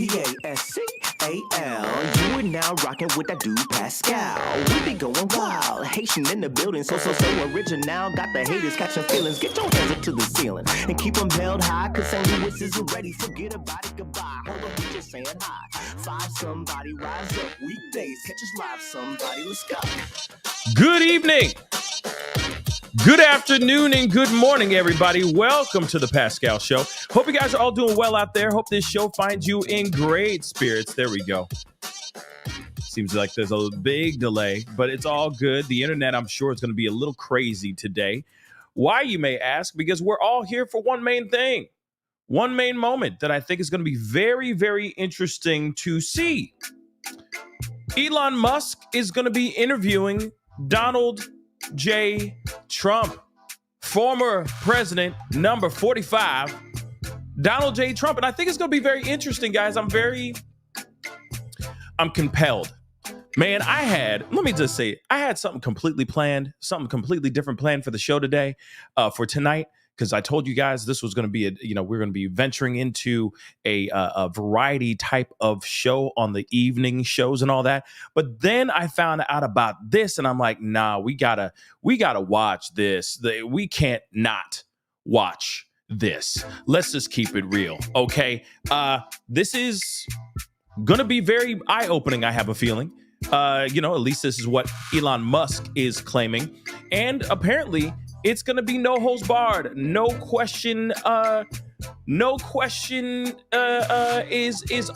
Pascal. You are now rocking with that dude Pascal. We be going wild, Haitian in the building, so original. Got the haters catching feelings. Get your hands up to the ceiling and keep them held high, cause St. Louis is ready. Forget about it, goodbye. Hold on, we just saying hi. Five somebody, rise up. Weekdays, catch us live, somebody. Let's go. Good evening, good afternoon, and good morning, everybody. Welcome to the Pascal Show. Hope you guys are all doing well out there. Hope this show finds you in great spirits. There we go. Seems like there's a big delay, but it's all good. The internet, I'm sure, is going to be a little crazy today. Why, you may ask? Because we're all here for one main thing, one main moment that I think is going to be very, very interesting to see. Elon Musk is going to be interviewing Donald J. Trump, former president, number 45, Donald J. Trump. And I think it's going to be very interesting, guys. I'm compelled. Man, let me just say, I had something completely different planned for the show today, for tonight, because I told you guys this was going to be we're going to be venturing into a variety type of show on the evening shows and all that. But then I found out about this, and I'm like, nah, we gotta watch this. We can't not watch this. Let's just keep it real, okay? This is gonna be very eye-opening, I have a feeling. At least this is what Elon Musk is claiming. And apparently it's going to be no holds barred. No question is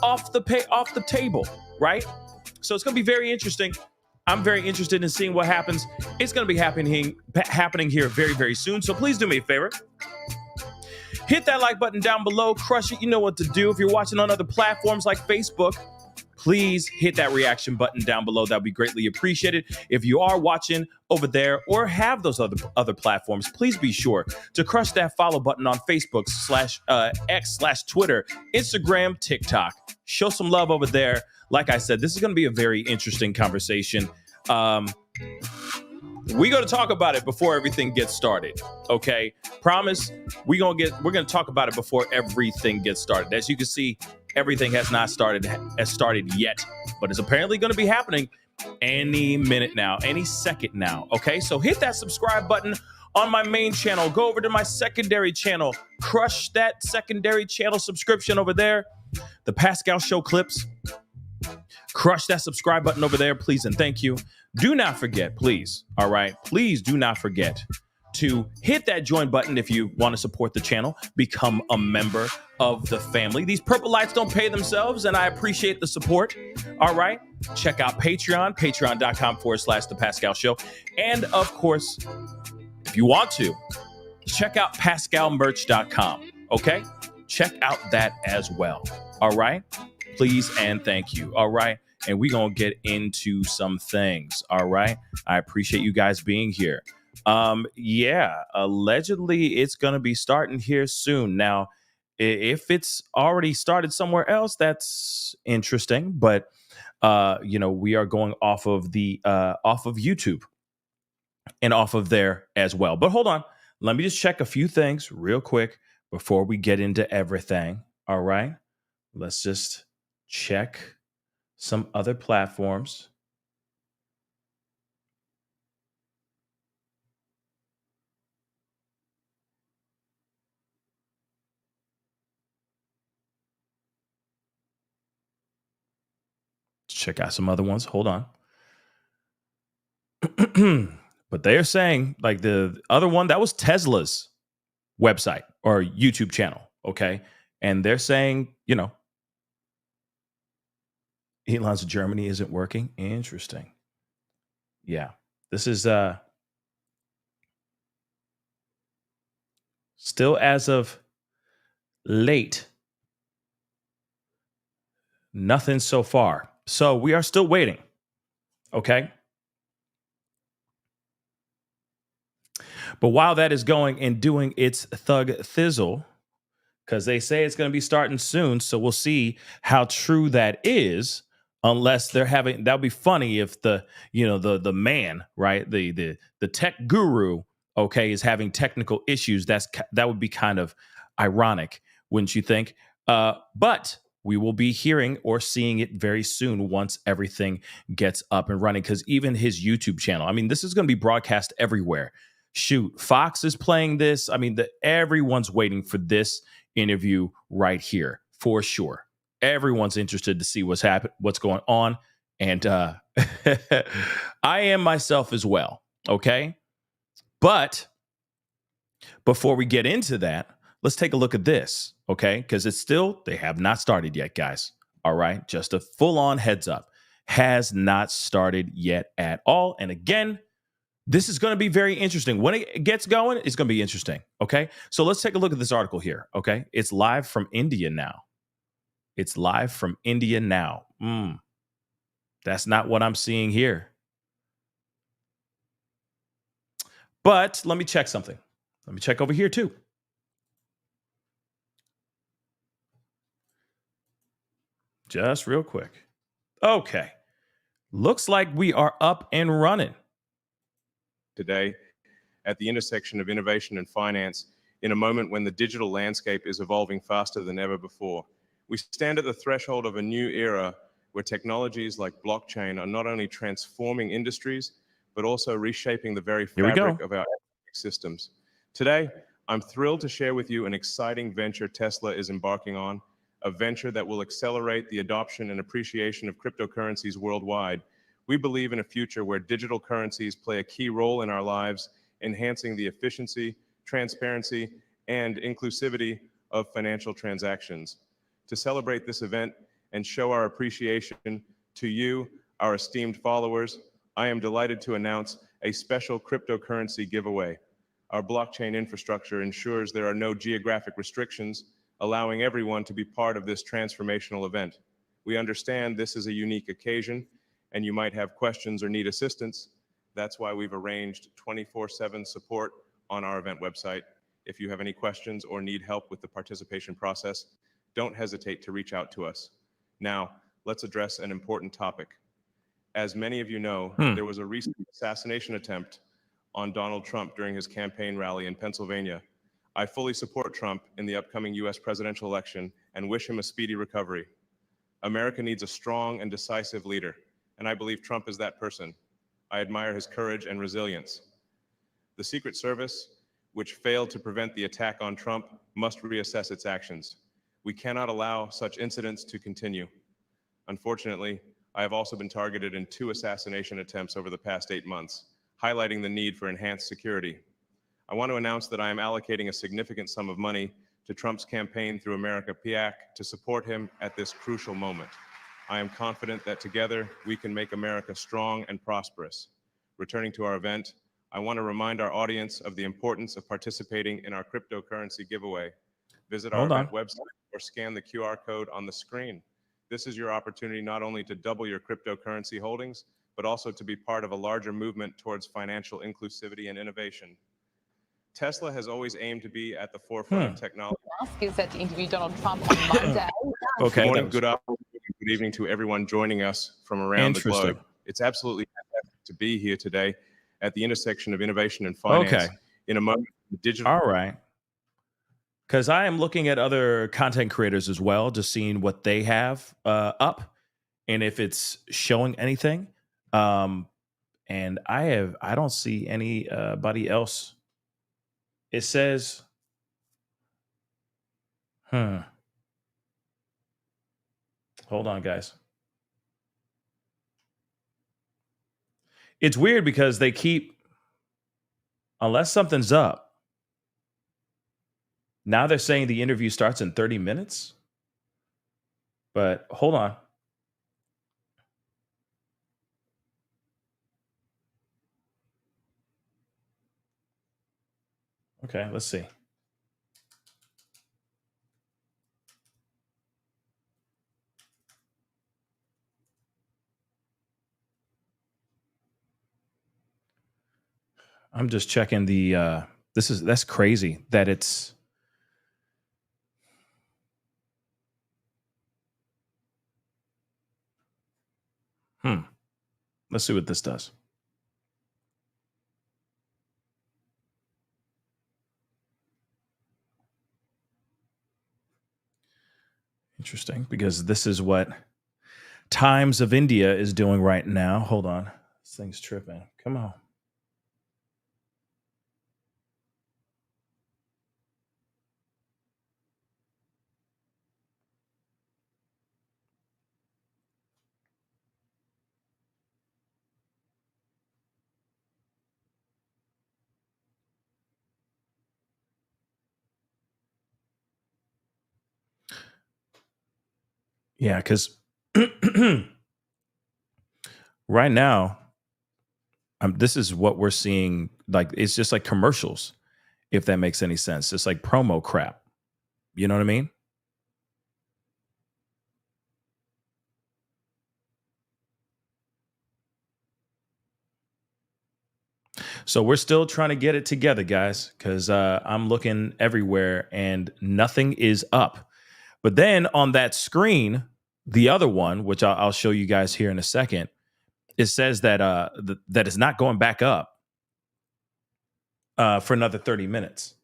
off the table, right? So it's going to be very interesting. I'm very interested in seeing what happens. It's going to be happening here very, very soon. So please do me a favor. Hit that like button down below. Crush it. You know what to do. If you're watching on other platforms like Facebook, please hit that reaction button down below. That would be greatly appreciated. If you are watching over there or have those other platforms, please be sure to crush that follow button on Facebook /X/Twitter, Instagram, TikTok. Show some love over there. Like I said, this is going to be a very interesting conversation. We're going to talk about it before everything gets started. Okay, promise. We're going to talk about it before everything gets started. As you can see, everything has not started yet, but it's apparently going to be happening any minute now, any second now. Okay, so hit that subscribe button on my main channel. Go over to my secondary channel. Crush that secondary channel subscription over there. The Pascal Show clips. Crush that subscribe button over there, please, and thank you. Do not forget, please. All right, please do not forget to hit that join button if you want to support the channel, become a member of the family. These purple lights don't pay themselves, and I appreciate the support. All right, check out Patreon, patreon.com/The Pascal Show. And of course, if you want to, check out pascalmerch.com. Okay, check out that as well. All right, please and thank you. All right, and we're going to get into some things. All right, I appreciate you guys being here. Allegedly it's going to be starting here soon. Now, if it's already started somewhere else, that's interesting, but we are going off of YouTube and off of there as well. But hold on, let me just check a few things real quick before we get into everything. All right, let's just check some other platforms. Check out some other ones. Hold on. But they're saying, like, the other one, that was Tesla's website or YouTube channel. Okay. And they're saying, Elon's Germany isn't working. Interesting. Yeah. This is still as of late. Nothing so far. So we are still waiting. Okay. But while that is going and doing its thug thizzle, because they say it's going to be starting soon, so we'll see how true that is. Unless they're having, that would be funny if the man, right, the tech guru, okay, is having technical issues. That would be kind of ironic, wouldn't you think? But we will be hearing or seeing it very soon once everything gets up and running. Because even his YouTube channel, I mean, this is going to be broadcast everywhere. Shoot, Fox is playing this. I mean, everyone's waiting for this interview right here for sure. Everyone's interested to see what's going on. And I am myself as well. Okay. But before we get into that, let's take a look at this. Okay. Because they have not started yet, guys. All right. Just a full on heads up. Has not started yet at all. And again, this is going to be very interesting. When it gets going, it's going to be interesting. Okay. So let's take a look at this article here. Okay. It's live from India now. It's live from India now. That's not what I'm seeing here. But let me check something. Let me check over here too. Just real quick. Okay. Looks like we are up and running. Today, at the intersection of innovation and finance, in a moment when the digital landscape is evolving faster than ever before. We stand at the threshold of a new era where technologies like blockchain are not only transforming industries, but also reshaping the very fabric of our economic systems. Today, I'm thrilled to share with you an exciting venture Tesla is embarking on, a venture that will accelerate the adoption and appreciation of cryptocurrencies worldwide. We believe in a future where digital currencies play a key role in our lives, enhancing the efficiency, transparency, and inclusivity of financial transactions. To celebrate this event and show our appreciation to you, our esteemed followers, I am delighted to announce a special cryptocurrency giveaway. Our blockchain infrastructure ensures there are no geographic restrictions, allowing everyone to be part of this transformational event. We understand this is a unique occasion, and you might have questions or need assistance. That's why we've arranged 24/7 support on our event website. If you have any questions or need help with the participation process, don't hesitate to reach out to us. Now, let's address an important topic. As many of you know, there was a recent assassination attempt on Donald Trump during his campaign rally in Pennsylvania. I fully support Trump in the upcoming US presidential election and wish him a speedy recovery. America needs a strong and decisive leader, and I believe Trump is that person. I admire his courage and resilience. The Secret Service, which failed to prevent the attack on Trump, must reassess its actions. We cannot allow such incidents to continue. Unfortunately, I have also been targeted in 2 assassination attempts over the past 8 months, highlighting the need for enhanced security. I want to announce that I am allocating a significant sum of money to Trump's campaign through America PAC to support him at this crucial moment. I am confident that together we can make America strong and prosperous. Returning to our event, I want to remind our audience of the importance of participating in our cryptocurrency giveaway. Visit our event website or scan the QR code on the screen. This is your opportunity not only to double your cryptocurrency holdings, but also to be part of a larger movement towards financial inclusivity and innovation. Tesla has always aimed to be at the forefront of technology. Musk is set to interview Donald Trump on Monday. Okay. Good morning, good afternoon, good evening to everyone joining us from around the globe. It's absolutely fantastic to be here today at the intersection of innovation and finance in a moment of digital. All right. Because I am looking at other content creators as well, just seeing what they have up and if it's showing anything. And I don't see anybody else. It says, hold on, guys. It's weird because they keep, unless something's up. Now they're saying the interview starts in 30 minutes. But hold on. Okay, let's see. I'm just checking the that's crazy that it's let's see what this does. Interesting, because this is what Times of India is doing right now. Hold on. This thing's tripping. Come on. Yeah, because right now, this is what we're seeing. Like, it's just like commercials, if that makes any sense. It's like promo crap. You know what I mean? So we're still trying to get it together, guys, because I'm looking everywhere and nothing is up. But then on that screen, the other one, which I'll show you guys here in a second, it says that that it's not going back up for another 30 minutes,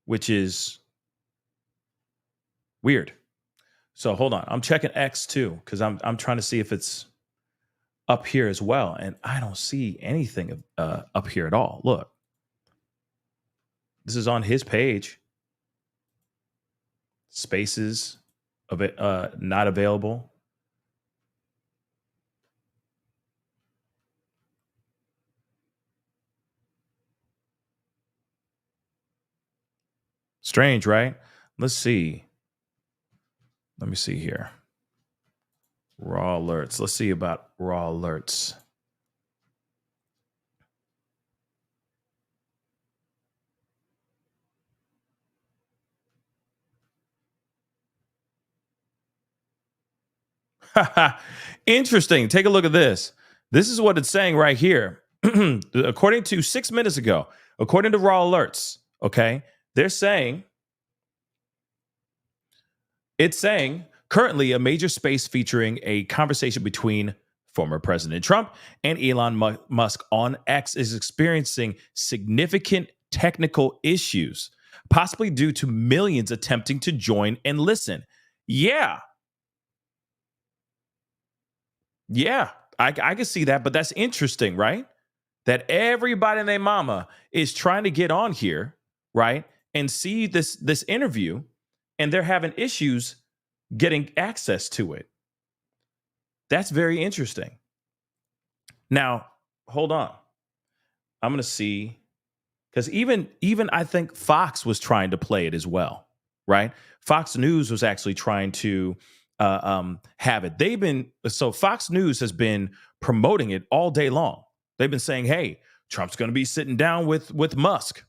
which is weird. So hold on, I'm checking X too because I'm trying to see if it's up here as well, and I don't see anything up here at all. Look, this is on his page. Spaces of it not available. Strange, right? Let's see. Let me see here. Raw alerts. Let's see about raw alerts. Interesting. Take a look at this. This is what it's saying right here. According to 6 minutes ago, according to raw alerts, okay, they're saying it's saying currently a major space featuring a conversation between former President Trump and Elon Musk on X is experiencing significant technical issues, possibly due to millions attempting to join and listen. Yeah. Yeah, I can see that, but that's interesting, right? That everybody and their mama is trying to get on here, right, and see this interview, and they're having issues getting access to it. That's very interesting. Now, hold on. I'm going to see, because even I think Fox was trying to play it as well, right? Fox News was actually trying to have it. So Fox News has been promoting it all day long. They've been saying, hey, Trump's going to be sitting down with Musk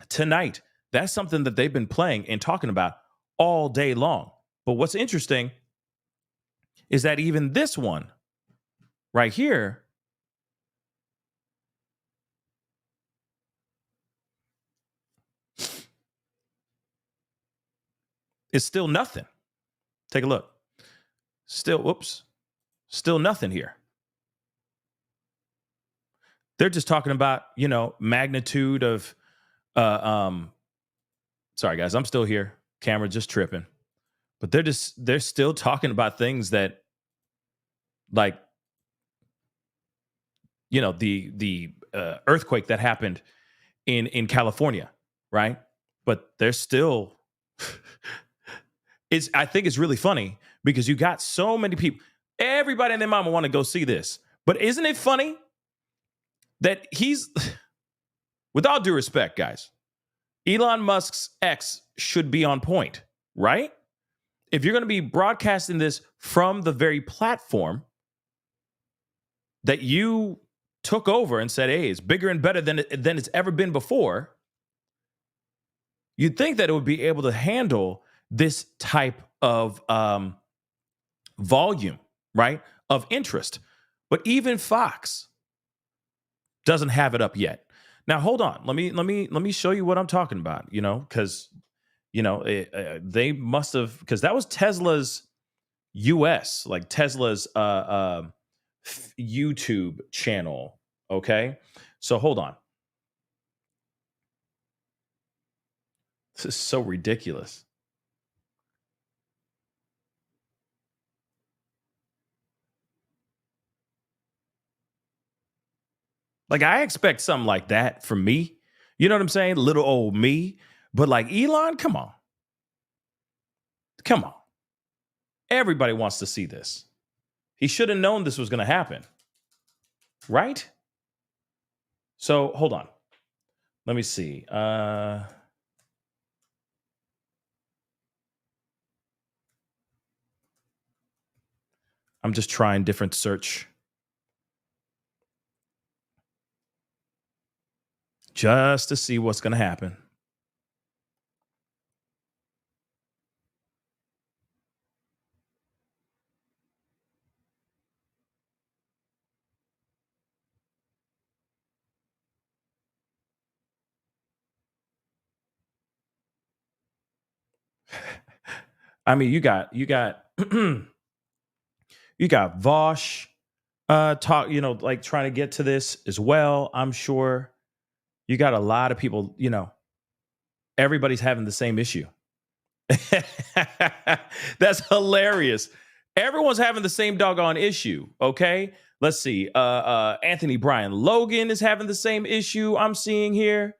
tonight. That's something that they've been playing and talking about all day long. But what's interesting is that even this one right here is still nothing. Take a look. Still nothing here. They're just talking about, magnitude of sorry guys, I'm still here. Camera just tripping. But they're still talking about things that, like, the earthquake that happened in California, right? But they're still I think it's really funny because you got so many people, everybody and their mama want to go see this. But isn't it funny that he's, with all due respect, guys, Elon Musk's X should be on point, right? If you're going to be broadcasting this from the very platform that you took over and said, hey, it's bigger and better than it's ever been before, you'd think that it would be able to handle this type of volume, right, of interest. But even Fox doesn't have it up yet. Now, hold on. Let me show you what I'm talking about. Because they must have, because that was Tesla's US, like Tesla's YouTube channel. Okay, so hold on. This is so ridiculous. Like, I expect something like that from me. You know what I'm saying? Little old me. But like Elon, come on. Come on. Everybody wants to see this. He should have known this was going to happen. Right? So hold on. Let me see. I'm just trying different search. Just to see what's going to happen. I mean, you got you got Vosh talk, like trying to get to this as well. I'm sure you got a lot of people, everybody's having the same issue. That's hilarious. Everyone's having the same doggone issue. Okay. Let's see. Anthony Brian Logan is having the same issue I'm seeing here.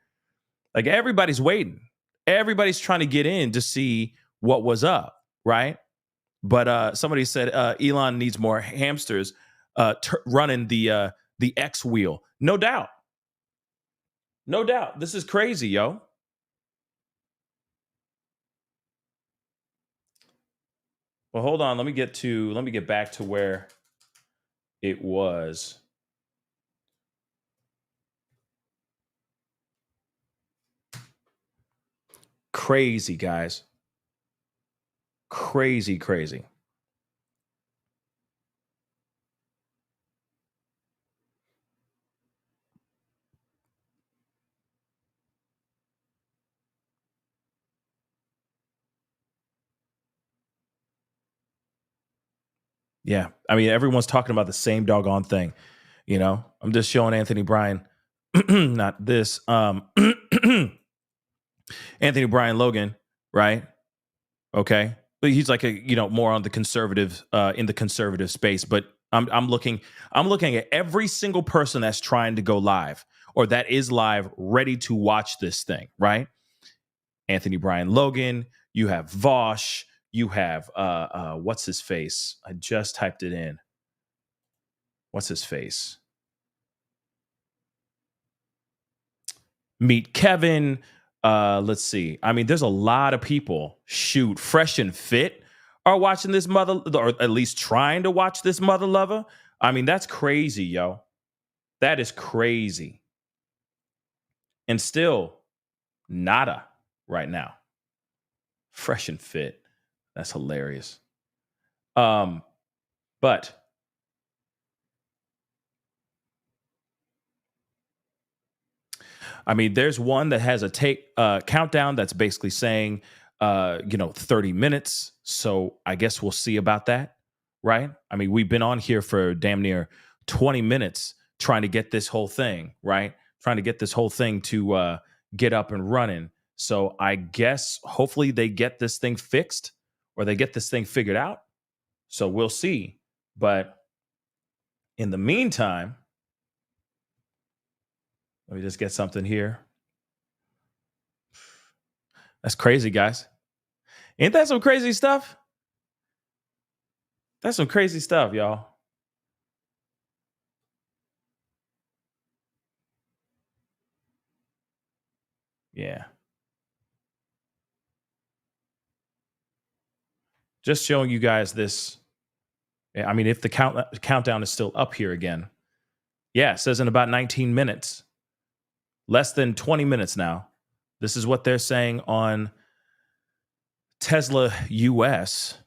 Like, everybody's waiting. Everybody's trying to get in to see what was up, right? But somebody said Elon needs more hamsters running the X wheel. No doubt. No doubt. This is crazy, yo. Well, hold on. Let me get back to where it was. Crazy, guys. Crazy, crazy. Yeah. I mean, everyone's talking about the same doggone thing. I'm just showing Anthony Bryan, not this, Anthony Bryan Logan, right? Okay. But he's like more on the conservative, in the conservative space. But I'm looking at every single person that's trying to go live or that is live, ready to watch this thing, right? Anthony Bryan Logan, you have Vosh, you have what's his face? I just typed it in. What's his face? Meet Kevin. Let's see. I mean, there's a lot of people. Shoot, Fresh and Fit are watching this mother, or at least trying to watch this mother lover. I mean, that's crazy, yo. That is crazy. And still, nada right now. Fresh and Fit. That's hilarious. But I mean, there's one that has a countdown that's basically saying, 30 minutes. So I guess we'll see about that, right? I mean, we've been on here for damn near 20 minutes trying to get this whole thing, right? Trying to get this whole thing to get up and running. So I guess hopefully they get this thing fixed or they get this thing figured out. So we'll see. But in the meantime, let me just get something here. That's crazy, guys. Ain't that some crazy stuff? That's some crazy stuff, y'all. Yeah. Just showing you guys this. I mean, if the countdown is still up here again. Yeah, it says in about 19 minutes. Less than 20 minutes now. This is what they're saying on Tesla US.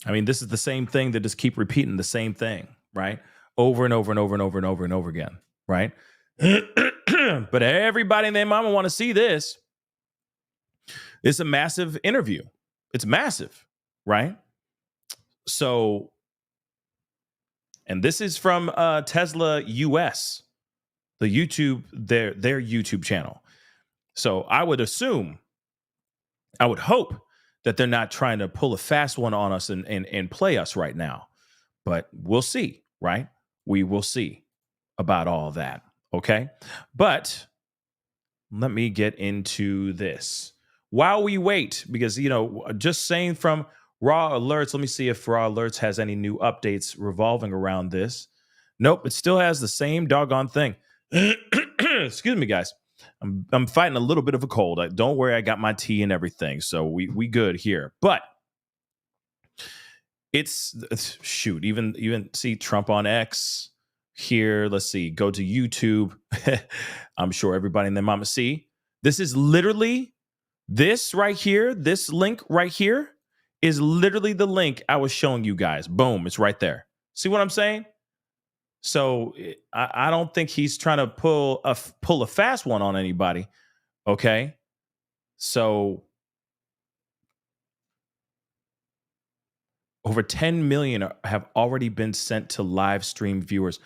I mean, this is the same thing. That just keep repeating the same thing, right? Over and over and over and over and over and over again, right? But everybody and their mama want to see this. It's a massive interview. It's massive, right? So, and this is from Tesla US, the YouTube, their YouTube channel. So I would hope that they're not trying to pull a fast one on us and play us right now. But we'll see, right? We will see about all that. Okay. But let me get into this while we wait, because, just saying from Raw Alerts, let me see if Raw Alerts has any new updates revolving around this. Nope, it still has the same doggone thing. Excuse me, guys. I'm fighting a little bit of a cold. Don't worry, I got my tea and everything, so we good here. But it's shoot, even see Trump on X here. Let's see, go to YouTube. I'm sure everybody in their mama see. This is literally this right here. This link right here is literally the link I was showing you guys. Boom, it's right there. See what I'm saying? So I don't think he's trying to pull a fast one on anybody. Okay. So over 10 million have already been sent to live stream viewers.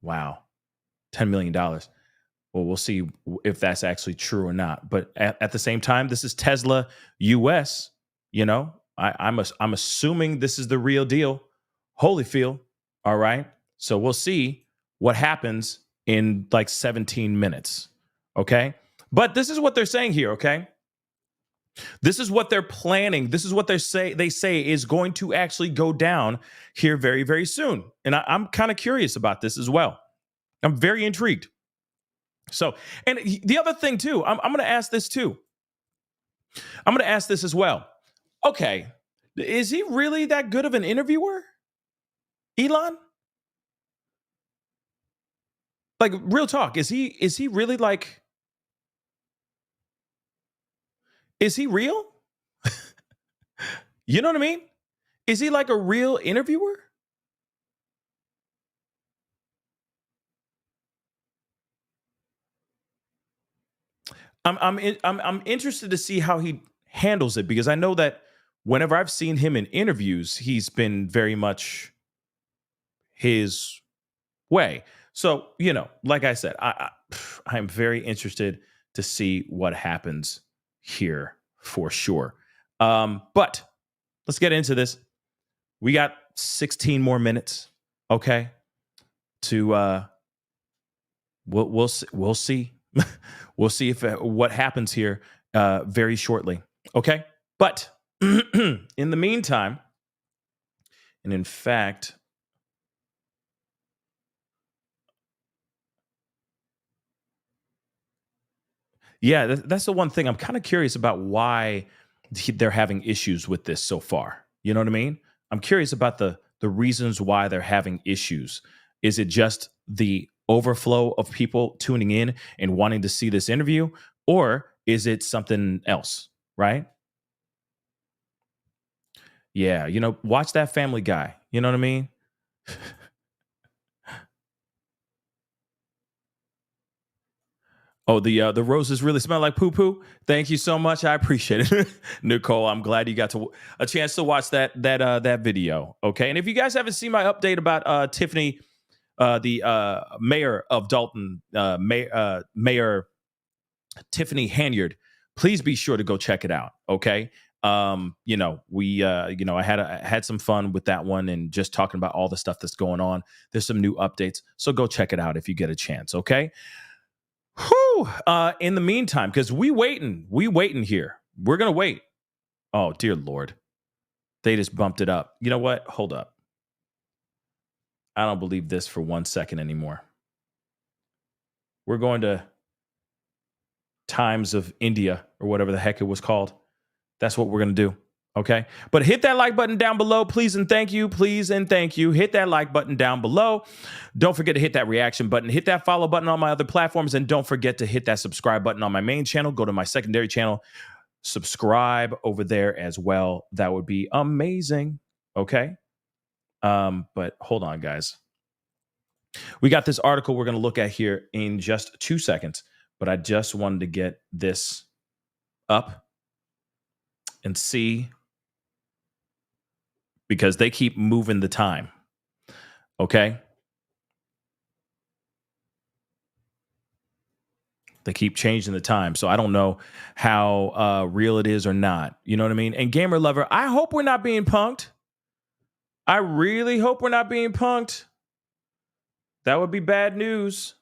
Wow. $10 million. Well, we'll see if that's actually true or not. But at the same time, this is Tesla US. I'm assuming this is the real deal. Holyfield. All right. So we'll see what happens in like 17 minutes. Okay. But this is what they're saying here. Okay. This is what they're planning. This is what they say is going to actually go down here very, very soon. And I'm kind of curious about this as well. I'm very intrigued. So, and the other thing too, I'm going to ask this too. I'm going to ask this as well. Okay. Is he really that good of an interviewer? Elon? Like, real talk, is he really like, is he real? You know what I mean? Is he like a real interviewer? I'm interested to see how he handles it, because I know that whenever I've seen him in interviews, he's been very much his way. So, like I said, I'm very interested to see what happens here for sure. But let's get into this. We got 16 more minutes. Okay. To we'll see. We'll see if what happens here very shortly. Okay. But in the meantime, and in fact, yeah, that's the one thing I'm kind of curious about, why they're having issues with this so far. You know what I mean? I'm curious about the reasons why they're having issues. Is it just the overflow of people tuning in and wanting to see this interview, or is it something else? Right? Yeah, watch that Family Guy. You know what I mean? Oh, the roses really smell like poo poo. Thank you so much. I appreciate it, Nicole. I'm glad you got a chance to watch that video. Okay, and if you guys haven't seen my update about Tiffany, the mayor of Dalton, Mayor Tiffany Hanyard, please be sure to go check it out. Okay, I had some fun with that one and just talking about all the stuff that's going on. There's some new updates, so go check it out if you get a chance. Okay. Whew. In the meantime, because we waiting here. We're gonna wait. Oh, dear Lord. They just bumped it up. You know what? Hold up. I don't believe this for 1 second anymore. We're going to Times of India, or whatever the heck it was called. That's what we're gonna do. Okay. But hit that like button down below, please and thank you. Please and thank you. Hit that like button down below. Don't forget to hit that reaction button. Hit that follow button on my other platforms. And don't forget to hit that subscribe button on my main channel. Go to my secondary channel. Subscribe over there as well. That would be amazing. Okay. But hold on, guys. We got this article we're going to look at here in just 2 seconds. But I just wanted to get this up and see, because they keep moving the time. Okay. They keep changing the time. So I don't know how real it is or not. You know what I mean? And Gamer Lover, I hope we're not being punked. I really hope we're not being punked. That would be bad news.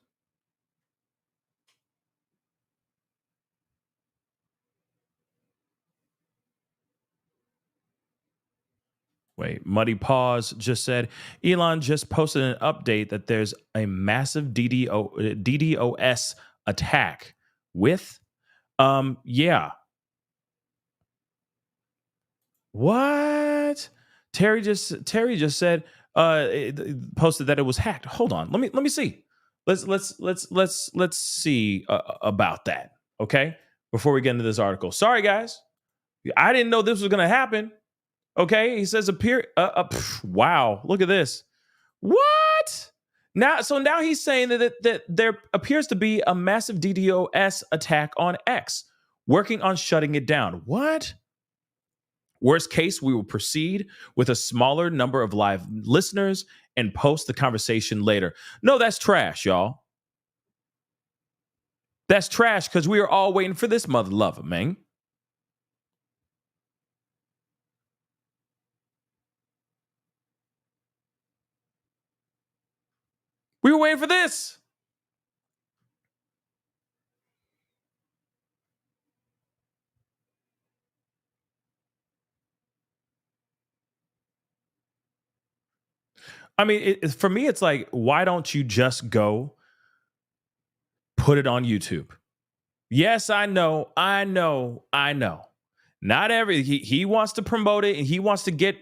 Wait, Muddy Paws just said, Elon just posted an update that there's a massive DDoS attack with, yeah. What? Terry just said, posted that it was hacked. Hold on, let me see. Let's see about that. Okay, before we get into this article. Sorry, guys, I didn't know this was gonna happen. Okay, he says wow, look at this. What? Now he's saying that there appears to be a massive DDoS attack on X, working on shutting it down. What? Worst case, we will proceed with a smaller number of live listeners and post the conversation later. No, that's trash, y'all. That's trash because we are all waiting for this mother lover, man. We were waiting for this. I mean, for me, it's like, why don't you just go put it on YouTube? Yes, I know. Not he wants to promote it and he wants to get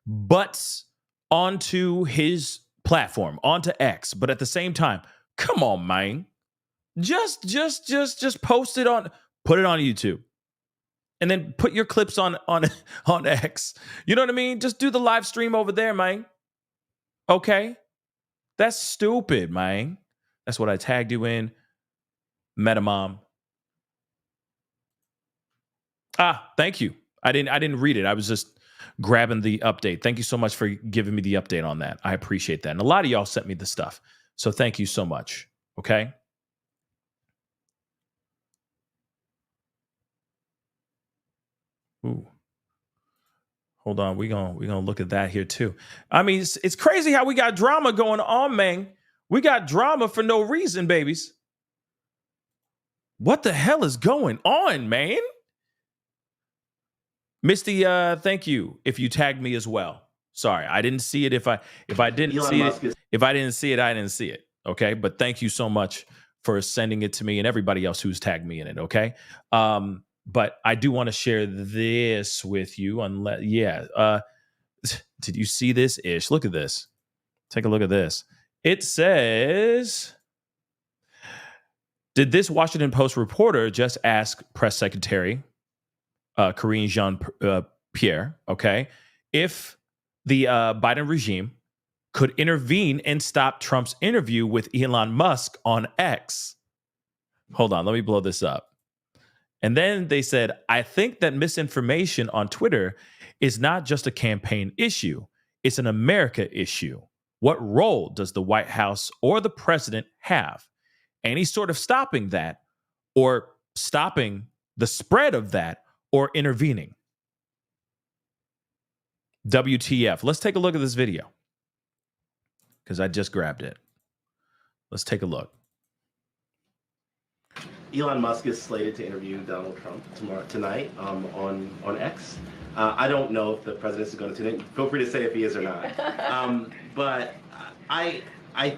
butts onto his platform, onto X. But at the same time, come on, man. Just post it put it on YouTube. And then put your clips on X. You know what I mean? Just do the live stream over there, man. Okay? That's stupid, man. That's what I tagged you in. Metamom. Thank you. I didn't read it. I was just grabbing the update. Thank you so much for giving me the update on that. I appreciate that. And a lot of y'all sent me the stuff. So thank you so much. Okay? Ooh. Hold on. We're gonna look at that here too. I mean, it's crazy how we got drama going on, man. We got drama for no reason, babies. What the hell is going on, man? Misty, thank you if you tagged me as well. Sorry, I didn't see it. If I didn't Elon see Musk it, if I didn't see it, I didn't see it. Okay, but thank you so much for sending it to me and everybody else who's tagged me in it. Okay, but I do want to share this with you. Did you see this, Ish? Look at this. Take a look at this. It says, did this Washington Post reporter just ask press secretary Karine Jean-Pierre, okay, if the Biden regime could intervene and stop Trump's interview with Elon Musk on X? Hold on, let me blow this up. And then they said, I think that misinformation on Twitter is not just a campaign issue. It's an America issue. What role does the White House or the president have? Any sort of stopping that or stopping the spread of that or intervening? WTF. Let's take a look at this video because I just grabbed it. Let's take a look. Elon Musk is slated to interview Donald Trump tonight on X. I don't know if the president is going to tune in. Feel free to say if he is or not. But I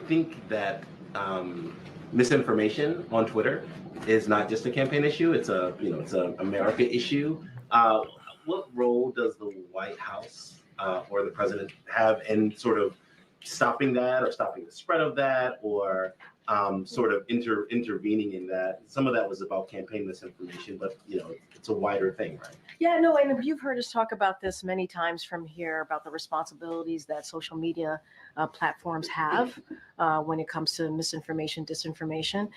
think that misinformation on Twitter is not just a campaign issue. It's an America issue. What role does the White House or the president have in sort of stopping that or stopping the spread of that or sort of intervening in that? Some of that was about campaign misinformation, but it's a wider thing, right? Yeah, no, and you've heard us talk about this many times from here about the responsibilities that social media platforms have when it comes to misinformation, disinformation.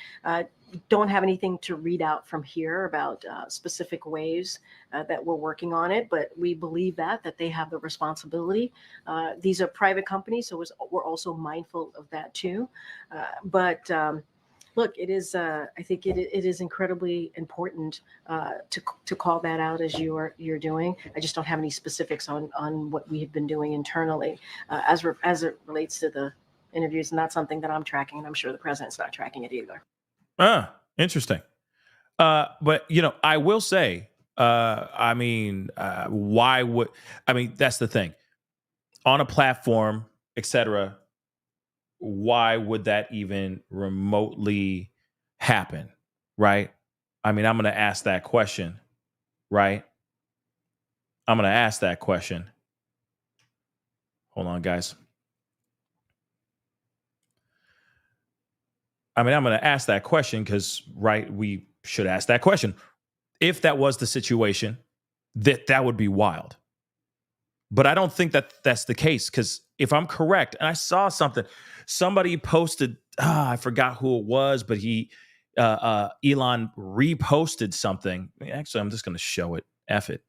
Don't have anything to read out from here about specific ways that we're working on it, but we believe that they have the responsibility. These are private companies, so we're also mindful of that too. But Look, it is. I think it is incredibly important to call that out as you're doing. I just don't have any specifics on what we have been doing internally as it relates to the interviews, and that's something that I'm tracking, and I'm sure the president's not tracking it either. Interesting. But I will say, why would that's the thing on a platform, etc. Why would that even remotely happen? Right. I'm going to ask that question. Right. I'm going to ask that question. Hold on, guys. I'm going to ask that question because, right, we should ask that question. If that was the situation, that would be wild. But I don't think that that's the case, because if I'm correct, and I saw somebody posted, I forgot who it was, but Elon reposted something. Actually, I'm just going to show it. F it.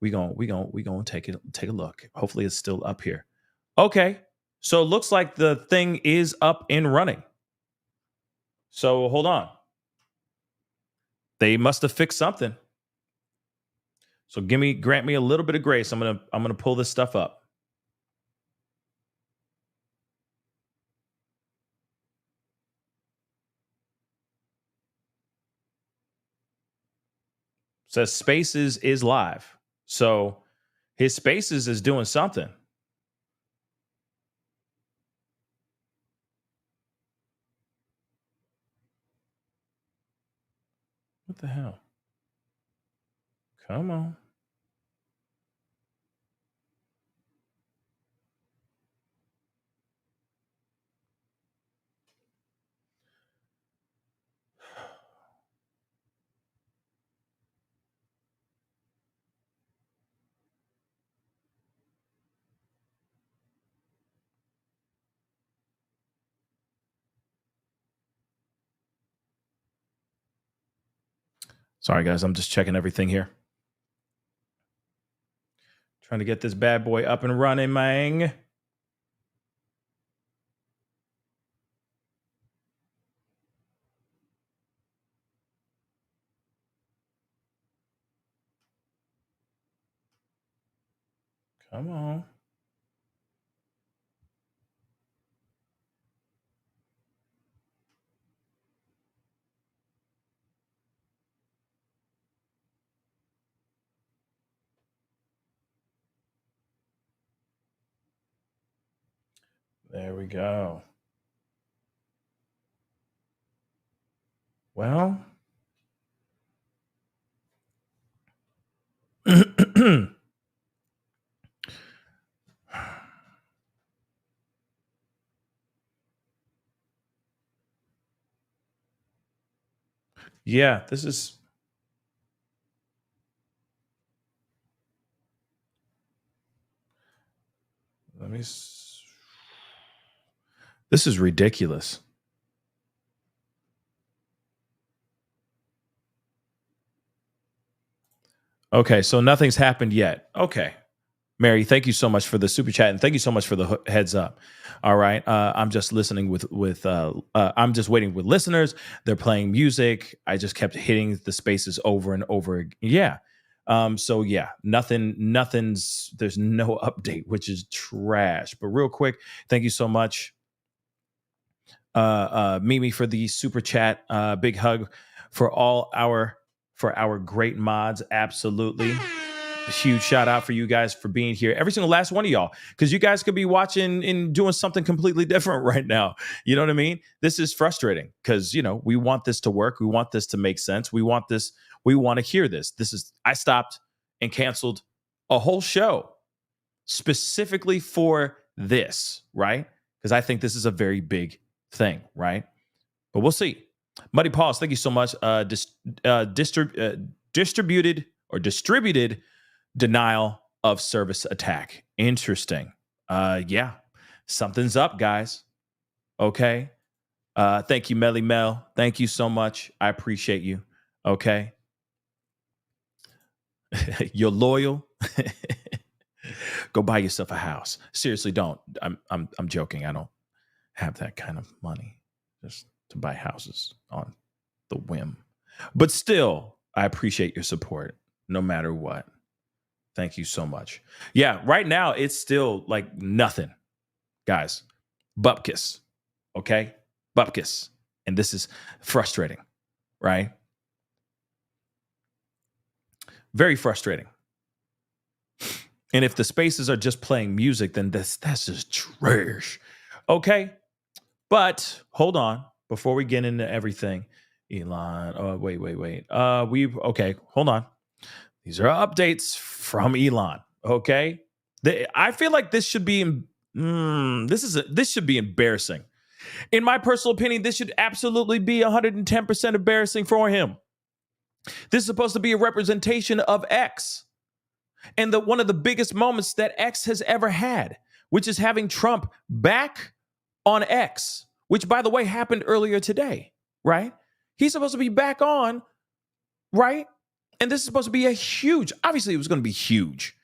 We going take a look. Hopefully it's still up here. Okay. So it looks like the thing is up and running. So hold on. They must have fixed something. So grant me a little bit of grace. I'm gonna pull this stuff up. Says Spaces is live. So his Spaces is doing something. What the hell? Come on. Sorry, guys. I'm just checking everything here. Trying to get this bad boy up and running, man. Come on. There we go. Well, yeah, this is. This is ridiculous. Okay, so nothing's happened yet. Okay. Mary, thank you so much for the super chat, and thank you so much for the heads up. All right, I'm just listening I'm just waiting with listeners. They're playing music. I just kept hitting the spaces over and over. Yeah. So yeah, nothing's. There's no update, which is trash. But real quick, thank you so much, Mimi, for the super chat. Big hug for our great mods. Absolutely. A huge shout out for you guys for being here, every single last one of y'all, because you guys could be watching and doing something completely different right now. You know what I mean? This is frustrating because, we want this to work. We want this to make sense. We want to hear this. I stopped and canceled a whole show specifically for this, right? Because I think this is a very big thing, right? But we'll see. Muddy Paws, thank you so much. Distributed denial of service attack. Interesting. Yeah, something's up, guys. Okay. Thank you, Melly Mel. Thank you so much. I appreciate you. Okay. You're loyal. Go buy yourself a house. Seriously, don't. I'm joking. I don't have that kind of money. Just to buy houses on the whim. But still, I appreciate your support no matter what. Thank you so much. Yeah, right now it's still like nothing, guys. Bupkis, okay? Bupkis. And this is frustrating, right? Very frustrating. And if the spaces are just playing music, then that's just trash. Okay? But hold on. Before we get into everything, Elon. Oh, wait. Okay, hold on. These are updates from Elon. Okay? I feel like this should be this should be embarrassing. In my personal opinion, this should absolutely be 110% embarrassing for him. This is supposed to be a representation of X. And one of the biggest moments that X has ever had, which is having Trump back on X, which, by the way, happened earlier today, right? He's supposed to be back on, right? And this is supposed to be obviously it was going to be huge.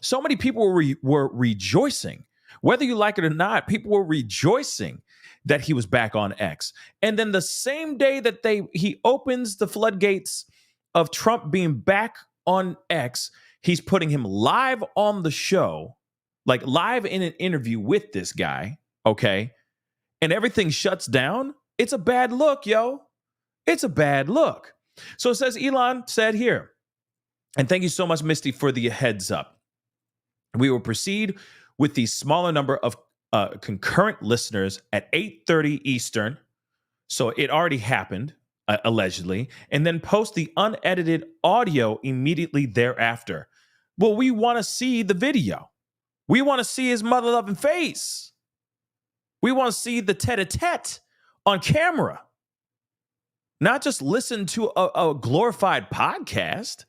So many people were rejoicing. Whether you like it or not, people were rejoicing that he was back on X. And then the same day that he opens the floodgates of Trump being back on X, he's putting him live on the show, like live in an interview with this guy, okay? And everything shuts down. It's a bad look, yo. It's a bad look. So it says, Elon said here, and thank you so much, Misty, for the heads up. We will proceed with the smaller number of concurrent listeners at 8:30 Eastern. So it already happened, allegedly, and then post the unedited audio immediately thereafter. Well, we want to see the video. We want to see his mother-loving face. We want to see the tete-a-tete on camera. Not just listen to a glorified podcast.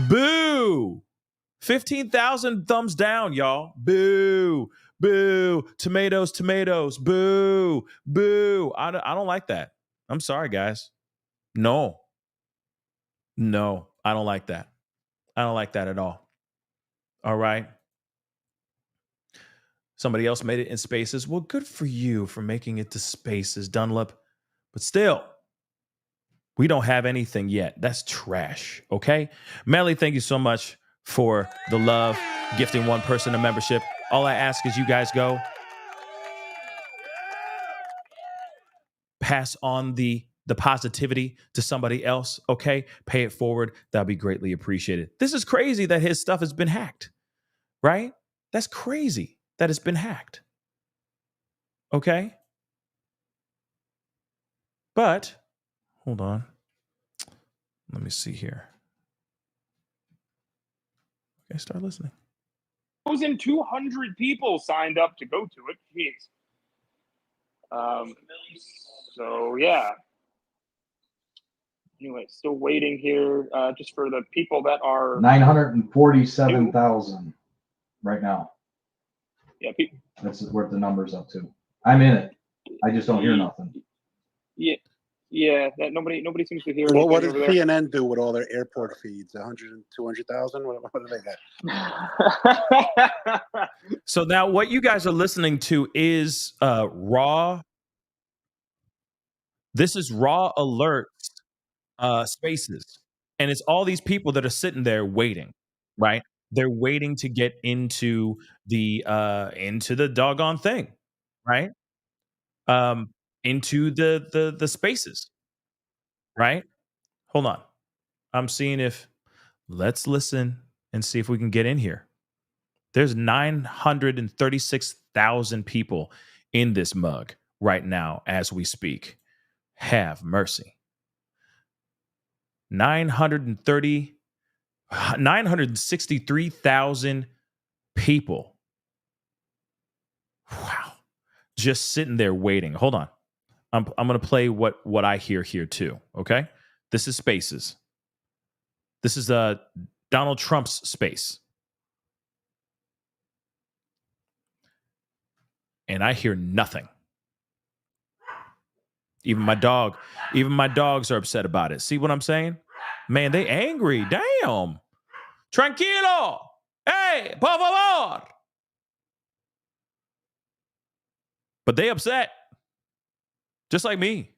Boo! 15,000 thumbs down, y'all. Boo! Boo! Tomatoes, tomatoes. Boo! Boo! I don't like that. I'm sorry, guys. No, I don't like that. I don't like that at all. All right. Somebody else made it in Spaces. Well, good for you for making it to Spaces, Dunlap. But still, we don't have anything yet. That's trash, okay? Melly, thank you so much for the love, gifting one person a membership. All I ask is you guys go pass on the positivity to somebody else, okay? Pay it forward. That'll be greatly appreciated. This is crazy that his stuff has been hacked, right? That's crazy that it's been hacked, okay? But, hold on. Let me see here. Okay, start listening. 1,200 people signed up to go to it. Jeez. So, yeah. Anyway, still waiting here just for the people that are 947,000 right now. Yeah, That's what the number's up to. I'm in it. I just don't hear nothing. Yeah. That nobody seems to hear. Well, what does CNN do with all their airport feeds? 100 and 200,000? What do they got? So now what you guys are listening to is raw. This is raw alerts. Spaces, and it's all these people that are sitting there waiting, right? They're waiting to get into the doggone thing, right? Into the spaces, right? Hold on, I'm seeing if let's listen and see if we can get in here. There's 936,000 people in this mug right now as we speak. Have mercy. 963,000 people. Wow. Just sitting there waiting. Hold on. I'm going to play what I hear here too, okay? This is Spaces. This is Donald Trump's space. And I hear nothing. Even my dogs are upset about it. See what I'm saying? Man, they angry. Damn. Tranquilo. Hey, por favor. But they upset, just like me.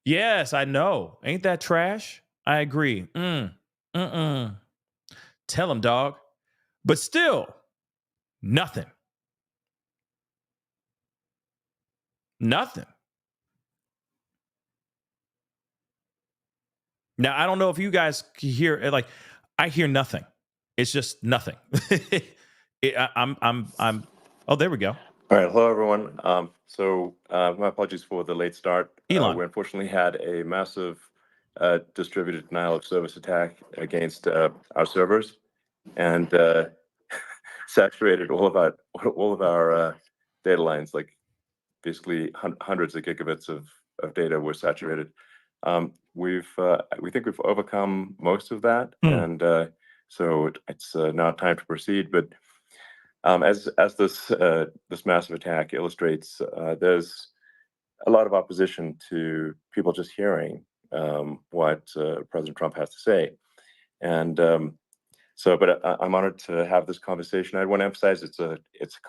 Yes, I know. Ain't that trash? I agree. Tell him, dog. But still, nothing. Nothing. Now, I don't know if you guys can hear it. Like, I hear nothing. It's just nothing. I'm. Oh, there we go. All right, hello everyone. My apologies for the late start. Elon. We unfortunately had a massive distributed denial of service attack against our servers, and saturated all of our data lines. Like basically hundreds of gigabits of data were saturated. We think we've overcome most of that, and so it's now time to proceed. But as this massive attack illustrates, there's a lot of opposition to people just hearing what President Trump has to say, and but I'm honored to have this conversation. I want to emphasize it's a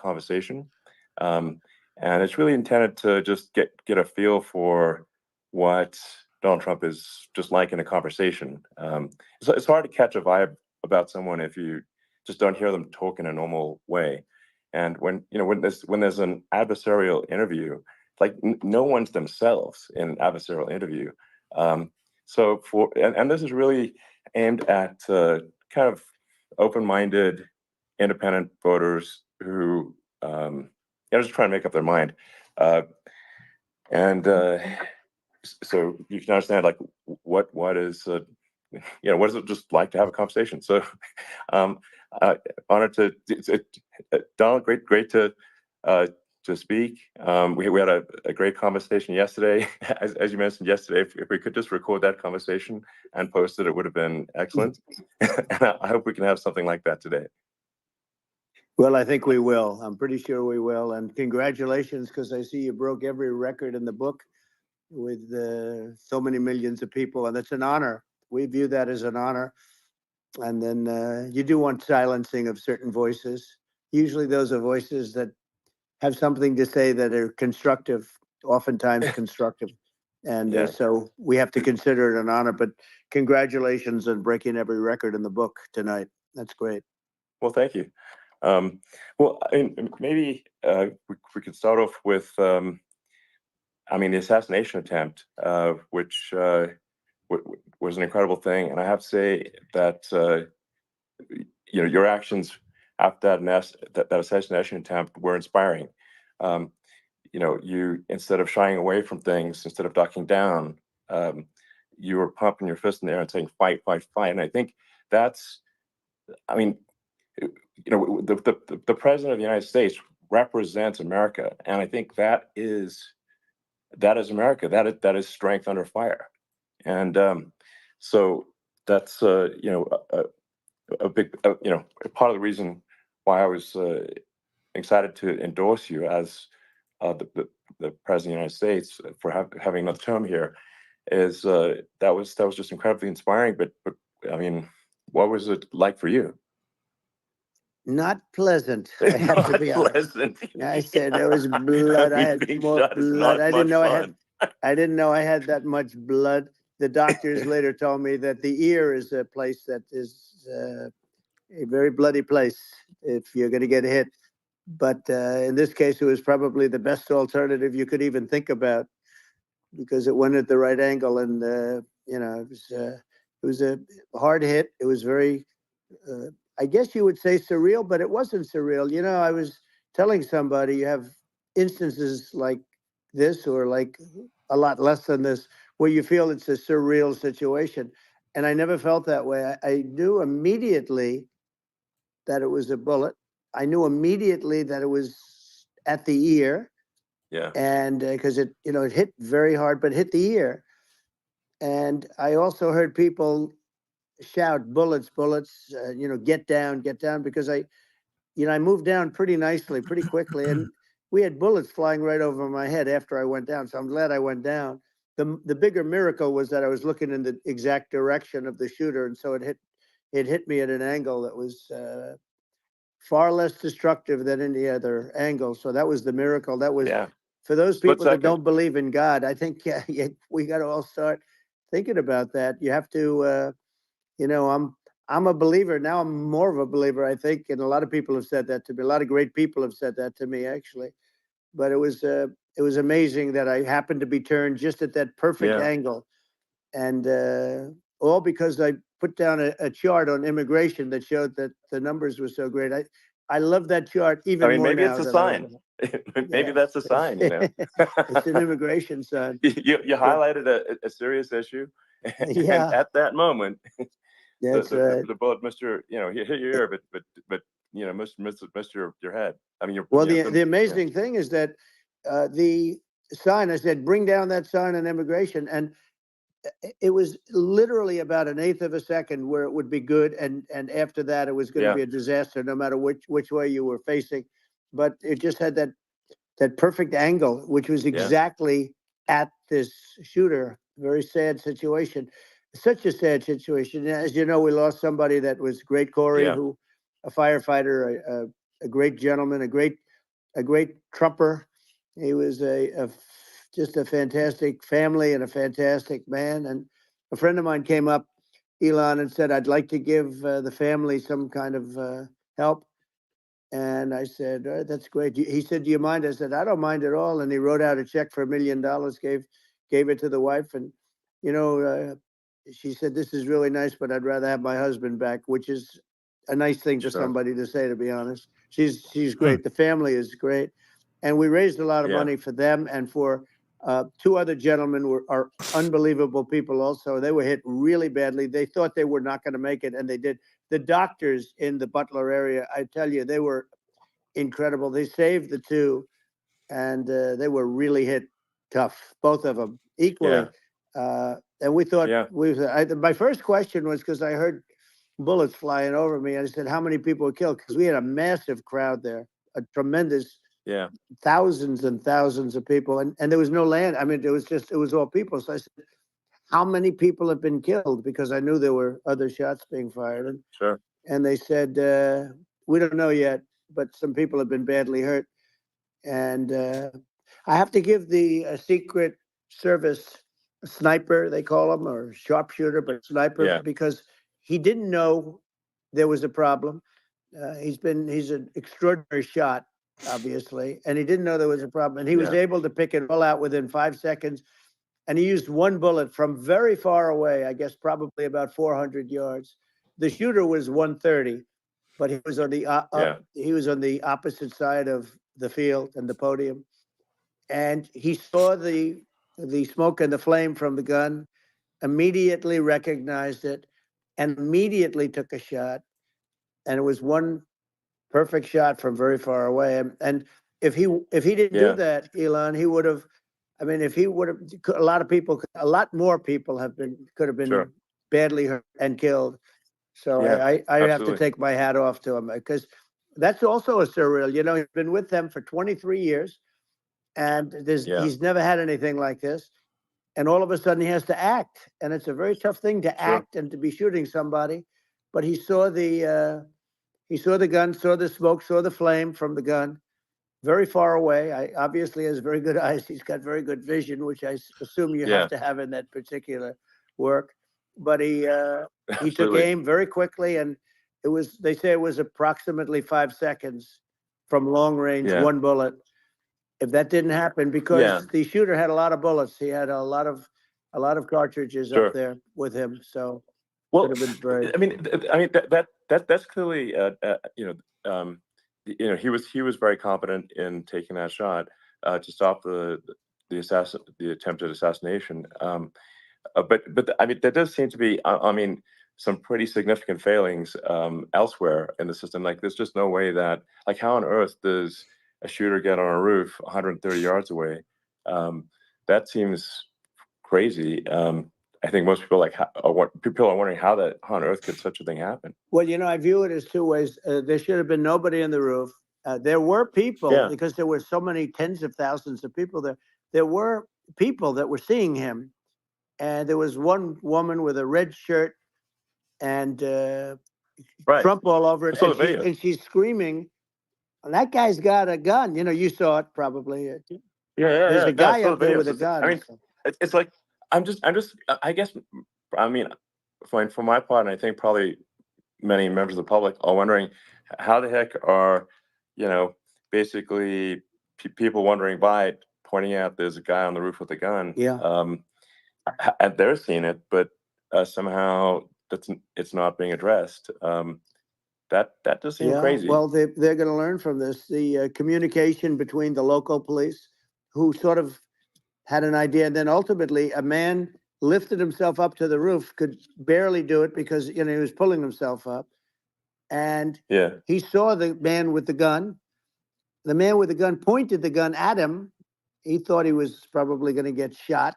conversation, and it's really intended to just get a feel for what Donald Trump is just like in a conversation. It's hard to catch a vibe about someone if you just don't hear them talk in a normal way. And when there's an adversarial interview, like no one's themselves in an adversarial interview. And this is really aimed at kind of open-minded, independent voters who just trying to make up their mind. So you can understand like what is what is it just like to have a conversation? So honored to Donald, great to speak. We had a great conversation yesterday. As you mentioned yesterday, if we could just record that conversation and post it, it would have been excellent. And I hope we can have something like that today. Well, I think we will. I'm pretty sure we will. And congratulations, because I see you broke every record in the book with so many millions of people, and it's an honor. We view that as an honor. And then you do want silencing of certain voices. Usually those are voices that have something to say that are constructive, oftentimes constructive. And so we have to consider it an honor. But congratulations on breaking every record in the book tonight. That's great. Well, thank you. Maybe we could start off with, the assassination attempt, which was an incredible thing. And I have to say that, your actions after that assassination attempt were inspiring. You, instead of shying away from things, instead of ducking down, you were pumping your fist in the air and saying, fight, fight, fight. And I think that's, the president of the United States represents America, and I think that is America. That is strength under fire, and so that's a big part of the reason why I was excited to endorse you as the president of the United States for having another term here. Is that was just incredibly inspiring. But what was it like for you? Not pleasant. I have to be honest. I said there was blood. I had more blood. I didn't know I had that much blood. The doctors later told me that the ear is a place that is a very bloody place if you're going to get hit. But in this case, it was probably the best alternative you could even think about, because it went at the right angle, and it was a hard hit. It was very. I guess you would say surreal, but it wasn't surreal. I was telling somebody you have instances like this, or like a lot less than this, where you feel it's a surreal situation. And I never felt that way. I knew immediately that it was a bullet. I knew immediately that it was at the ear. Yeah. And because it hit very hard, but hit the ear. And I also heard people shout, bullets, bullets, get down, because I moved down pretty nicely, pretty quickly, and we had bullets flying right over my head after I went down. So I'm glad I went down. The bigger miracle was that I was looking in the exact direction of the shooter, and so it hit me at an angle that was far less destructive than any other angle. So that was the miracle. That was for those Split people that second. don't believe in God. I think we got to all start thinking about that. You have to, I'm a believer now. I'm more of a believer, I think, and a lot of people have said that to me. A lot of great people have said that to me, actually. But it was amazing that I happened to be turned just at that perfect angle, and all because I put down a chart on immigration that showed that the numbers were so great. I love that chart even more maybe now. it's a sign. Maybe that's a sign. It's an immigration sign. You highlighted a serious issue, and at that moment, the bullet missed your, hit your ear, but missed your head. I mean, the amazing thing is that the sign, I said, bring down that sign on immigration, and it was literally about an eighth of a second where it would be good, and after that it was going to be a disaster, no matter which way you were facing. But it just had that perfect angle, which was exactly at this shooter. Very sad situation. Such a sad situation. As you know, we lost somebody that was great, Corey, who a firefighter, a great gentleman, a great trumper. He was just a fantastic family and a fantastic man. And a friend of mine came up, Elon, and said, I'd like to give the family some kind of help. And I said, that's great. He said, do you mind? I said, I don't mind at all. And he wrote out a check for $1 million, gave it to the wife. And, she said, this is really nice, but I'd rather have my husband back, which is a nice thing for somebody to say, to be honest. She's great. The family is great. And we raised a lot of money for them and for two other gentlemen are unbelievable people also. They were hit really badly. They thought they were not going to make it, and they did. The doctors in the Butler area, I tell you, they were incredible. They saved the two, and they were really hit tough, both of them equally. And we thought, my first question was because I heard bullets flying over me. I said, how many people were killed? Because we had a massive crowd there, a tremendous thousands and thousands of people, and there was no land. I mean, it was all people. So I said, how many people have been killed? Because I knew there were other shots being fired. And they said, we don't know yet, but some people have been badly hurt. And I have to give the Secret Service sniper, they call him, or sharpshooter, but sniper, because he didn't know there was a problem. He's an extraordinary shot, obviously, and he didn't know there was a problem. And he was able to pick it all out within 5 seconds. And he used one bullet from very far away, I guess probably about 400 yards. The shooter was 130, but he was on the opposite side of the field and the podium. And he saw the smoke and the flame from the gun, immediately recognized it, and immediately took a shot. And it was one perfect shot from very far away. And if he didn't do that, Elon, he would have. I mean, if he would have, a lot more people could have been badly hurt and killed. So I have to take my hat off to him, because that's also a surreal. He's been with them for 23 years, and he's never had anything like this. And all of a sudden he has to act, and it's a very tough thing to act and to be shooting somebody. But he saw the gun, saw the smoke, saw the flame from the gun, very far away. Obviously has very good eyes. He's got very good vision, which I assume you have to have in that particular work. But he took aim very quickly, and they say it was approximately 5 seconds from long range, one bullet. If that didn't happen, because the shooter had a lot of bullets, he had a lot of cartridges up there with him. So well, I mean that's clearly he was very competent in taking that shot to stop the attempted assassination. But I mean, there does seem to be some pretty significant failings elsewhere in the system. Like, there's just no way that, like, how on earth does a shooter get on a roof 130 yards away? That seems crazy. I think most people people are wondering how on earth could such a thing happen? Well, I view it as two ways. There should have been nobody in the roof. There were people, because there were so many tens of thousands of people there. There were people that were seeing him. And there was one woman with a red shirt, and Right. Trump all over it, I saw the video. and she's screaming, "That guy's got a gun!" You saw it probably. There's a No, I guy saw up the there video. with So a gun. I mean, it's like I guess, I mean, for my part, and I think probably many members of the public are wondering how the heck are, basically people wondering by it, pointing out there's a guy on the roof with a gun. Yeah. And they're seeing it, but somehow it's not being addressed. That does seem crazy. Well, they're going to learn from this. The communication between the local police, who sort of had an idea, and then ultimately a man lifted himself up to the roof, could barely do it because he was pulling himself up, and he saw the man with the gun. The man with the gun pointed the gun at him. He thought he was probably going to get shot,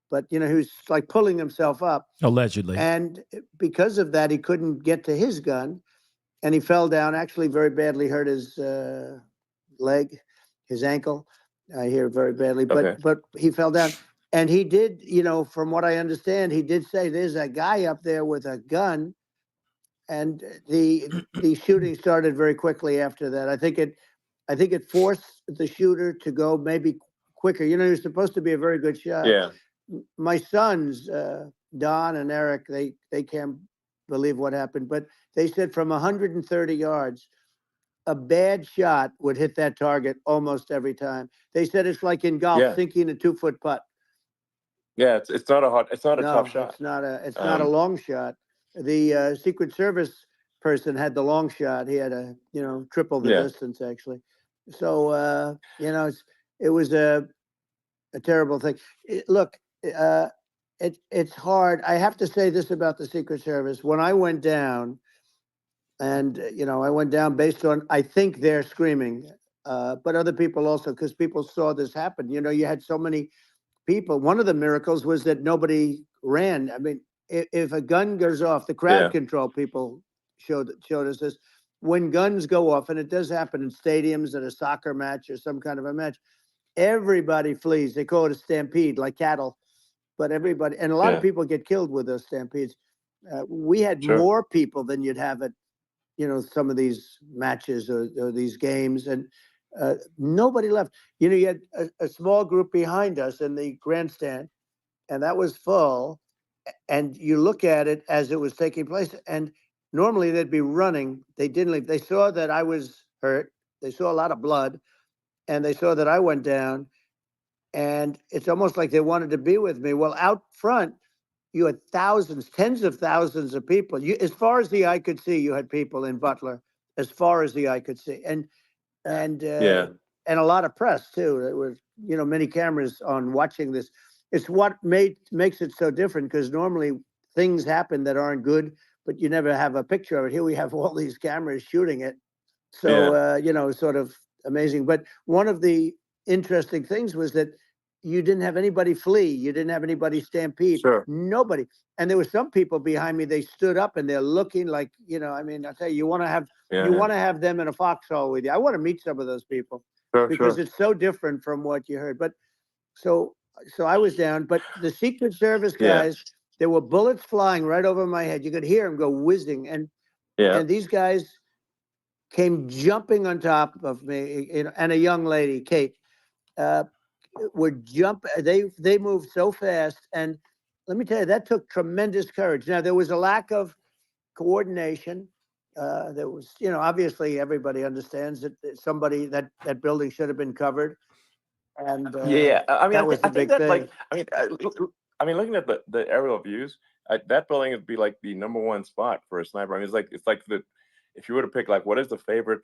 but he was like pulling himself up. Allegedly. And because of that, he couldn't get to his gun, and he fell down. Actually, very badly hurt his leg, his ankle. I hear very badly, but he fell down, and he did. From what I understand, he did say there's a guy up there with a gun, and the shooting started very quickly after that. I think it forced the shooter to go maybe quicker. He was supposed to be a very good shot. Yeah. My sons, Don and Eric, they can't believe what happened, but they said from 130 yards, a bad shot would hit that target almost every time. They said it's like in golf, sinking a 2-foot putt. Yeah, it's not a tough shot. It's not a long shot. The Secret Service person had the long shot. He had triple the distance actually. So it was a terrible thing. It's hard. I have to say this about the Secret Service. When I went down, and I went down based on, I think they're screaming, but other people also, because people saw this happen. You had so many people. One of the miracles was that nobody ran. I mean, if a gun goes off, the crowd control people showed us this. When guns go off, and it does happen in stadiums at a soccer match or some kind of a match, everybody flees. They call it a stampede, like cattle. But everybody, and a lot of people get killed with those stampedes. We had more people than you'd have at some of these matches or these games, and nobody left. You had a small group behind us in the grandstand, and that was full. And you look at it as it was taking place, and normally they'd be running. They didn't leave. They saw that I was hurt. They saw a lot of blood, and they saw that I went down. And it's almost like they wanted to be with me. Well, out front, you had thousands, tens of thousands of people. As far as the eye could see, you had people in Butler, as far as the eye could see, and a lot of press too. There were many cameras on watching this. It's what makes it so different, because normally things happen that aren't good, but you never have a picture of it. Here we have all these cameras shooting it, so sort of amazing. But one of the interesting things was that you didn't have anybody flee. You didn't have anybody stampede. Nobody. And there were some people behind me. They stood up and they're looking like, I mean, I tell you, you want to have them in a foxhole with you. I want to meet some of those people because it's so different from what you heard. But so I was down, but the Secret Service guys, there were bullets flying right over my head. You could hear them go whizzing. And these guys came jumping on top of me, and a young lady, Kate, would jump. They moved so fast, and let me tell you, that took tremendous courage. Now there was a lack of coordination. There was, obviously everybody understands that somebody that building should have been covered, and I mean, that was the big thing. Looking at the aerial views, that building would be like the #1 spot for a sniper. I mean, it's like if you were to pick, like, what is the favorite,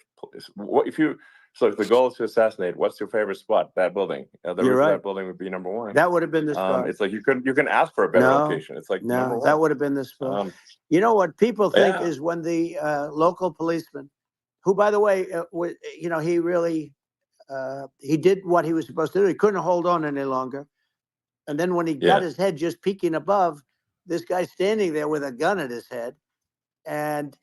so if the goal is to assassinate, what's your favorite spot? That building. The roof of that building would be #1. That would have been the spot. It's like you can ask for a better location. It's like no, that would have been the spot. What people think is when the local policeman, who, by the way, he really he did what he was supposed to do. He couldn't hold on any longer. And then when he got his head just peeking above, this guy standing there with a gun at his head, and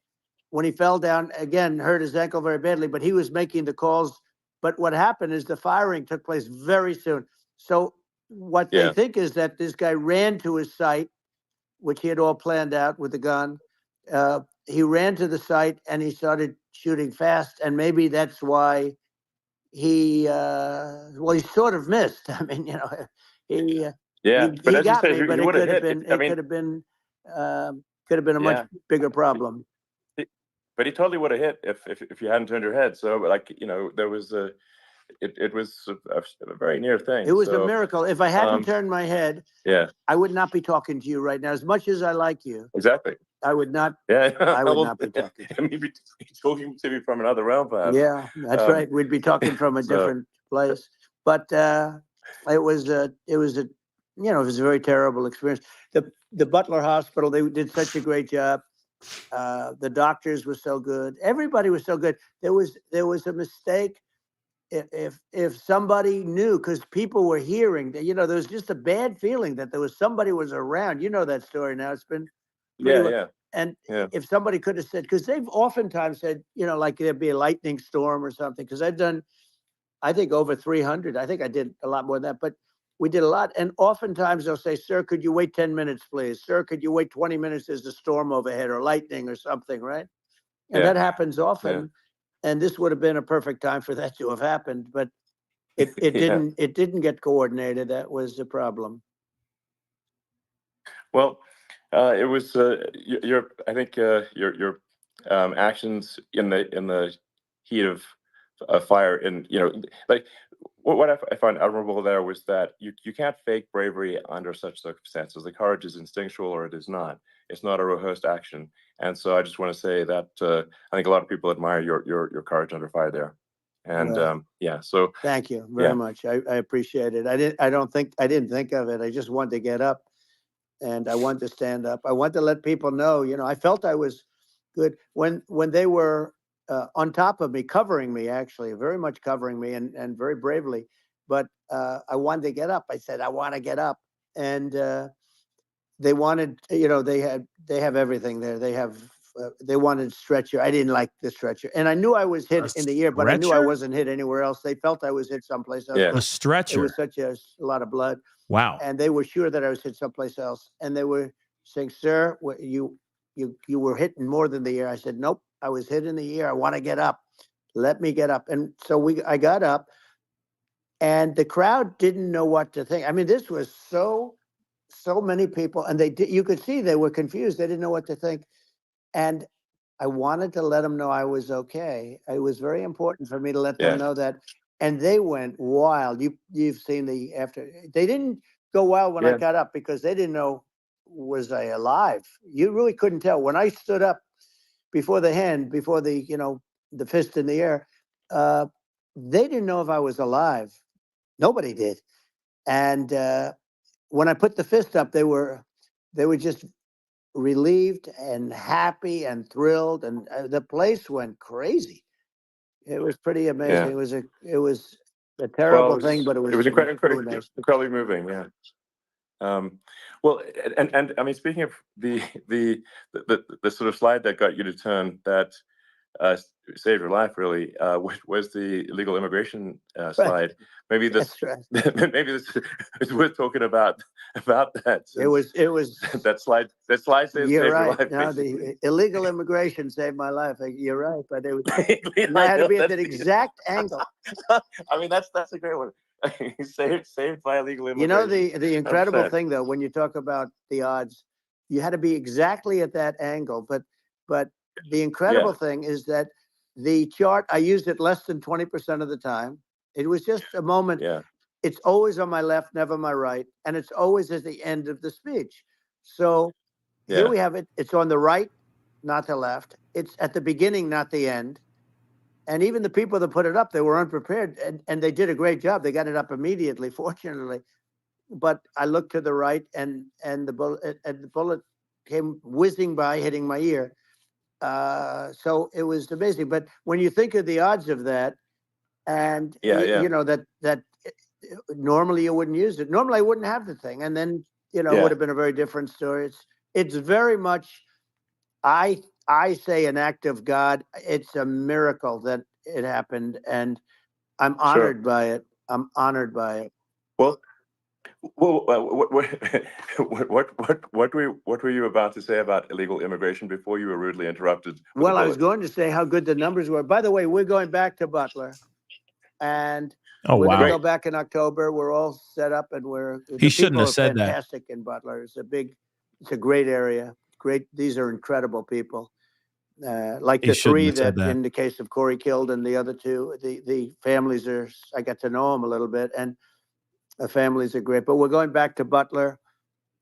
when he fell down, again, hurt his ankle very badly, but he was making the calls. But what happened is the firing took place very soon. So what they think is that this guy ran to his site, which he had all planned out with the gun, he ran to the site and he started shooting fast, and maybe that's why he sort of missed. I mean, he but as you got say, me, but he it would have could have hit. been a much bigger problem. But he totally would have hit if you hadn't turned your head. So, like, there was it was a very near thing. It was a miracle. If I hadn't turned my head, yeah, I would not be talking to you right now. As much as I like you, exactly. I would not. Yeah, I would not be talking. I mean, be talking to me from another realm, perhaps. Yeah, that's right. We'd be talking from a different place. But it was a very terrible experience. The Butler Hospital, they did such a great job. The doctors were so good. Everybody was so good. There was a mistake. If somebody knew, because people were hearing that, there was just a bad feeling that somebody was around. You know that story now. It's been And if somebody could have said, because they've oftentimes said, like there'd be a lightning storm or something, because I've done, I think, over 300. I think I did a lot more than that, but we did a lot. And oftentimes they'll say, sir, could you wait 10 minutes, please? Sir, could you wait 20 minutes? There's a storm overhead or lightning or something, right? And that happens often. Yeah. And this would have been a perfect time for that to have happened, but it didn't get coordinated. That was the problem. Well, it was I think your actions in the heat of fire, and like what I find admirable there was that you can't fake bravery under such circumstances. The courage is instinctual, or it is not. It's not a rehearsed action. And so I just want to say that I think a lot of people admire your courage under fire there. And so thank you very much. I appreciate it. I didn't think of it. I just wanted to get up. And I wanted to stand up. I wanted to let people know, I felt I was good when they were on top of me, covering me, actually, very much covering me and very bravely. But I wanted to get up. I said, I want to get up. And they wanted, they have everything there. They wanted stretcher. I didn't like the stretcher. And I knew I was hit in the ear, but I knew I wasn't hit anywhere else. They felt I was hit someplace else. A stretcher. It was such a lot of blood. Wow. And they were sure that I was hit someplace else. And they were saying, sir, you were hit in more than the ear. I said, nope, I was hit in the ear. I want to get up. Let me get up. And so I got up, and the crowd didn't know what to think. I mean, this was so many people, and you could see they were confused. They didn't know what to think. And I wanted to let them know I was okay. It was very important for me to let them know that. And they went wild. You've seen they didn't go wild when I got up, because they didn't know, was I alive? You really couldn't tell. When I stood up before the fist in the air, they didn't know if I was alive. Nobody did. And when I put the fist up, they were just relieved and happy and thrilled, and the place went crazy. It was pretty amazing. Yeah. It was a terrible thing, but it was incredibly moving. Yeah. Well, and I mean, speaking of the sort of slide that got you to turn that saved your life, really, was the illegal immigration slide. Maybe this maybe this is worth talking about that. It was that slide saved your life. No, the illegal immigration saved my life. You're right, but it was, I had to be at that exact angle. I mean, that's a great one. saved by illegal immigration. The incredible thing, though, when you talk about the odds, you had to be exactly at that angle. But the incredible thing is that the chart, I used it less than 20% of the time. It was just a moment. Yeah. It's always on my left, never my right. And it's always at the end of the speech. So here we have it. It's on the right, not the left. It's at the beginning, not the end. And even the people that put it up, they were unprepared, and they did a great job. They got it up immediately, fortunately. But I looked to the right, and the bullet came whizzing by, hitting my ear. So it was amazing. But when you think of the odds of that, and that normally you wouldn't use it. Normally I wouldn't have the thing, and then it would have been a very different story. It's very much, I say, an act of God. It's a miracle that it happened, and I'm honored by it. I'm honored by it. Well, Well, what were you about to say about illegal immigration before you were rudely interrupted? with Well, the I was bullet? going to say how good the numbers were. By the way, we're going back to Butler, and Oh, we're going to wow. go back in October. We're all set up, and He the shouldn't people have are said that. fantastic in Butler. It's a great area. Great. These are incredible people. Like He the shouldn't three have said that that. in the case of Corey killed, and the other two, the families are. I got to know them a little bit, and the families are great. But we're going back to Butler.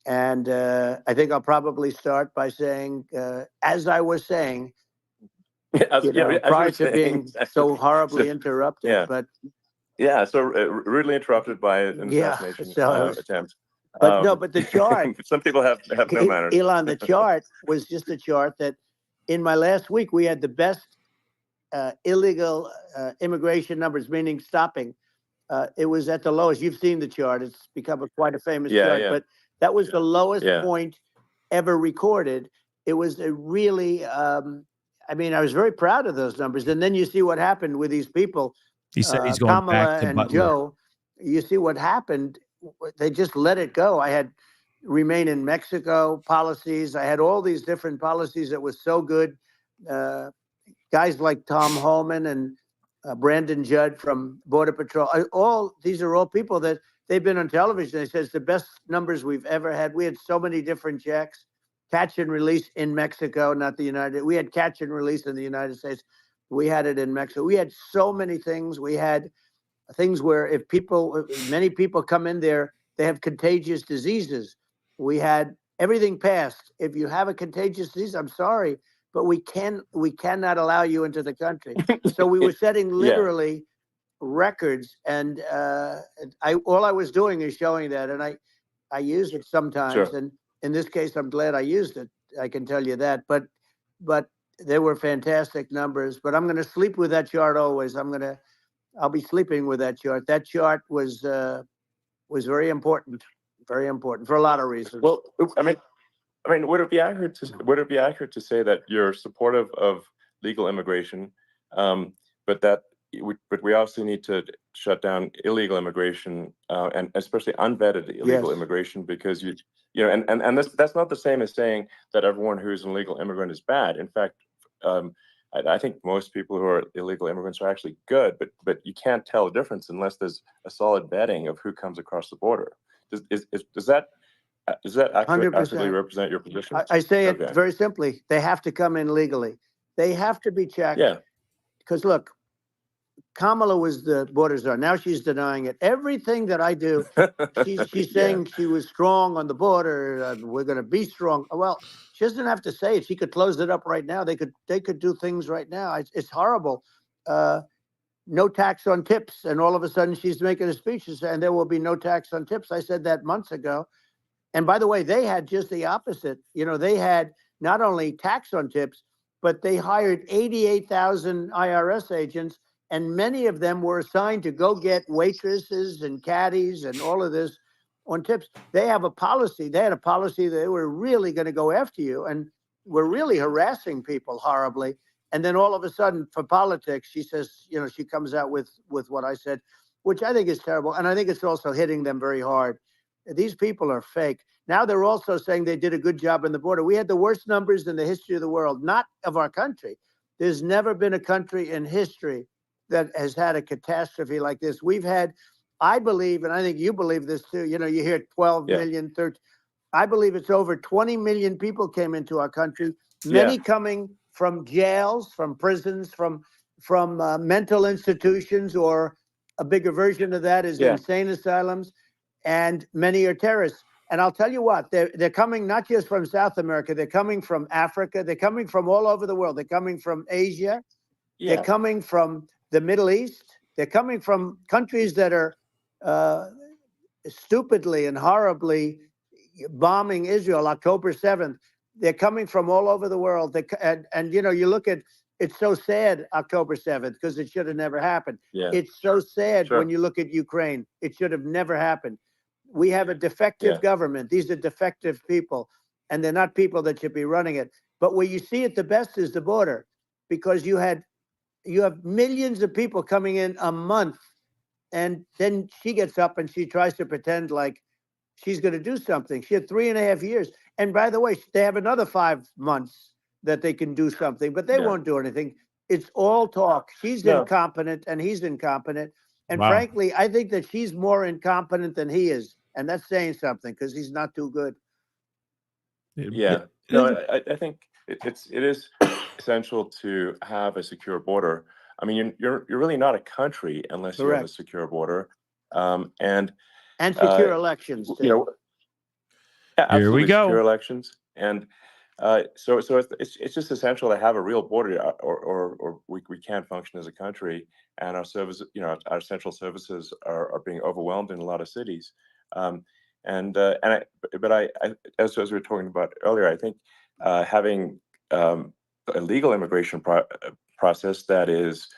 And I think I'll probably start by saying, as I was saying, prior to being so horribly interrupted. Yeah. But so rudely interrupted by an yeah, assassination so I was, attempt. but no, but the chart, Some people have no manners. Elon, the chart was just a chart that in my last week, we had the best illegal immigration numbers, meaning stopping. It was at the lowest. You've seen the chart. It's become quite a famous chart, but that was the lowest point ever recorded. It was a really, I mean, I was very proud of those numbers. And then you see what happened with these people. He said he's going Kamala back to and Butler. Joe. You see what happened. They just let it go. I had remain in Mexico policies. I had all these different policies that was so good. Guys like Tom Holman and Brandon Judd from Border Patrol. These are all people that they've been on television. They said it's the best numbers we've ever had. We had so many different checks, catch and release in Mexico, not the United. We had catch and release in the United States. We had it in Mexico. We had so many things. We had things where many people come in there, they have contagious diseases. We had everything passed. If you have a contagious disease, I'm sorry, but we cannot allow you into the country. So we were setting literally records, and all I was doing is showing that, and I use it sometimes. Sure. And in this case, I'm glad I used it. I can tell you that. But there were fantastic numbers. But I'm going to sleep with that chart always. I'll be sleeping with that chart. That chart was very important for a lot of reasons. Well, I mean, would it be accurate to say that you're supportive of legal immigration, but we also need to shut down illegal immigration and especially unvetted illegal immigration, because and that's not the same as saying that everyone who's an illegal immigrant is bad. In fact, I think most people who are illegal immigrants are actually good, but you can't tell the difference unless there's a solid vetting of who comes across the border. Does that accurately represent your position? I say it very simply. They have to come in legally. They have to be checked. Yeah. Because look, Kamala was the border czar. Now she's denying it. Everything that I do, she's saying she was strong on the border. We're going to be strong. Well, she doesn't have to say it. She could close it up right now. They could do things right now. It's horrible. No tax on tips, and all of a sudden she's making a speech and there will be no tax on tips. I said that months ago. And by the way, they had just the opposite. They had not only tax on tips, but they hired 88,000 IRS agents, and many of them were assigned to go get waitresses and caddies and all of this on tips. They have a policy. They had a policy that they were really going to go after you, and were really harassing people horribly. And then all of a sudden, for politics, she says, she comes out with what I said, which I think is terrible. And I think it's also hitting them very hard. These people are fake. Now they're also saying they did a good job on the border. We had the worst numbers in the history of the world, not of our country. There's never been a country in history that has had a catastrophe like this. We've had, I believe, and I think you believe this too, you hear 12 million, 13. I believe it's over 20 million people came into our country, many coming from jails, from prisons, from mental institutions, or a bigger version of that is insane asylums, and many are terrorists. And I'll tell you what, they're coming not just from South America, they're coming from Africa, they're coming from all over the world. They're coming from Asia, they're coming from the Middle East, they're coming from countries that are stupidly and horribly bombing Israel October 7th. They're coming from all over the world. And you look at, it's so sad, October 7th, because it should have never happened. Yeah. It's so sad when you look at Ukraine. It should have never happened. We have a defective government. These are defective people, and they're not people that should be running it. But where you see it the best is the border, because you have millions of people coming in a month, and then she gets up and she tries to pretend like she's going to do something. She had 3.5 years. And by the way, they have another 5 months that they can do something, but they won't do anything. It's all talk. She's incompetent and he's incompetent. And frankly, I think that she's more incompetent than he is. And that's saying something because he's not too good. Yeah. No, I think it is essential to have a secure border. I mean, you're really not a country unless you have a secure border, and secure elections. Too. You know, absolutely Here we go. Secure elections, and so it's just essential to have a real border, or we can't function as a country, and our services, our central services are being overwhelmed in a lot of cities. But as we were talking about earlier, I think having a legal immigration process that is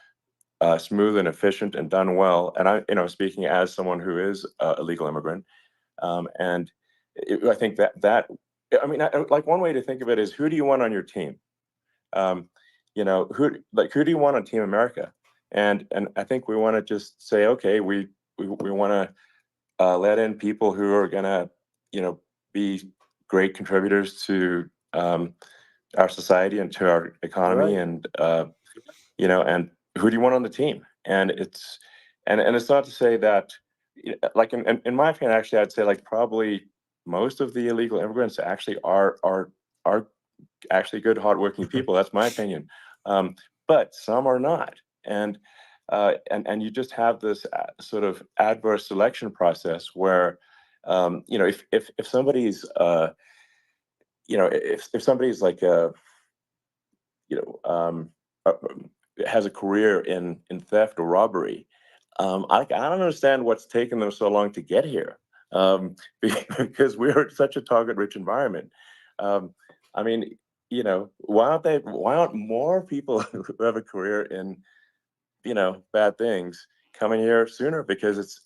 smooth and efficient and done well, and I, speaking as someone who is a legal immigrant, I think that like one way to think of it is, who do you want on your team? Who do you want on Team America? And I think we want to just say, okay, we want to let in people who are going to, be great contributors to our society and to our economy, and and who do you want on the team? And it's not to say that, like in my opinion, actually, I'd say like probably most of the illegal immigrants actually are actually good, hardworking people. That's my opinion, but some are not, and you just have this sort of adverse selection process where, if somebody's, if somebody's like has a career in theft or robbery, I don't understand what's taken them so long to get here, because we're such a target-rich environment. I mean, why aren't more people who have a career in, bad things coming here sooner? Because it's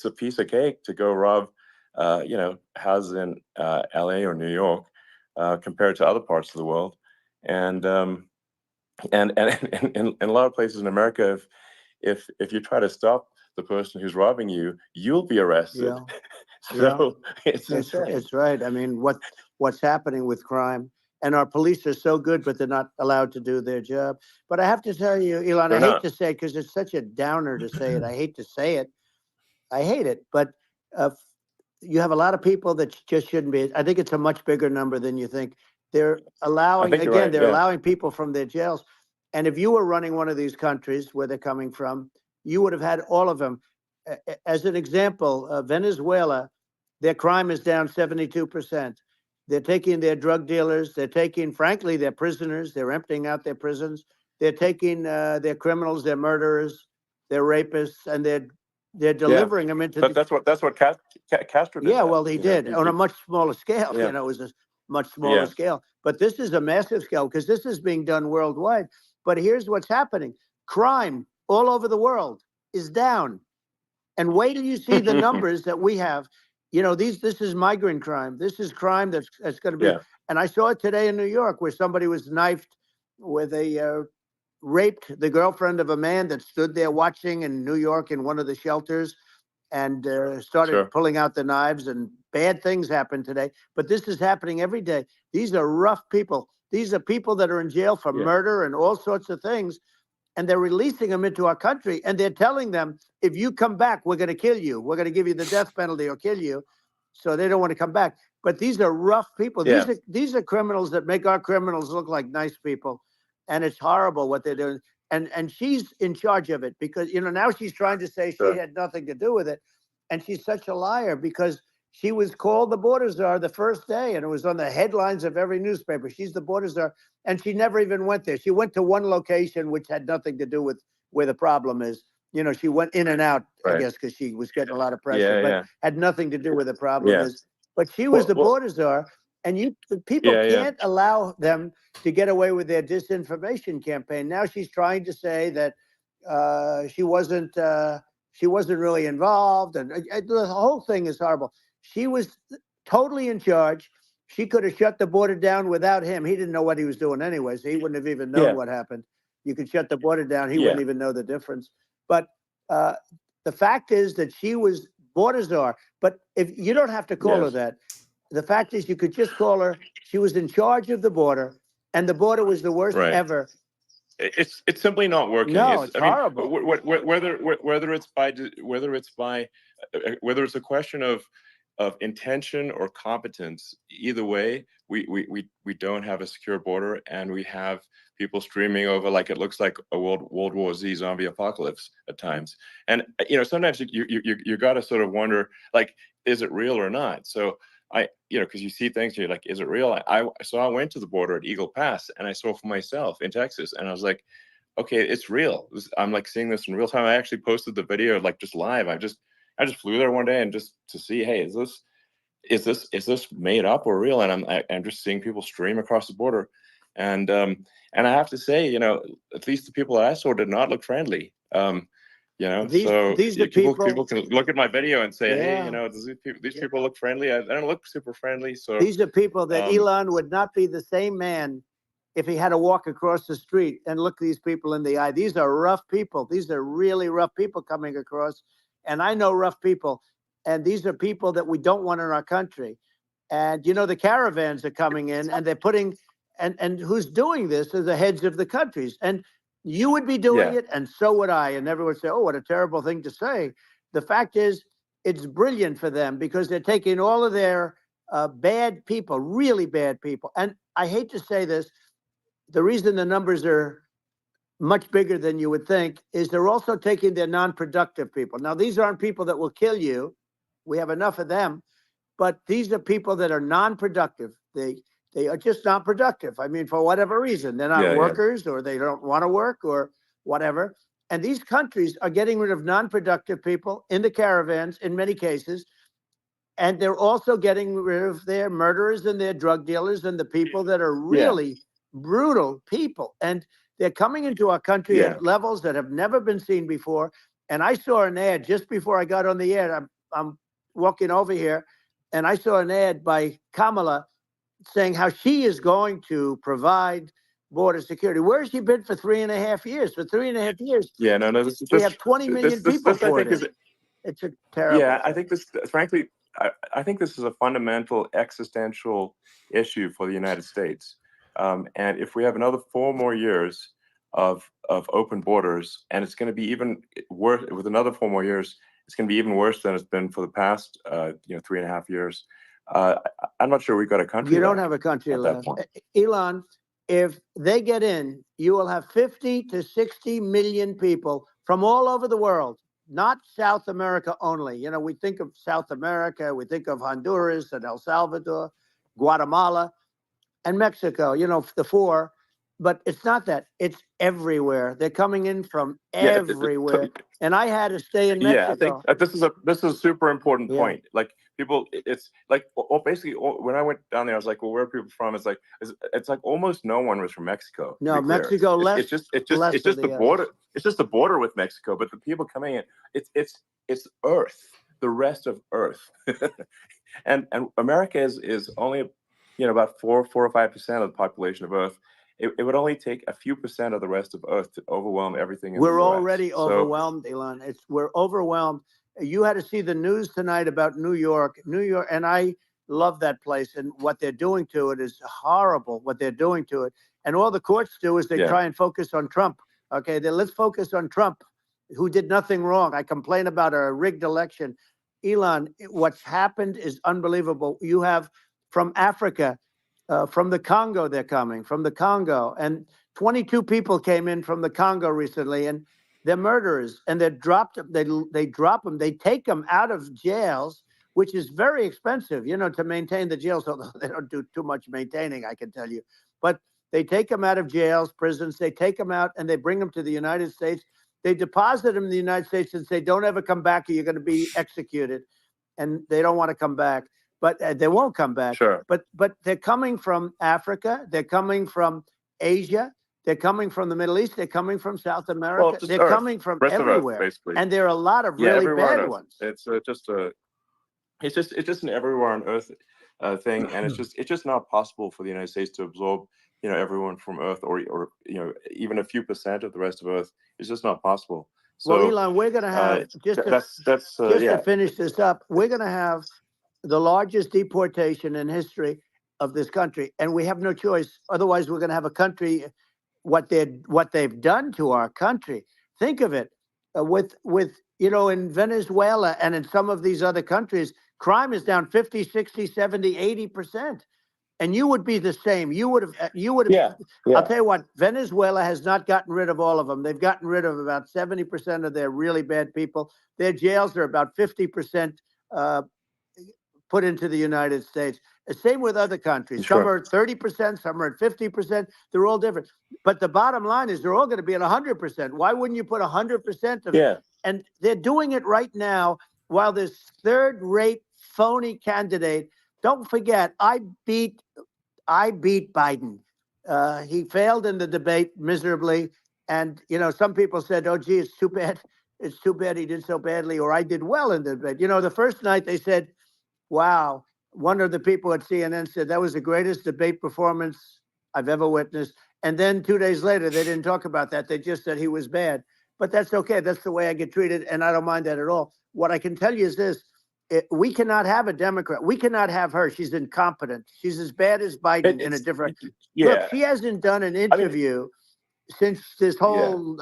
a piece of cake to go rob, houses in LA or New York, compared to other parts of the world. And in a lot of places in America, if you try to stop the person who's robbing you, you'll be arrested. So it's insane. It's right. I mean, what's happening with crime, and our police are so good, but they're not allowed to do their job. But I have to tell you, Elon, I hate to say it because it's such a downer to say it. I hate to say it. I hate it. But you have a lot of people that just shouldn't be. I think it's a much bigger number than you think. They're allowing, again, they're allowing people from their jails. And if you were running one of these countries where they're coming from, you would have had all of them. As an example, Venezuela, their crime is down 72%. They're taking their drug dealers. They're taking, frankly, their prisoners. They're emptying out their prisons. They're taking their criminals, their murderers, their rapists, and they're delivering them into. That's what Castro did. Yeah, well, he did on a much smaller scale. Yeah. It was a much smaller scale. But this is a massive scale because this is being done worldwide. But here's what's happening: crime all over the world is down. And wait till you see the numbers that we have. This is migrant crime. This is crime that's going to be. Yeah. And I saw it today in New York where somebody was knifed with raped the girlfriend of a man that stood there watching in New York in one of the shelters, and started pulling out the knives, and bad things happened today. But this is happening every day. These are rough people. These are people that are in jail for murder and all sorts of things. And they're releasing them into our country, and they're telling them, if you come back, we're going to kill you. We're going to give you the death penalty or kill you. So they don't want to come back. But these are rough people. Yeah. These are criminals that make our criminals look like nice people. And it's horrible what they're doing. And she's in charge of it because, now she's trying to say she had nothing to do with it. And she's such a liar because she was called the border czar the first day, and it was on the headlines of every newspaper. She's the border czar, and she never even went there. She went to one location, which had nothing to do with where the problem is. She went in and out, I guess, because she was getting a lot of pressure, but had nothing to do with the problem is. But she was the border czar, and people can't allow them to get away with their disinformation campaign. Now she's trying to say that she wasn't really involved, and the whole thing is horrible. She was totally in charge. She could have shut the border down without him. He didn't know what he was doing anyway, so he wouldn't have even known what happened. You could shut the border down. He wouldn't even know the difference. But the fact is that she was borders are. But if you don't have to call her Yes. that, the fact is you could just call her. She was in charge of the border, and the border was the worst Right. ever. It's simply not working. No, it's horrible. Whether it's a question of intention or competence, either way, we don't have a secure border, and we have people streaming over like it looks like a World War Z zombie apocalypse at times. And sometimes you got to sort of wonder, like, is it real or not? So because you see things, you're like, is it real? So I went to the border at Eagle Pass, and I saw for myself in Texas, and I was like, okay, it's real. I'm like seeing this in real time. I actually posted the video like just live. I just flew there one day and just to see, hey, is this made up or real? And I'm just seeing people stream across the border, and I have to say, at least the people that I saw did not look friendly. These are people can look at my video and say, Yeah. hey, these people look friendly. I don't look super friendly. So These are people that Elon would not be the same man if he had to walk across the street and look these people in the eye. These are rough people. These are really rough people coming across. And I know rough people. And these are people that we don't want in our country. And, the caravans are coming in, and they're putting, and who's doing this are the heads of the countries. And you would be doing it, and so would I. And everyone would say, oh, what a terrible thing to say. The fact is, it's brilliant for them because they're taking all of their bad people, really bad people. And I hate to say this, the reason the numbers are much bigger than you would think is they're also taking their non-productive people. Now, these aren't people that will kill you. We have enough of them. But these are people that are non-productive. They are just not productive. I mean, for whatever reason, they're not workers or they don't want to work or whatever. And these countries are getting rid of non-productive people in the caravans in many cases. And they're also getting rid of their murderers and their drug dealers and the people that are really brutal people. And they're coming into our country at levels that have never been seen before. And I saw an ad just before I got on the air. I'm walking over here, and I saw an ad by Kamala saying how she is going to provide border security. Where has she been for 3.5 years? For 3.5 years, we have 20 million people for it. It's a terrible. Yeah, I think this, frankly, I think this is a fundamental existential issue for the United States. And if we have another 4 more years of open borders, and it's going to be even worse with another 4 more years, it's going to be even worse than it's been for the past 3.5 years. I'm not sure we've got a country. You don't have a country left. Elon, if they get in, you will have 50 to 60 million people from all over the world, not South America only. We think of South America, we think of Honduras and El Salvador, Guatemala, and Mexico, the 4. But it's not that. It's everywhere. They're coming in from everywhere. And I had to stay in Mexico. Yeah, I think this is a super important point. Like people, it's like, basically when I went down there, I was like, well, where are people from? It's like almost no one was from Mexico. No, Mexico less. It's just the border. It's just the border with Mexico. But the people coming in, it's Earth, the rest of Earth, and America is only about 4 or 5% of the population of Earth. It would only take a few percent of the rest of Earth to overwhelm everything. We're already overwhelmed, Elon. We're overwhelmed. You had to see the news tonight about New York, and I love that place. And what they're doing to it is horrible. What they're doing to it, and all the courts do is they try and focus on Trump. Okay, let's focus on Trump, who did nothing wrong. I complain about a rigged election. Elon, what's happened is unbelievable. You have from Africa. From the Congo, they're coming from the Congo, and 22 people came in from the Congo recently, and they're murderers, and they dropped them. They drop them. They take them out of jails, which is very expensive, to maintain the jails. Although they don't do too much maintaining, I can tell you. But they take them out of jails, prisons. They take them out, and they bring them to the United States. They deposit them in the United States and say, "Don't ever come back, or you're going to be executed." And they don't want to come back. But they won't come back. Sure. But they're coming from Africa. They're coming from Asia. They're coming from the Middle East. They're coming from South America. Well, they're coming from everywhere. Earth, and there are a lot of really bad ones. It's just an everywhere on Earth thing, and it's just not possible for the United States to absorb everyone from Earth or even a few percent of the rest of Earth. It's just not possible. Well, So Elon, we're going to have, that's just yeah. to finish this up, we're going to have the largest deportation in history of this country. And we have no choice. Otherwise, we're going to have a country, what they've done to our country. Think of it with in Venezuela and in some of these other countries, crime is down 50, 60, 70, 80%. And you would be the same. You would have. Yeah. I'll tell you what. Venezuela has not gotten rid of all of them. They've gotten rid of about 70% of their really bad people. Their jails are about 50% put into the United States. The same with other countries. Sure. Some are 30%. Some are at 50%. They're all different. But the bottom line is they're all going to be at 100%. Why wouldn't you put 100% of it? Yeah. And they're doing it right now while this third-rate phony candidate. Don't forget, I beat Biden. He failed in the debate miserably. And, some people said, oh, gee, it's too bad. It's too bad he did so badly, or I did well in the debate. The first night they said, wow, one of the people at CNN said that was the greatest debate performance I've ever witnessed. And then 2 days later, they didn't talk about that. They just said he was bad. But that's okay. That's the way I get treated. And I don't mind that at all. What I can tell you is this. We cannot have a Democrat. We cannot have her. She's incompetent. She's as bad as Biden in a different. Yeah. Look, she hasn't done an interview since this whole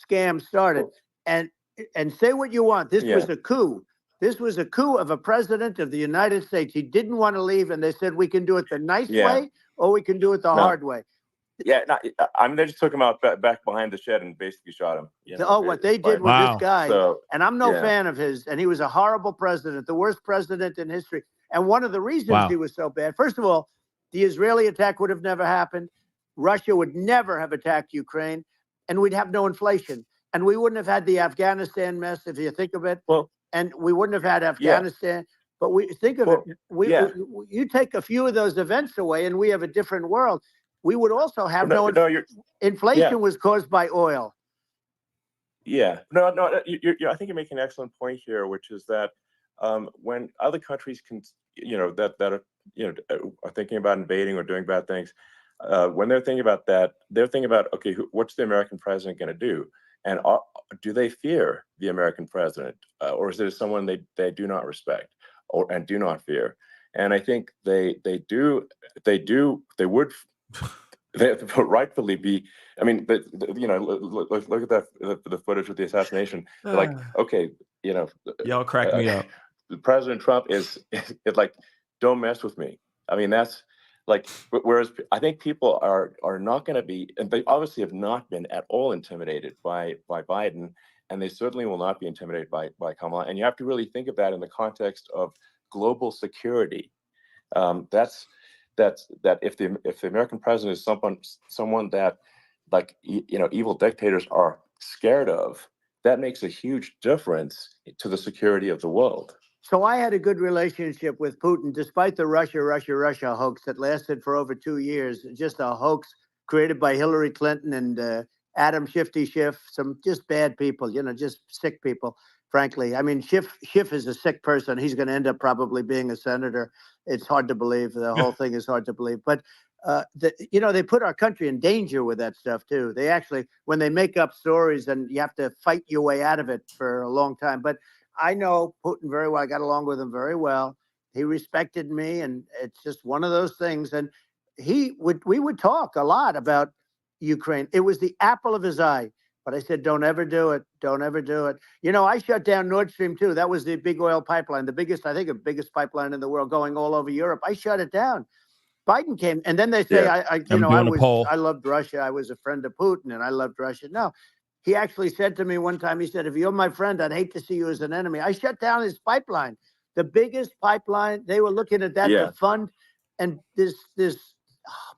scam started. And say what you want. This was a coup. This was a coup of a president of the United States. He didn't want to leave, and they said we can do it the nice way or we can do it the hard way. Yeah, they just took him out back behind the shed and basically shot him. What they did with this guy, and I'm no yeah. fan of his, and he was a horrible president, the worst president in history. And one of the reasons he was so bad, first of all, the Israeli attack would have never happened. Russia would never have attacked Ukraine, and we'd have no inflation. And we wouldn't have had the Afghanistan mess, if you think of it. Well, and we wouldn't have had Afghanistan. But we think of it. You take a few of those events away, and we have a different world. We would also have inflation was caused by oil. Yeah, no. I think you're making an excellent point here, which is that when other countries can, that are thinking about invading or doing bad things, when they're thinking about that, they're thinking about, okay, what's the American president going to do, and do they fear the American president, or is there someone they do not respect and do not fear? And I think they would. They rightfully be. I mean, but look at that the footage of the assassination. They're like, okay, y'all crack me up. President Trump is like, don't mess with me. I mean, that's like. Whereas I think people are not going to be, and they obviously have not been at all intimidated by Biden, and they certainly will not be intimidated by Kamala. And you have to really think of that in the context of global security. That if the American president is someone that, like, evil dictators are scared of, that makes a huge difference to the security of the world. So I had a good relationship with Putin, despite the Russia hoax that lasted for over 2 years. Just a hoax created by Hillary Clinton and Adam Schiff, some just bad people, just sick people. Frankly, I mean, Schiff is a sick person. He's going to end up probably being a senator. It's hard to believe. The whole thing is hard to believe. But, they put our country in danger with that stuff, too. They actually, when they make up stories, and you have to fight your way out of it for a long time. But I know Putin very well. I got along with him very well. He respected me, and it's just one of those things. And we would talk a lot about Ukraine. It was the apple of his eye. But I said, don't ever do it. Don't ever do it. I shut down Nord Stream 2. That was the big oil pipeline, the biggest pipeline in the world going all over Europe. I shut it down. Biden came, and then they say, I loved Russia. I was a friend of Putin, and I loved Russia. No, he actually said to me one time, he said, if you're my friend, I'd hate to see you as an enemy. I shut down his pipeline, the biggest pipeline. They were looking at that to fund, and this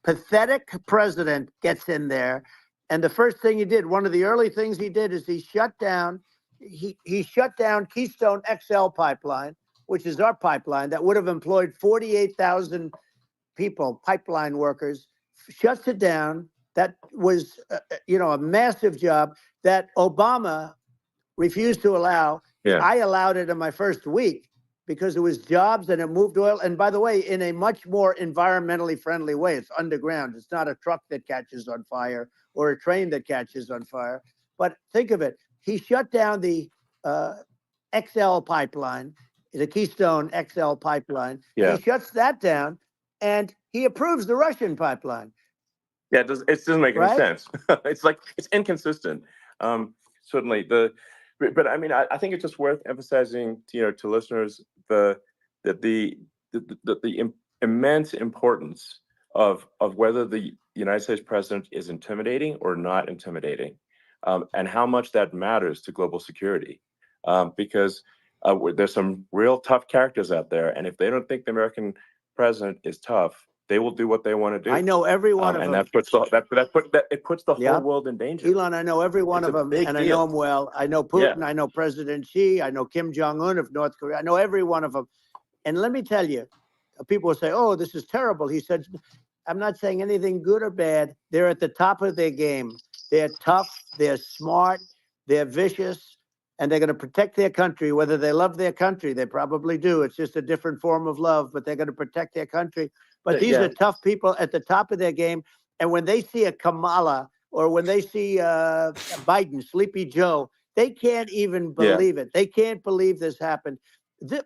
pathetic president gets in there. And the first thing he did, one of the early things he did, is he shut down Keystone XL pipeline, which is our pipeline that would have employed 48,000 people, pipeline workers. Shuts it down. That was, a massive job that Obama refused to allow. Yeah. I allowed it in my first week because it was jobs and it moved oil. And by the way, in a much more environmentally friendly way. It's underground. It's not a truck that catches on fire or a train that catches on fire. But think of it. he shut down the XL pipeline, the Keystone XL pipeline. Yeah. He shuts that down, and he approves the Russian pipeline. Yeah, it doesn't make any Right? sense. It's inconsistent. Certainly but I mean, I think it's just worth emphasizing, to listeners, the immense importance of whether the United States president is intimidating or not intimidating, and how much that matters to global security. Because there's some real tough characters out there, and if they don't think the American president is tough, they will do what they want to do. I know every one of and them. it puts the Yeah. whole world in danger. Elon, I know every one It's of a them, big and I deal. know them well. I know Putin. I know President Xi. I know Kim Jong-un of North Korea. I know every one of them. And let me tell you, people will say, oh, this is terrible. He said, I'm not saying anything good or bad. They're at the top of their game. They're tough. They're smart. They're vicious. And they're going to protect their country, whether they love their country. They probably do. It's just a different form of love, but they're going to protect their country. But these are tough people at the top of their game. And when they see a Kamala or when they see Biden, Sleepy Joe, they can't even believe it. They can't believe this happened.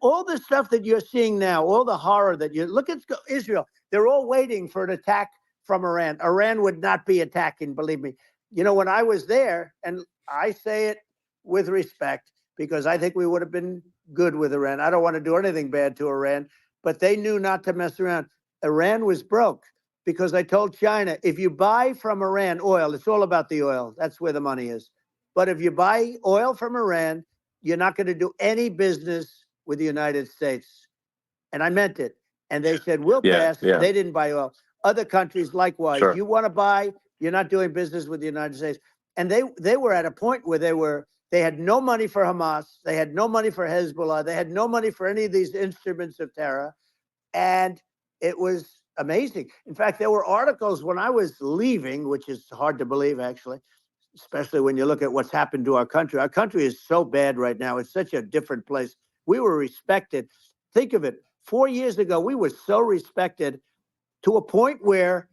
All the stuff that you're seeing now, all the horror that you look at Israel, they're all waiting for an attack from Iran. Iran would not be attacking, believe me. When I was there, and I say it with respect, because I think we would have been good with Iran. I don't want to do anything bad to Iran, but they knew not to mess around. Iran was broke because I told China, if you buy from Iran oil, it's all about the oil. That's where the money is. But if you buy oil from Iran, you're not going to do any business with the United States. And I meant it. And they said, we'll pass. They didn't buy oil. Other countries, likewise. Sure. You want to buy, you're not doing business with the United States. And they were at a point where they had no money for Hamas. They had no money for Hezbollah. They had no money for any of these instruments of terror. And it was amazing. In fact, there were articles when I was leaving, which is hard to believe, actually, especially when you look at what's happened to our country. Our country is so bad right now. It's such a different place. We were respected. Think of it. 4 years ago, we were so respected to a point where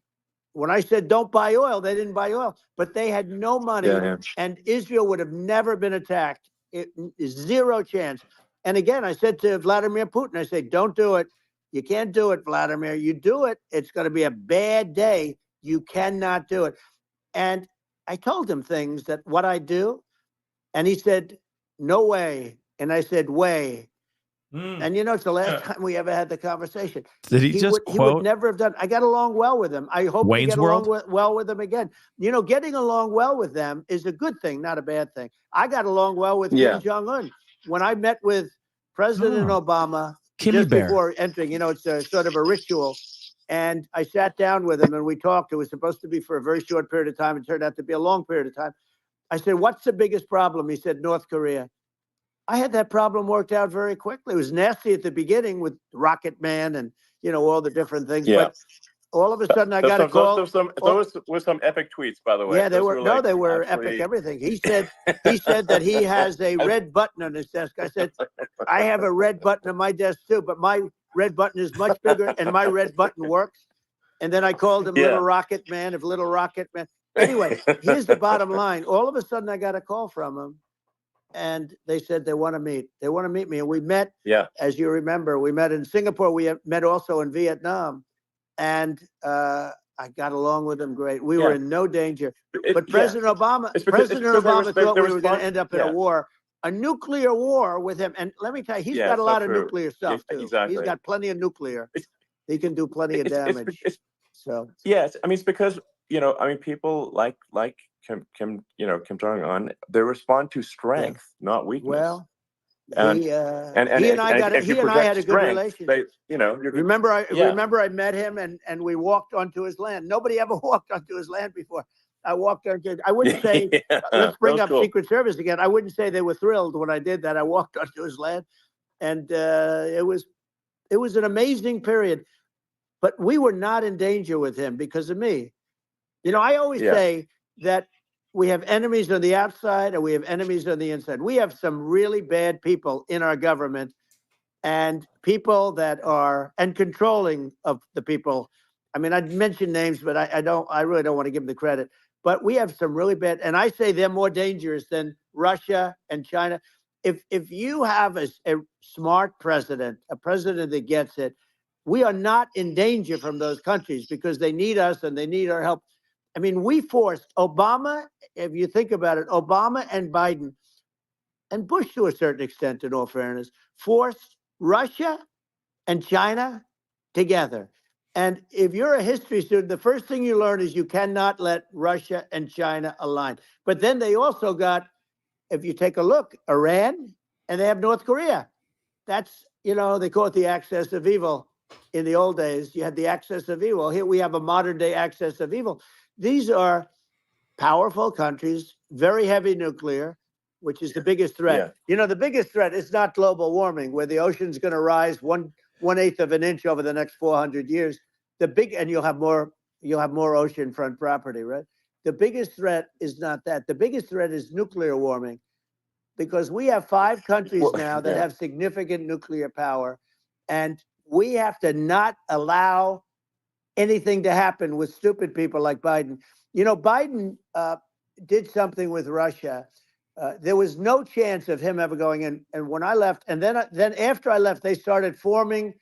when I said don't buy oil, they didn't buy oil, but they had no money, and Israel would have never been attacked. It is zero chance. And again, I said to Vladimir Putin, I said, don't do it. You can't do it, Vladimir. You do it, it's going to be a bad day. You cannot do it. And I told him things that what I do, and he said, no way. And I said, way. And it's the last time we ever had the conversation. Did he just He quote would never have done. I got along well with him. I hope Wayne's to get World? along well with them again. Getting along well with them is a good thing, not a bad thing. I got along well with Kim Jong-un. When I met with President Obama just before entering, it's a sort of a ritual. And I sat down with him and we talked. It was supposed to be for a very short period of time. It turned out to be a long period of time. I said, what's the biggest problem? He said, North Korea. I had that problem worked out very quickly. It was nasty at the beginning with Rocket Man and, all the different things. Yeah. But all of a sudden I got a call. Those were some epic tweets, by the way. Yeah, they Those were. They were absolutely epic. Everything. He said that he has a red button on his desk. I said, I have a red button on my desk too, but my red button is much bigger, and my red button works. And then I called him Little Rocket Man of Little Rocket Man. Anyway, here's the bottom line. All of a sudden I got a call from him. And they said they want to meet. They want to meet me. And we met, as you remember, we met in Singapore. We met also in Vietnam. And I got along with them great. We were in no danger. But President Obama thought we were going to end up in a war, a nuclear war with him. And let me tell you, he's got a lot of nuclear stuff, too. Exactly. He's got plenty of nuclear. He can do plenty of damage. Yes. I mean, it's because, people like Kim Jong-un, they respond to strength, not weakness. Well, he and I had a good relationship. Remember I met him and we walked onto his land. Nobody ever walked onto his land before. I walked onto. I wouldn't say. Let's bring up Secret Service again. I wouldn't say they were thrilled when I did that. I walked onto his land, and it was an amazing period. But we were not in danger with him because of me. I always say that we have enemies on the outside and we have enemies on the inside. We have some really bad people in our government and people that are controlling of the people. I mean, I'd mention names, but I really don't want to give them the credit. But we have some really bad, and I say they're more dangerous than Russia, and China. If you have a smart president, a president that gets it, we are not in danger from those countries because they need us and they need our help. I mean, we forced Obama, if you think about it, Obama and Biden, and Bush to a certain extent, in all fairness, forced Russia and China together. And if you're a history student, the first thing you learn is you cannot let Russia and China align. But then they also got, if you take a look, Iran, and they have North Korea. That's, you know, they call it the axis of evil. In the old days, you had the axis of evil. Here we have a modern day axis of evil. These are powerful countries, very heavy nuclear, which is the biggest threat. Yeah. You know, the biggest threat is not global warming, where the ocean's going to rise 1/8 of an inch over the next 400 years. And you'll have more oceanfront property, right? The biggest threat is not that. The biggest threat is nuclear warming, because we have 5 countries now that have significant nuclear power, and we have to not allow anything to happen with stupid people like Biden. You know, Biden did something with Russia. There was no chance of him ever going in. And when I left, and then after I left, they started forming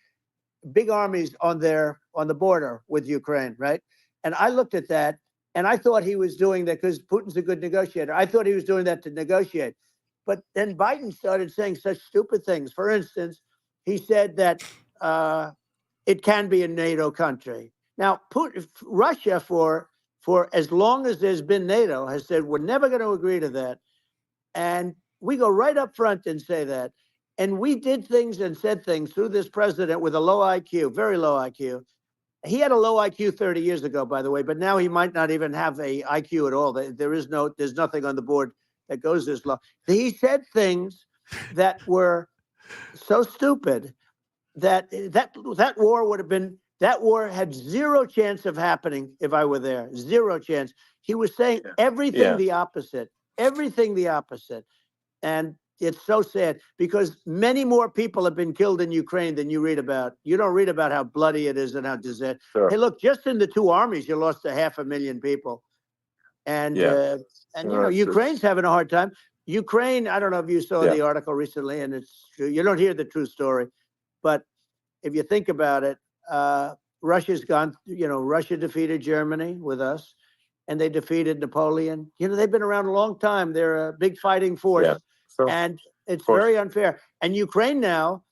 big armies on the border with Ukraine, right? And I looked at that, and I thought he was doing that because Putin's a good negotiator. I thought he was doing that to negotiate. But then Biden started saying such stupid things. For instance, he said that it can be a NATO country. Now, Russia, for as long as there's been NATO, has said we're never going to agree to that. And we go right up front and say that. And we did things and said things through this president with a low IQ, very low IQ. He had a low IQ 30 years ago, by the way, but now he might not even have a IQ at all. There's nothing on the board that goes this low. He said things that were so stupid that war had zero chance of happening if I were there. Zero chance. He was saying everything the opposite. Everything the opposite. And it's so sad because many more people have been killed in Ukraine than you read about. You don't read about how bloody it is and how disastrous. Sure. Hey, look, just in the 2 armies, you lost 500,000 people. And, you know, Ukraine's having a hard time. Ukraine, I don't know if you saw the article recently, and it's true. You don't hear the true story. But if you think about it, Russia's gone, you know, Russia defeated Germany with us, and they defeated Napoleon. You know, they've been around a long time. They're a big fighting force. Yeah. Sure. And it's very unfair. And Ukraine now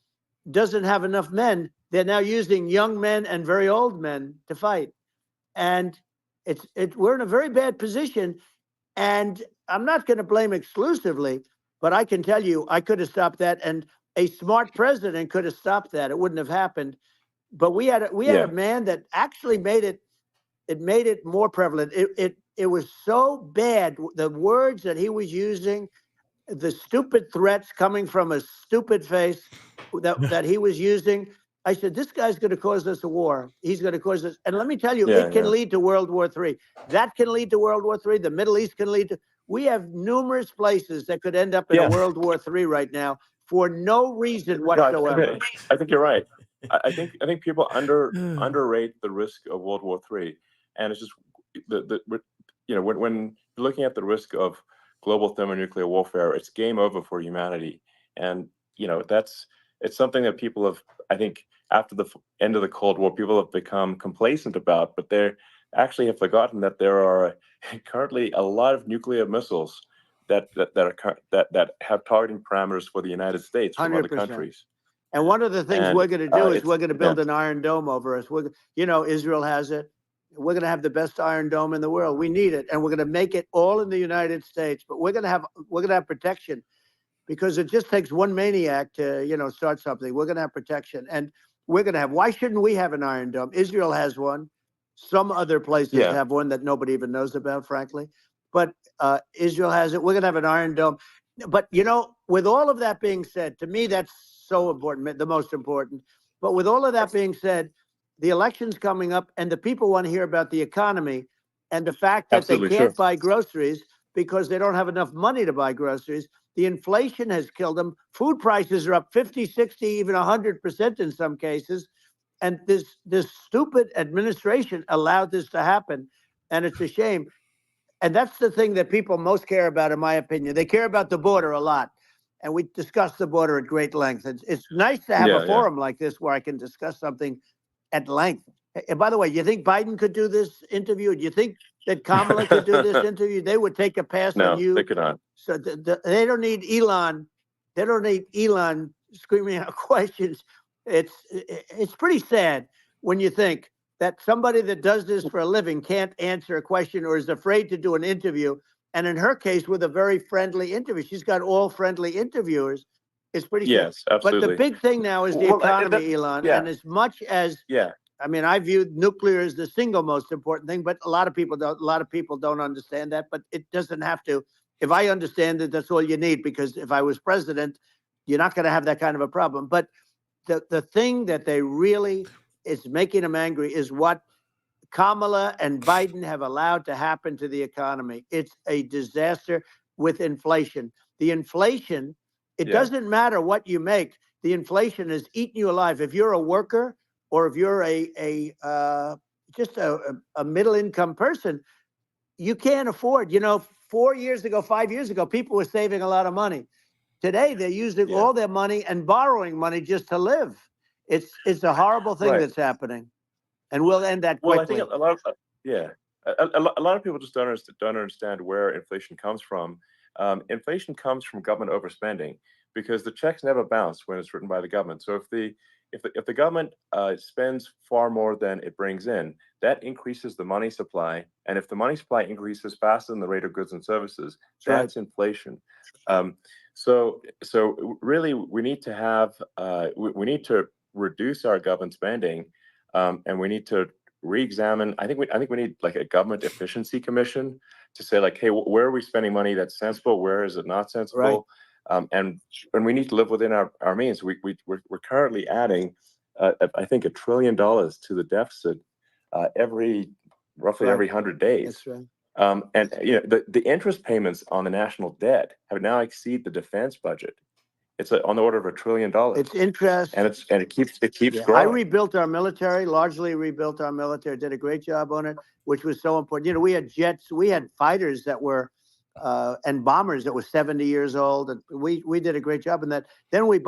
doesn't have enough men. They're now using young men and very old men to fight. And we're in a very bad position. And I'm not going to blame exclusively, but I can tell you, I could have stopped that. And a smart president could have stopped that. It wouldn't have happened. But we had a man that actually made it more prevalent. It was so bad. The words that he was using, the stupid threats coming from a stupid face that he was using. I said, this guy's going to cause us a war. He's going to cause us. And let me tell you, it can lead to World War III. That can lead to World War III. The Middle East can lead to. We have numerous places that could end up in a World War III right now for no reason whatsoever. I think you're right. I think people underrate the risk of World War III, and it's just when you're looking at the risk of global thermonuclear warfare, it's game over for humanity. And, you know, it's something that people have, I think, after the end of the Cold War, people have become complacent about, but they actually have forgotten that there are currently a lot of nuclear missiles that have targeting parameters for the United States from 100%. other countries. And one of the things we're going to do is we're going to build an Iron Dome over us. Israel has it. We're going to have the best Iron Dome in the world. We need it, and we're going to make it all in the United States. But we're going to have protection, because it just takes one maniac to start something. We're going to have protection, and we're going to have. Why shouldn't we have an Iron Dome? Israel has one. Some other places have one that nobody even knows about, frankly. But Israel has it. We're going to have an Iron Dome. But with all of that being said, to me that's so important, the most important. But with all of that being said, the election's coming up, and the people want to hear about the economy and the fact that they can't buy groceries because they don't have enough money to buy groceries. The inflation has killed them. Food prices are up 50, 60, even 100% in some cases. And this stupid administration allowed this to happen, and it's a shame. And that's the thing that people most care about, in my opinion. They care about the border a lot. And we discussed the border at great length. It's nice to have a forum like this where I can discuss something at length. And by the way, you think Biden could do this interview? Do you think that Kamala could do this interview? They would take a pass on you. No, they could not. So they don't need Elon. They don't need Elon screaming out questions. It's pretty sad when you think that somebody that does this for a living can't answer a question or is afraid to do an interview. And in her case, with a very friendly interview, she's got all friendly interviewers. It's pretty sad. Yes, absolutely. But the big thing now is the economy, Elon. Yeah. And as much as I mean, I view nuclear as the single most important thing, but a lot of people don't understand that. But it doesn't have to. If I understand it, that's all you need. Because if I was president, you're not going to have that kind of a problem. But the thing that they really is making them angry is what Kamala and Biden have allowed to happen to the economy. It's a disaster with inflation. The inflation, it doesn't matter what you make. The inflation is eating you alive. If you're a worker or if you're just a middle income person, you can't afford, 4 years ago, 5 years ago, people were saving a lot of money. Today, they're using all their money and borrowing money just to live. It's a horrible thing that's happening. And we'll end that quickly. Well, I think a lot of a lot of people just don't understand where inflation comes from. Inflation comes from government overspending because the checks never bounce when it's written by the government. So if the government spends far more than it brings in, that increases the money supply. And if the money supply increases faster than the rate of goods and services, that's inflation. So really, we need to have we need to reduce our government spending. And we need to re-examine. I think we need like a government efficiency commission to say like, hey, where are we spending money that's sensible? Where is it not sensible? And we need to live within our means. We're currently adding, I think, $1 trillion to the deficit roughly every 100 days. That's right. And the interest payments on the national debt have now exceeded the defense budget. It's on the order of $1 trillion. It's interest, and it keeps growing. I rebuilt our military, largely rebuilt our military. Did a great job on it, which was so important. We had jets, we had fighters that were, and bombers that were 70 years old, and we did a great job in that. Then we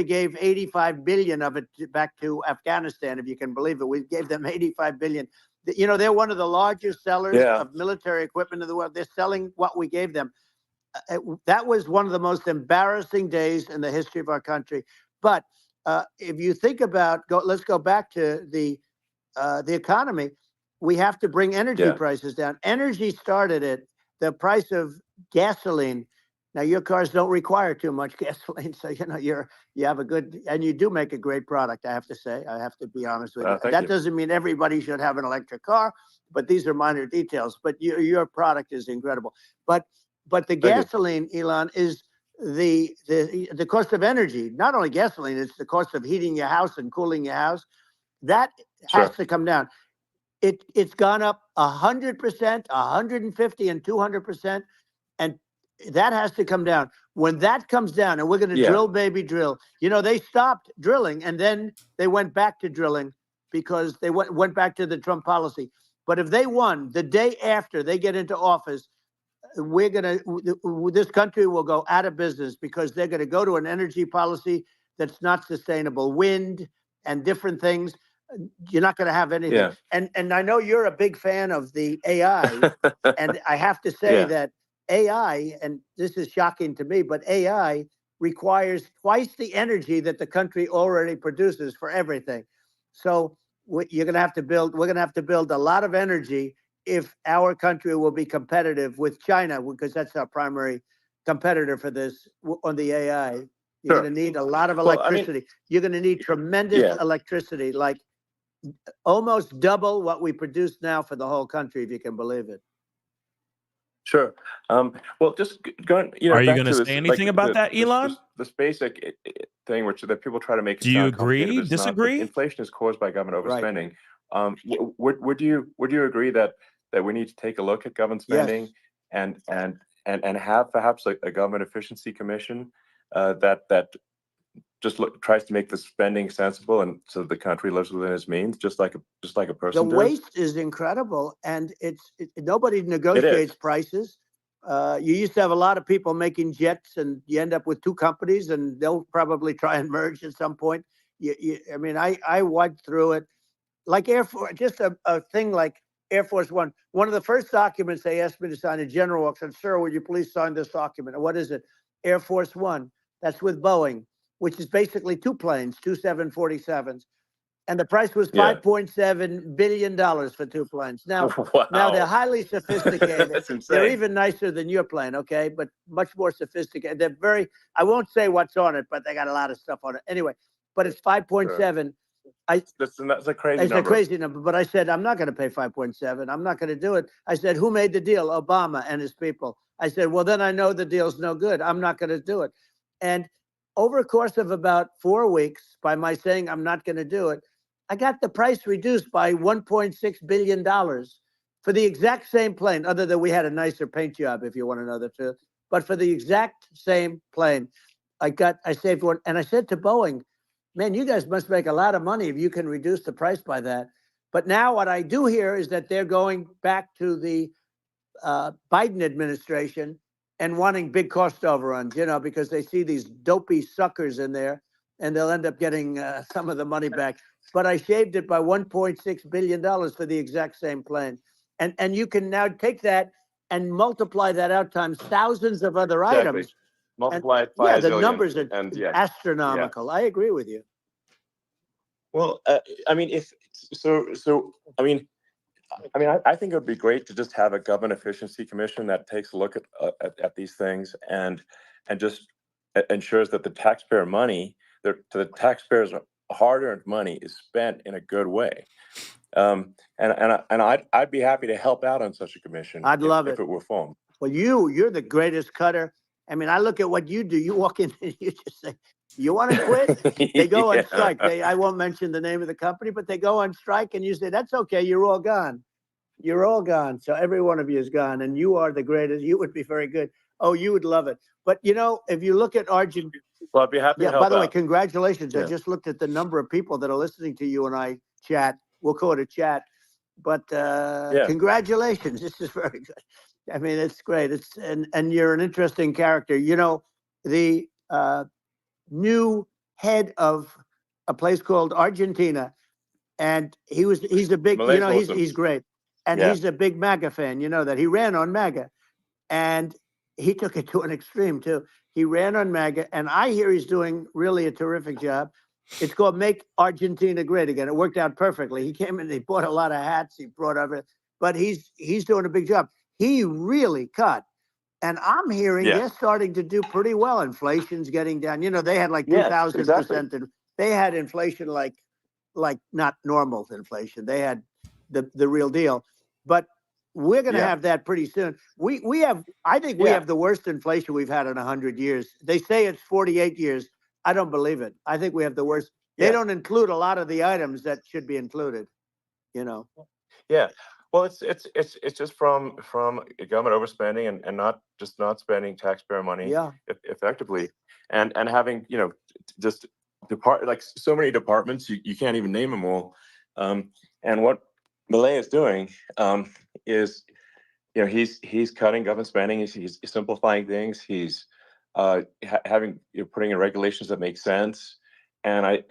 gave 85 billion of it back to Afghanistan, if you can believe it. We gave them 85 billion. They're one of the largest sellers of military equipment in the world. They're selling what we gave them. That was one of the most embarrassing days in the history of our country. But if you think about, let's go back to the economy. We have to bring energy prices down. Energy started at the price of gasoline. Now your cars don't require too much gasoline, so you have a good, and you do make a great product. I have to say, I have to be honest with you. That doesn't mean everybody should have an electric car, but these are minor details. But your product is incredible. But the gasoline, Elon, is the cost of energy. Not only gasoline, it's the cost of heating your house and cooling your house. That has to come down. It's gone up 100%, 150, and 200%, and that has to come down. When that comes down, and we're going to drill, baby, drill. They stopped drilling, and then they went back to drilling because they went back to the Trump policy. But if they won the day after they get into office, this country will go out of business because they're going to go to an energy policy that's not sustainable. Wind and different things. You're not going to have anything. And I know you're a big fan of the AI. And I have to say that AI, and this is shocking to me, but AI requires twice the energy that the country already produces for everything. So we're going to have to build a lot of energy if our country will be competitive with China, because that's our primary competitor for this on the AI. You're going to need a lot of electricity. You're going to need tremendous electricity, like almost double what we produce now for the whole country, if you can believe it. Sure. Well, just going. Are you going to say anything about that, Elon? This basic thing, which that people try to make. Do you agree? Disagree? Inflation is caused by government overspending. Would you agree that we need to take a look at government spending and have perhaps a government efficiency commission that tries to make the spending sensible, and so the country lives within its means, just like a person The does. waste is incredible, and nobody negotiates prices. You used to have a lot of people making jets, and you end up with two companies, and they'll probably try and merge at some point. I mean, I went through it like Air Force, just a thing like Air Force One. One of the first documents they asked me to sign, a general walks in, "Sir, would you please sign this document?" And what is it? Air Force One. That's with Boeing, which is basically two planes, two 747s. And the price was $5.7 billion for two planes. Now, now they're highly sophisticated. That's insane. They're even nicer than your plane, okay? But much more sophisticated. They're very, I won't say what's on it, but they got a lot of stuff on it. Anyway, but it's 5.7. That's a crazy It's number. a crazy number, but I said, I'm not going to pay 5.7. I'm not going to do it. I said, who made the deal? Obama and his people. I said, well, then I know the deal's no good. I'm not going to do it. And over a course of about 4 weeks, by my saying I'm not going to do it, I got the price reduced by $1.6 billion for the exact same plane, other than we had a nicer paint job, if you want to know the truth. But for the exact same plane, I saved one. And I said to Boeing, man, you guys must make a lot of money if you can reduce the price by that. But now what I do hear is that they're going back to the Biden administration and wanting big cost overruns, because they see these dopey suckers in there, and they'll end up getting some of the money back. But I shaved it by $1.6 billion for the exact same plane. And you can now take that and multiply that out times thousands of other items. Multiply it by the zillion, numbers are astronomical. Yeah. I agree with you. Well, I mean, I think it would be great to just have a government efficiency commission that takes a look at these things and just ensures that the taxpayer money, the taxpayers' hard-earned money, is spent in a good way. And I'd be happy to help out on such a commission. I'd love if it were formed. Well, you're the greatest cutter. I mean, I look at what you do. You walk in and you just say, you want to quit? They go on strike. I won't mention the name of the company, but they go on strike, and you say, that's okay. You're all gone. You're all gone. So every one of you is gone, and you are the greatest. You would be very good. Oh, you would love it. But, if you look at Argentina. Well, I'd be happy to help by the way, out. congratulations. Yeah. I just looked at the number of people that are listening to you and I chat. We'll call it a chat. But congratulations. This is very good. I mean, it's great. And you're an interesting character. The new head of a place called Argentina, and he's a big, he's great. And he's a big MAGA fan, that he ran on MAGA. And he took it to an extreme too. He ran on MAGA, and I hear he's doing really a terrific job. It's called Make Argentina Great Again. It worked out perfectly. He came in, he bought a lot of hats, he brought everything, but he's doing a big job. He really cut. And I'm hearing they're starting to do pretty well. Inflation's getting down. They had like 2,000%. And they had inflation like not normal inflation. They had the real deal. But we're going to have that pretty soon. I think we have the worst inflation we've had in 100 years. They say it's 48 years. I don't believe it. I think we have the worst. They don't include a lot of the items that should be included. Yeah. Well, it's just from government overspending and not spending taxpayer money effectively, and having just so many departments you can't even name them all. And what Milei is doing is he's cutting government spending. He's simplifying things. He's putting in regulations that make sense. And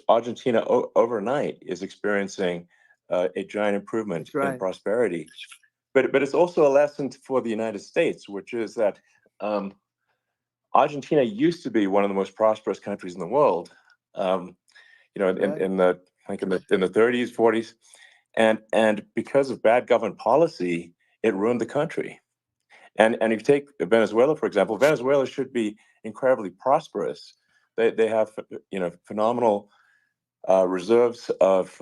Argentina overnight is experiencing a giant improvement in prosperity, but it's also a lesson for the United States, which is that Argentina used to be one of the most prosperous countries in the world. In the 30s, 40s, and because of bad government policy, it ruined the country. And if you take Venezuela, for example, Venezuela should be incredibly prosperous. They have phenomenal reserves of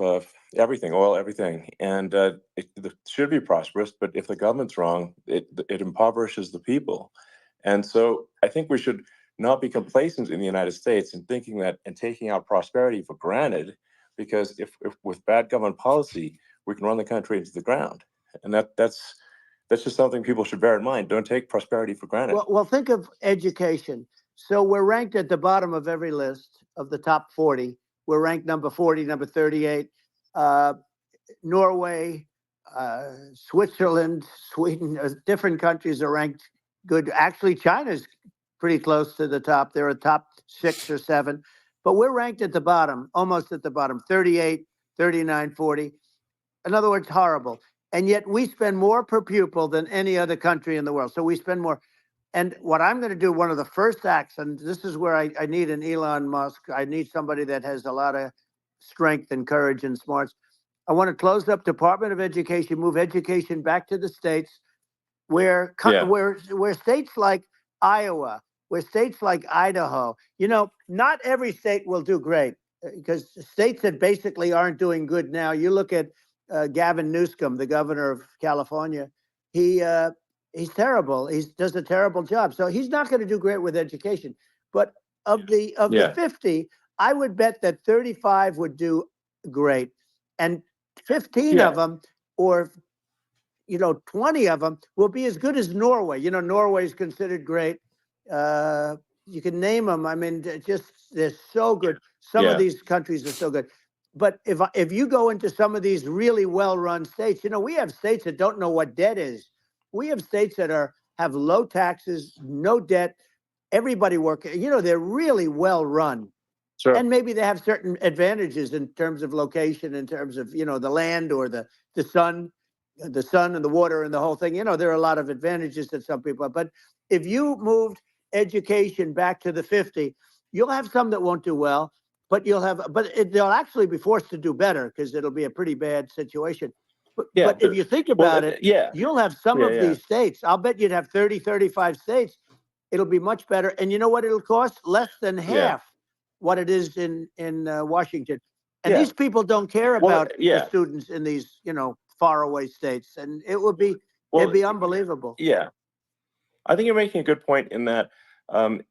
everything, oil, everything, and it should be prosperous. But if the government's wrong, it impoverishes the people. And so I think we should not be complacent in the United States in thinking that and taking our prosperity for granted, because if with bad government policy, we can run the country into the ground. And that's just something people should bear in mind. Don't take prosperity for granted. Well, think of education. So we're ranked at the bottom of every list of the top 40. We're ranked number 40, number 38. Norway, Switzerland, Sweden, different countries are ranked good. Actually, China's pretty close to the top. They're a top 6 or 7. But we're ranked at the bottom, almost at the bottom, 38, 39, 40. In other words, horrible. And yet we spend more per pupil than any other country in the world. So we spend more. And what I'm going to do, one of the first acts, and this is where I need an Elon Musk. I need somebody that has a lot of strength and courage and smarts. I want to close up Department of Education, move education back to the states where states like Iowa, where states like Idaho, not every state will do great because states that basically aren't doing good now. You look at Gavin Newsom, the governor of California. He's terrible. He does a terrible job. So he's not going to do great with education. But of the 50, I would bet that 35 would do great, and 15 of them, or 20 of them, will be as good as Norway. Norway is considered great. You can name them. I mean, they're so good. Some of these countries are so good. But if you go into some of these really well-run states, we have states that don't know what debt is. We have states that have low taxes, no debt, everybody working. They're really well-run. Sure. And maybe they have certain advantages in terms of location, in terms of, the land or the sun and the water and the whole thing. There are a lot of advantages that some people have. But if you moved education back to the 50, you'll have some that won't do well. But they'll actually be forced to do better because it'll be a pretty bad situation. But if you think about it, you'll have some of these states. I'll bet you'd have 30, 35 states. It'll be much better. And you know what it'll cost? Less than half what it is in Washington. And these people don't care about the students in these, faraway states. And it'd be unbelievable. Yeah. I think you're making a good point in that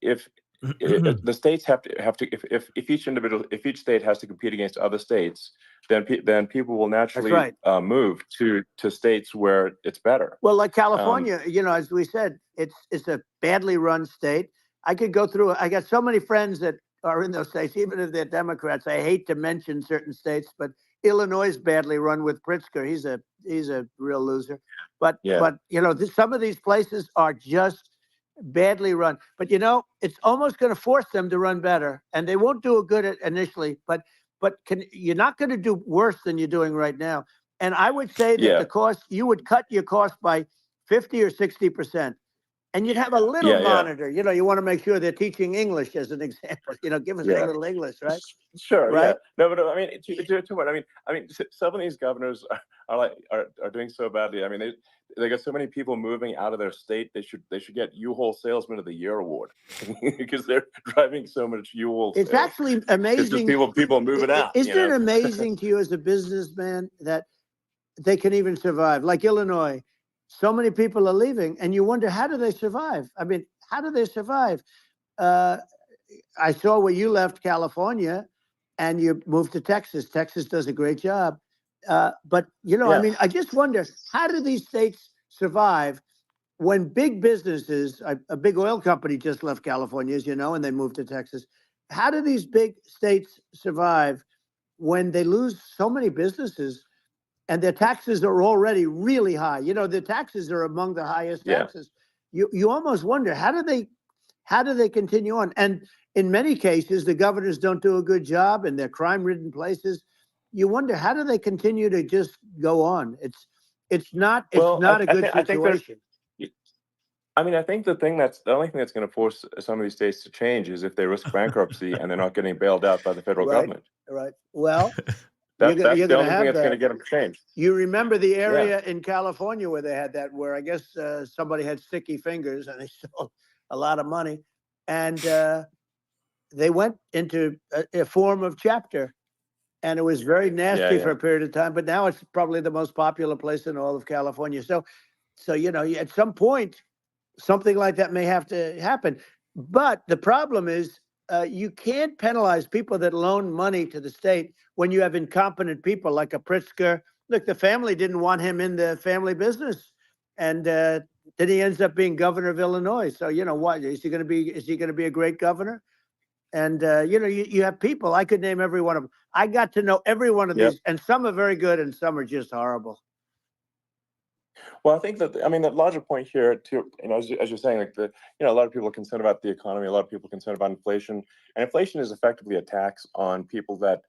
if the states have to if each state has to compete against other states, then people will naturally move to states where it's better. Well, like California, as we said, it's a badly run state. I could go through. I got so many friends that are in those states, even if they're Democrats. I hate to mention certain states, but Illinois is badly run with Pritzker. He's a real loser. But some of these places are just badly run. But it's almost going to force them to run better, and they won't do a good initially. But you're not going to do worse than you're doing right now. And I would say that the cost, you would cut your cost by 50 or 60%. And you'd have a little monitor. You want to make sure they're teaching English as an example. Give us a little English, right? Sure. Right. Yeah. No, but I mean, too much. I mean, some of these governors are doing so badly. I mean, they got so many people moving out of their state. They should get U-Haul Salesman of the Year award because they're driving so much U-Haul. It's actually amazing. Just people moving out. Isn't it amazing to you as a businessman that they can even survive? Like Illinois. So many people are leaving, and you wonder, how do they survive? I mean, how do they survive? I saw where you left California and you moved to Texas. Texas does a great job. But, I mean, I just wonder, how do these states survive when big businesses, a big oil company just left California, as you know, and they moved to Texas. How do these big states survive when they lose so many businesses? And their taxes are already really high. The taxes are among the highest taxes. You almost wonder, how do they continue on? And in many cases, the governors don't do a good job in their crime-ridden places. You wonder, how do they continue to just go on? It's not a good situation. I mean, I think the only thing that's going to force some of these states to change is if they risk bankruptcy and they're not getting bailed out by the federal government. Right. Well. That's the only thing that's going to get them to change. You remember the area in California where they had that, where I guess somebody had sticky fingers and they stole a lot of money. And they went into a form of chapter. And it was very nasty for a period of time. But now it's probably the most popular place in all of California. So at some point, something like that may have to happen. But the problem is, you can't penalize people that loan money to the state when you have incompetent people like a Pritzker. Look, the family didn't want him in the family business. And then he ends up being governor of Illinois. So, you know what, is he going to be a great governor? And, you know, you have people, I could name every one of them. I got to know every one of these, and some are very good and some are just horrible. Well, I think that, I mean, the larger point here, too, you know, as you're saying, like a lot of people are concerned about the economy, a lot of people are concerned about inflation, and inflation is effectively a tax on people that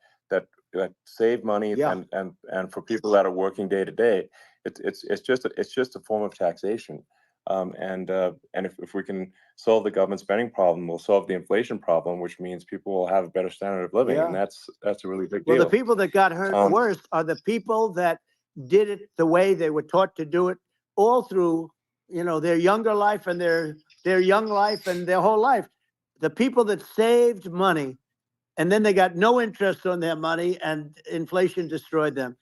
save money, and for people that are working day to day, it's just a form of taxation. And if we can solve the government spending problem, we'll solve the inflation problem, which means people will have a better standard of living, and that's a really big deal. Well, the people that got hurt worst are the people that did it the way they were taught to do it all through, you know, their younger life and their young life and their whole life. The people that saved money and then they got no interest on their money and inflation destroyed them.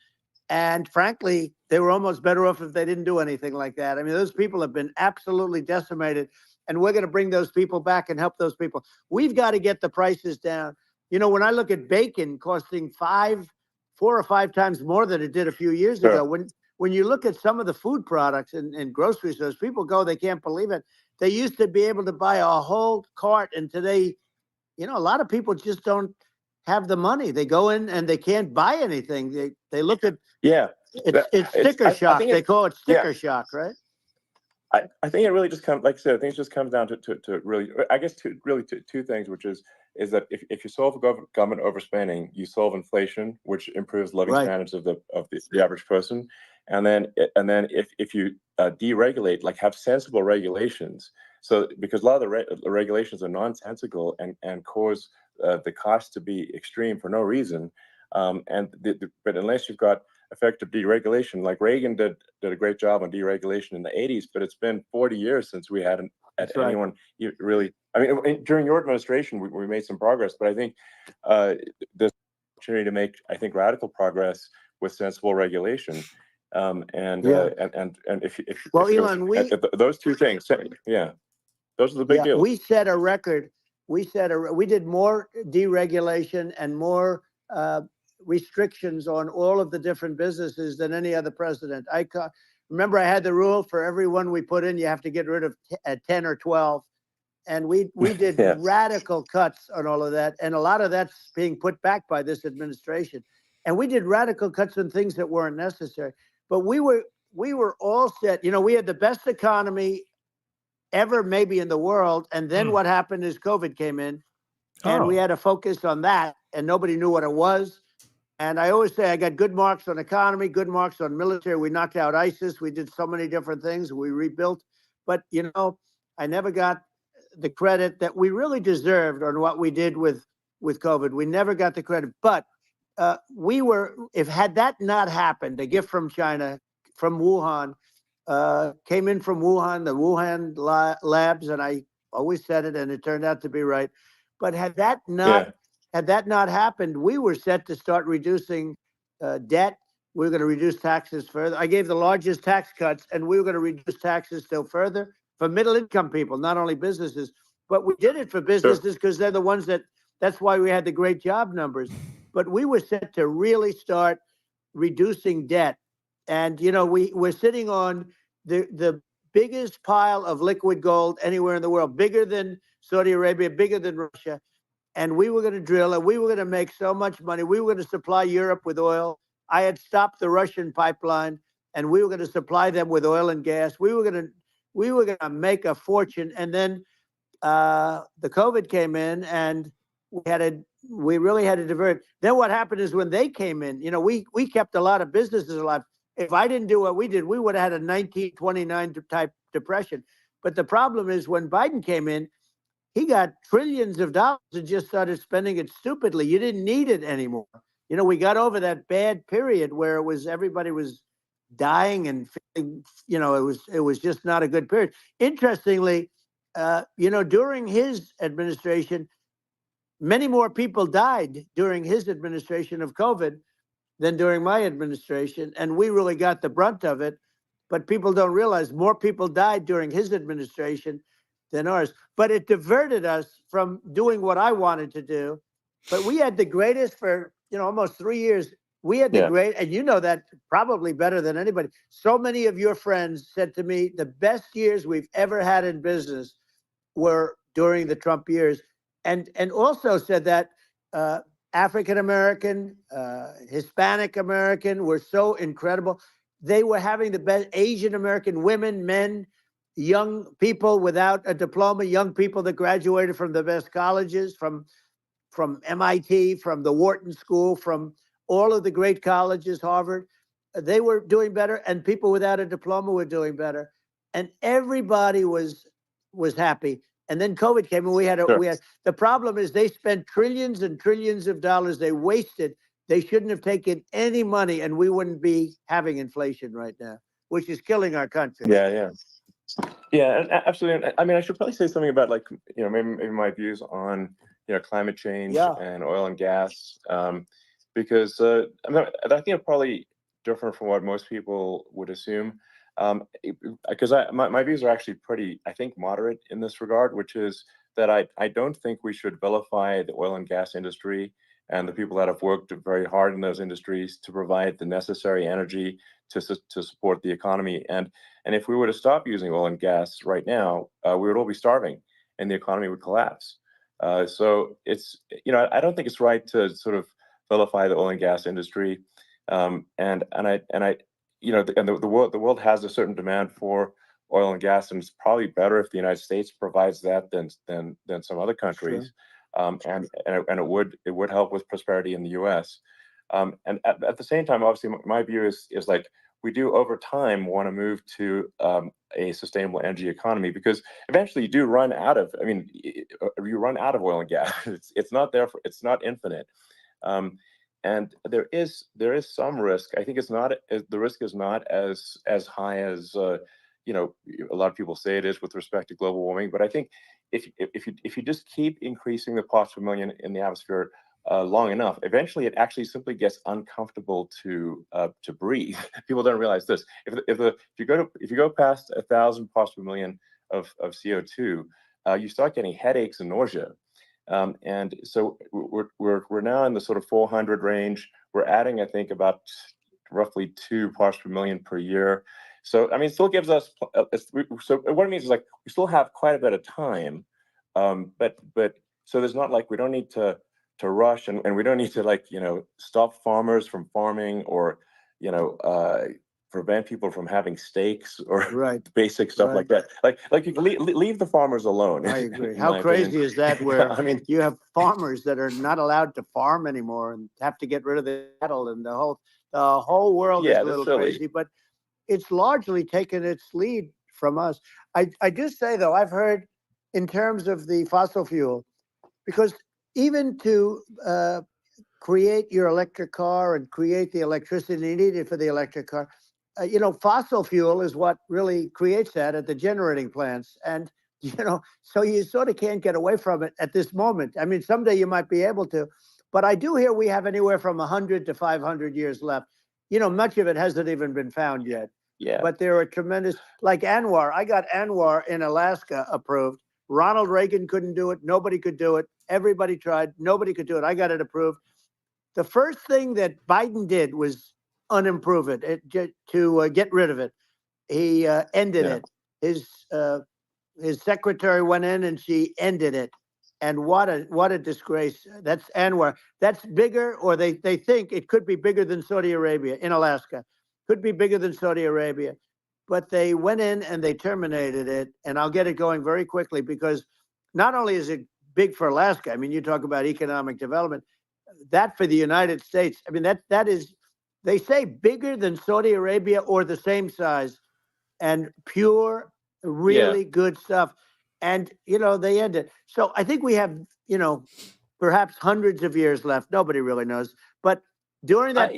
And frankly, they were almost better off if they didn't do anything like that. I mean, those people have been absolutely decimated, and we're going to bring those people back and help those people. We've got to get the prices down. You know, when I look at bacon costing 4 or 5 times more than it did a few years ago, when you look at some of the food products in grocery stores, people go, they can't believe it. They used to be able to buy a whole cart, and today, you know, a lot of people just don't have the money. They go in and they can't buy anything. They look at it's sticker shock. They call it sticker shock, right? I think it really just comes, like I said, I think it just comes down to really, I guess, two things, which is that if you solve government overspending, you solve inflation, which improves living standards of the average person, and then if you deregulate, like have sensible regulations. So because a lot of the regulations are nonsensical and cause the cost to be extreme for no reason, but unless you've got effective deregulation, like Reagan did a great job on deregulation in the 80s, but it's been 40 years since we had anyone really. I mean, during your administration, we made some progress, but I think there's an opportunity to make, I think, radical progress with sensible regulation. And if Elon, those two things, those are the big deals. We set a record. We did more deregulation and more restrictions on all of the different businesses than any other president. Remember, I had the rule for everyone we put in, you have to get rid of 10 or 12. And we did radical cuts on all of that. And a lot of that's being put back by this administration. And we did radical cuts on things that weren't necessary. But we were all set. You know, we had the best economy ever maybe in the world. And then what happened is COVID came in. And we had to focus on that. And nobody knew what it was. And I always say I got good marks on economy, good marks on military. We knocked out ISIS. We did so many different things. We rebuilt. But, you know, I never got the credit that we really deserved on what we did with COVID. We never got the credit. But had that not happened, a gift from China, from Wuhan, came in from Wuhan, the Wuhan labs, and I always said it, and it turned out to be right. But had that not happened, we were set to start reducing debt. We were going to reduce taxes further. I gave the largest tax cuts, and we were going to reduce taxes still further for middle-income people, not only businesses. But we did it for businesses because they're the ones that's why we had the great job numbers. But we were set to really start reducing debt. And, you know, we're sitting on the biggest pile of liquid gold anywhere in the world, bigger than Saudi Arabia, bigger than Russia. And we were going to drill, and we were going to make so much money. We were going to supply Europe with oil. I had stopped the Russian pipeline, and we were going to supply them with oil and gas. We were going to make a fortune. And then the COVID came in, and we really had to divert. Then what happened is when they came in, you know, we kept a lot of businesses alive. If I didn't do what we did, we would have had a 1929 type depression. But the problem is when Biden came in, he got trillions of dollars and just started spending it stupidly. You didn't need it anymore. You know, we got over that bad period where everybody was dying and feeling, you know, it was just not a good period. Interestingly, you know, during his administration, many more people died during his administration of COVID than during my administration. And we really got the brunt of it. But people don't realize more people died during his administration than ours. But it diverted us from doing what I wanted to do. But we had the greatest for, you know, almost 3 years. We had the great, and you know that probably better than anybody. So many of your friends said to me, the best years we've ever had in business were during the Trump years, and also said that African American, Hispanic American were so incredible. They were having the best. Asian American women, men, young people without a diploma, young people that graduated from the best colleges, from MIT, from the Wharton School, from all of the great colleges, Harvard, they were doing better, and people without a diploma were doing better, and everybody was happy. And then COVID came, and we had the problem is they spent trillions and trillions of dollars. They wasted. They shouldn't have taken any money, and we wouldn't be having inflation right now, which is killing our country. Yeah, absolutely. I mean, I should probably say something about, like, maybe my views on climate change and oil and gas, because I think it's probably different from what most people would assume. Because my views are actually pretty, I think, moderate in this regard, which is that I don't think we should vilify the oil and gas industry and the people that have worked very hard in those industries to provide the necessary energy to support the economy. And if we were to stop using oil and gas right now, we would all be starving, and the economy would collapse. So it's, I don't think it's right to sort of vilify the oil and gas industry. The world has a certain demand for oil and gas, and it's probably better if the United States provides that than some other countries. Sure. And it would help with prosperity in the U.S. And at the same time, obviously, my view is like, we do over time want to move to a sustainable energy economy, because eventually you do run out of. I mean, you run out of oil and gas. It's not there for. It's not infinite. And there is some risk. I think the risk is not as high as a lot of people say it is with respect to global warming. But I think if you just keep increasing the parts per million in the atmosphere long enough, eventually it actually simply gets uncomfortable to breathe. People don't realize this. If you go past 1,000 parts per million of CO2, you start getting headaches and nausea. And so we're now in the sort of 400 range. We're adding, I think, about roughly 2 parts per million per year. So I mean, it still gives us. So what it means is, like, we still have quite a bit of time, but so there's not like we don't need to rush, and we don't need to, like, stop farmers from farming, or prevent people from having steaks, or basic stuff like that. Like you can leave the farmers alone. I agree. How crazy is that? Where I mean, you have farmers that are not allowed to farm anymore and have to get rid of the cattle, and the whole world is a little crazy. But it's largely taken its lead from us. I just say, though, I've heard in terms of the fossil fuel, because even to create your electric car and create the electricity needed for the electric car, fossil fuel is what really creates that at the generating plants. And, so you sort of can't get away from it at this moment. I mean, someday you might be able to, but I do hear we have anywhere from 100 to 500 years left. Much of it hasn't even been found yet. Yeah. But there are tremendous, like Anwar. I got Anwar in Alaska approved. Ronald Reagan couldn't do it. Nobody could do it. Everybody tried. Nobody could do it. I got it approved. The first thing that Biden did was unimprove it, to get rid of it. He ended it. His secretary went in and she ended it. And what a disgrace. That's Anwar. That's bigger, or they think it could be bigger than Saudi Arabia in Alaska. Could be bigger than Saudi Arabia. But they went in and they terminated it. And I'll get it going very quickly, because not only is it big for Alaska, I mean, you talk about economic development, that for the United States, I mean, that is, they say, bigger than Saudi Arabia or the same size, and pure, really good stuff. And, they end it. So I think we have, perhaps hundreds of years left. Nobody really knows. But during that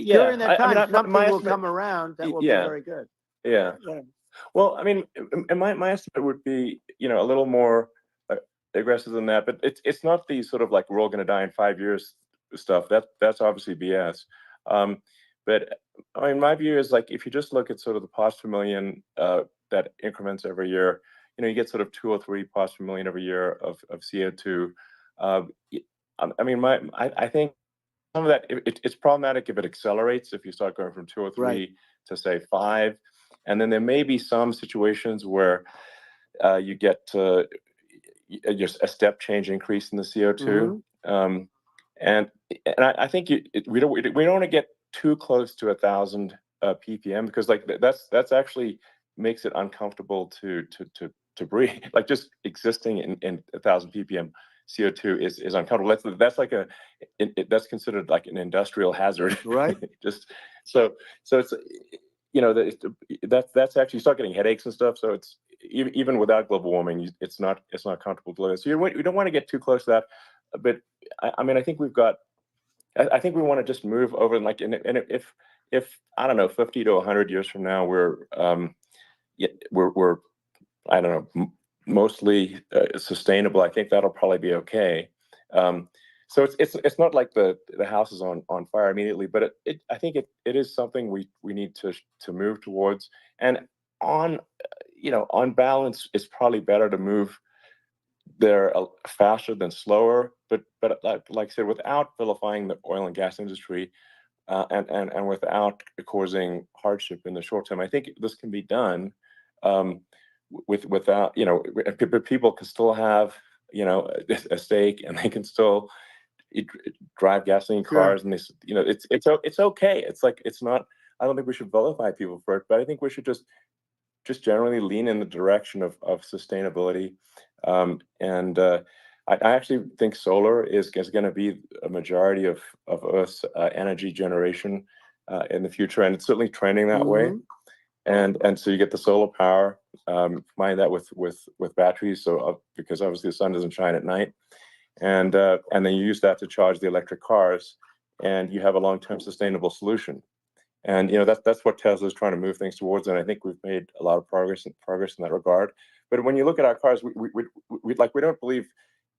time, something will come around that will be very good. Yeah. Well, I mean, and my estimate would be, a little more aggressive than that. But it's not the sort of like, we're all going to die in 5 years stuff. That's obviously BS. But I mean, my view is, like, if you just look at sort of the parts per million that increments every year, you get sort of 2 or 3 parts per million every year of CO2. I mean, I think of that, it's problematic if it accelerates, if you start going from 2 or 3 Right. to say 5. And then there may be some situations where you get just a step change increase in the CO2. And I think we don't want to get too close to 1,000 ppm, because like that's actually makes it uncomfortable to breathe. Like just existing in 1,000 ppm CO2 is uncomfortable. That's like that's considered like an industrial hazard. Right. Just so it's, you know, that's actually, you start getting headaches and stuff. So it's even without global warming, it's not comfortable to live. So you don't want to get too close to that. But I mean, I think we want to just move over, and if I don't know, 50 to 100 years from now, we're I don't know, mostly sustainable, I think that'll probably be okay. So it's not like the house is on fire immediately, but I think it is something we need to move towards. And on balance, it's probably better to move there faster than slower. But like I said, without vilifying the oil and gas industry, and without causing hardship in the short term, I think this can be done. Without, people can still have, a stake, and they can still drive gasoline cars, and it's okay. It's like, it's not, I don't think we should vilify people for it, but I think we should just generally lean in the direction of sustainability. I actually think solar is going to be a majority of Earth's energy generation in the future, and it's certainly trending that way. And so you get the solar power, combine that with batteries, so because obviously the sun doesn't shine at night, and then you use that to charge the electric cars, and you have a long-term sustainable solution. And that's what Tesla is trying to move things towards, and I think we've made a lot of progress in that regard. But when you look at our cars, we don't believe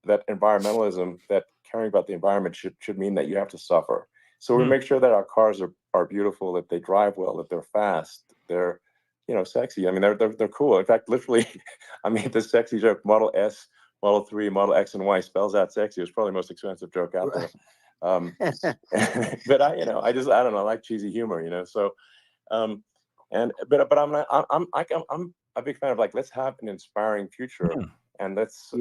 that environmentalism, that caring about the environment should mean that you have to suffer. So we make sure that our cars are beautiful, that they drive well, that they're fast, they're sexy. I mean, they're cool. In fact, literally, I made this sexy joke: Model S, Model 3, Model X, and Y spells out sexy. It was probably the most expensive joke out there. But I don't know, I like cheesy humor, So, but I'm a big fan of, like, let's have an inspiring future, and let's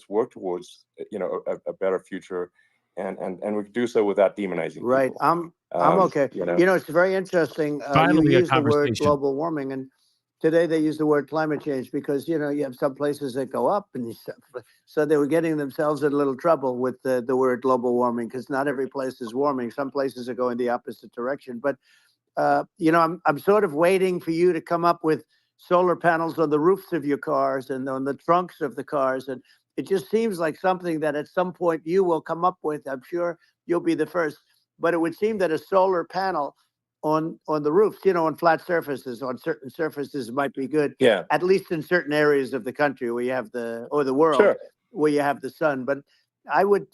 work towards a better future, and we can do so without demonizing Right. people. I'm okay. It's very interesting. Finally, you a use the word conversation. global warming, and today they use the word climate change because you have some places that go up, and so they were getting themselves in a little trouble with the word global warming, because not every place is warming. Some places are going the opposite direction. But I'm sort of waiting for you to come up with solar panels on the roofs of your cars and on the trunks of the cars, and it just seems like something that at some point you will come up with. I'm sure you'll be the first. But it would seem that a solar panel on the roofs, on flat surfaces, on certain surfaces, might be good. Yeah. At least in certain areas of the country where you have the world, where you have the sun. But I would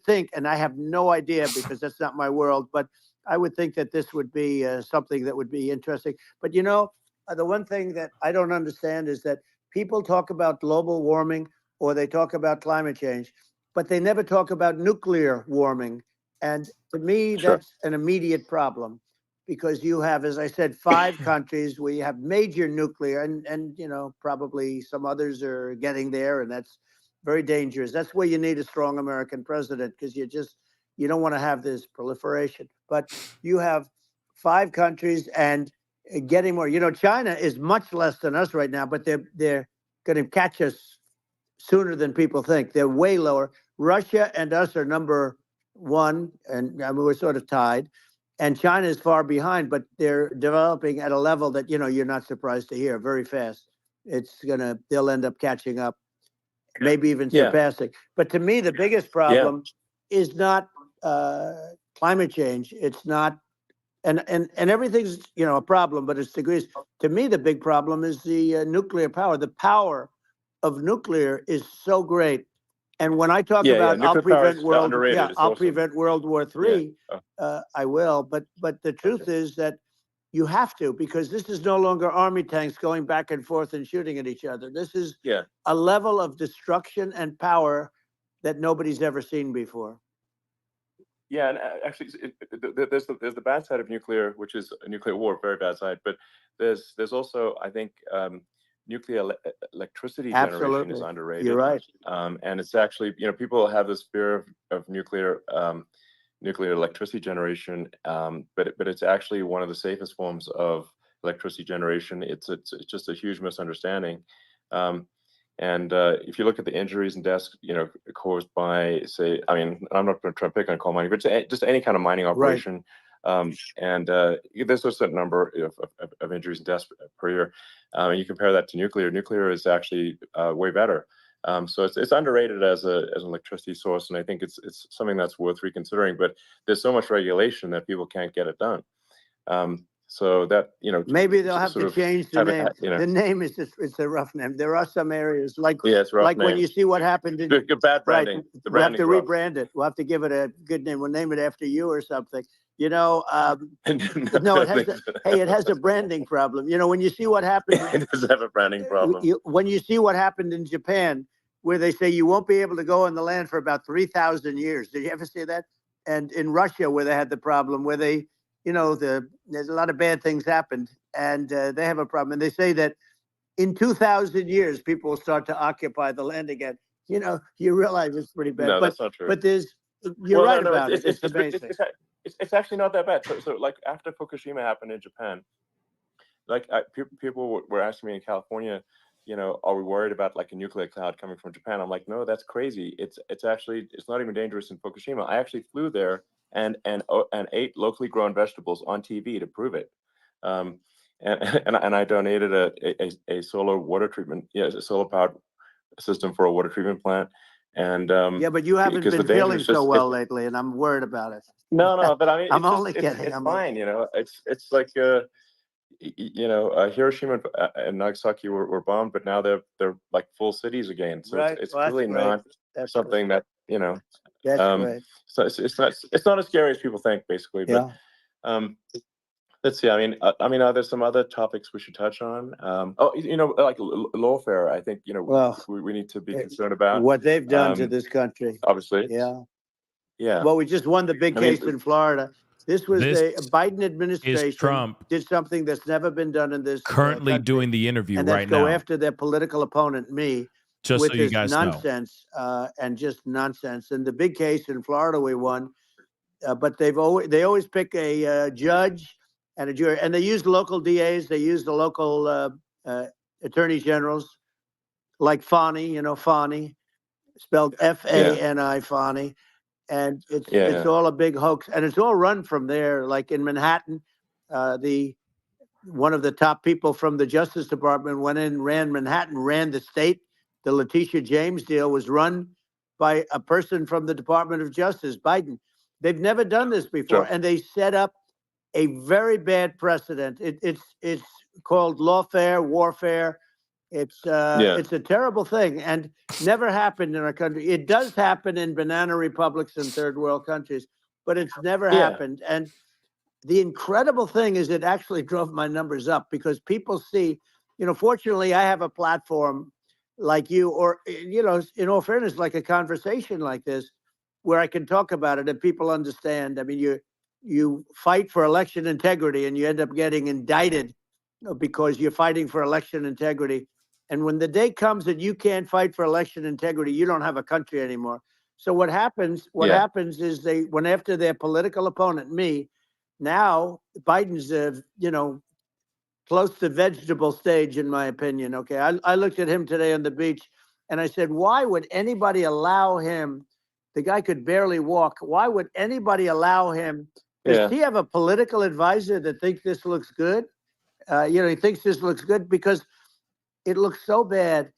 think, and I have no idea because that's not my world, but I would think that this would be something that would be interesting. But the one thing that I don't understand is that people talk about global warming or they talk about climate change, but they never talk about nuclear warming. And to me, that's an immediate problem, because you have, as I said, 5 countries where you have major nuclear, and probably some others are getting there, and that's very dangerous. That's where you need a strong American president, because you don't want to have this proliferation. But you have 5 countries and getting more. China is much less than us right now, but they're going to catch us sooner than people think. They're way lower. Russia and us are number 1, and I mean, we're sort of tied. And China is far behind, but they're developing at a level that you're not surprised to hear, very fast. They'll end up catching up, maybe even surpassing. But to me, the biggest problem is not climate change. It's not, and everything's a problem, but it's degrees. To me, the big problem is the nuclear power. The power of nuclear is so great. And when I talk about I'll prevent World War III, I will. But the truth is that you have to, because this is no longer army tanks going back and forth and shooting at each other. This is a level of destruction and power that nobody's ever seen before. Yeah, and actually, there's the bad side of nuclear, which is a nuclear war, very bad side. But there's also, I think, nuclear electricity generation is Absolutely. underrated. You're right. And it's actually, people have this fear of nuclear electricity generation, but it's actually one of the safest forms of electricity generation. It's just a huge misunderstanding. And if you look at the injuries and deaths, caused by, say, I mean, I'm not going to try to pick on coal mining, but just any kind of mining operation. And there's a certain number of injuries and deaths per year. And you compare that to nuclear. Nuclear is actually way better. So it's underrated as an electricity source, and I think it's something that's worth reconsidering. But there's so much regulation that people can't get it done. So that, maybe they'll have to change the name. The name is it's a rough name. There are some areas like when you see what happened in bad branding. Right, we'll have to rebrand it. We'll have to give it a good name. We'll name it after you or something. No, it has a branding problem. When you see what happened, it does have a branding problem. When you see what happened in Japan, where they say you won't be able to go on the land for about 3,000 years. Did you ever see that? And in Russia, where they had the problem, where they there's a lot of bad things happened, and they have a problem. And they say that in 2,000 years, people will start to occupy the land again. You realize it's pretty bad. No, that's not true. But you're right about it. It's amazing. It's actually not that bad. So like after Fukushima happened in Japan, like people were asking me in California, are we worried about like a nuclear cloud coming from Japan? I'm like, no, that's crazy. It's not even dangerous in Fukushima. I actually flew there and ate locally grown vegetables on TV to prove it. And I donated a solar water treatment, a solar powered system for a water treatment plant. And but you haven't been feeling so well lately, and I'm worried about it. No, but I mean, I'm only kidding. It's fine, It's like Hiroshima and Nagasaki were bombed, but now they're like full cities again. So it's really not something that That's right. So it's not as scary as people think, basically. But let's see. I mean, are there some other topics we should touch on? Like lawfare. I think we need to be concerned about what they've done to this country. Obviously, yeah. Well, we just won the big case in Florida. This was a Biden administration. Trump did something that's never been done in this currently country. doing the interview and right now. now. Go after their political opponent, me. Just with so you this guys nonsense and just nonsense. And the big case in Florida we won, but they always pick a judge and a jury, and they use local DAs. They use the local attorney generals, like Fani, Fani, spelled Fani, Fani, and it's all a big hoax, and it's all run from there. Like in Manhattan, one of the top people from the Justice Department went in, ran Manhattan, ran the state. The Letitia James deal was run by a person from the Department of Justice, Biden. They've never done this before, and they set up a very bad precedent. It's called lawfare, warfare. It's a terrible thing, and never happened in our country. It does happen in banana republics and third world countries, but it's never happened. And the incredible thing is, it actually drove my numbers up because people see, fortunately, I have a platform like you, or, in all fairness, like a conversation like this, where I can talk about it and people understand. I mean, you fight for election integrity and you end up getting indicted because you're fighting for election integrity. And when the day comes that you can't fight for election integrity, you don't have a country anymore. So what happens is they went after their political opponent, me. Now Biden's, close to vegetable stage, in my opinion. Okay. I looked at him today on the beach and I said, why would anybody allow him? The guy could barely walk. Why would anybody allow him? Does he have a political advisor that thinks this looks good? He thinks this looks good because it looks so bad.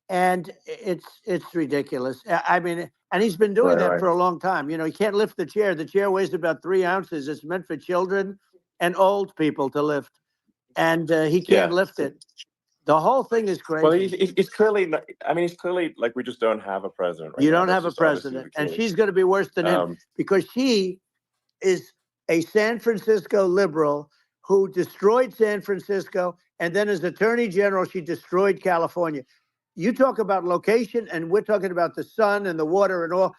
And it's ridiculous. I mean, and he's been doing that for a long time. He can't lift the chair. The chair weighs about 3 ounces. It's meant for children and old people to lift. And he can't lift it. The whole thing is crazy. Well, he's clearly, he's clearly like, we just don't have a president. You don't have a president. And she's going to be worse than him because she is a San Francisco liberal who destroyed San Francisco. And then as Attorney General, she destroyed California. You talk about location, and we're talking about the sun and the water and all.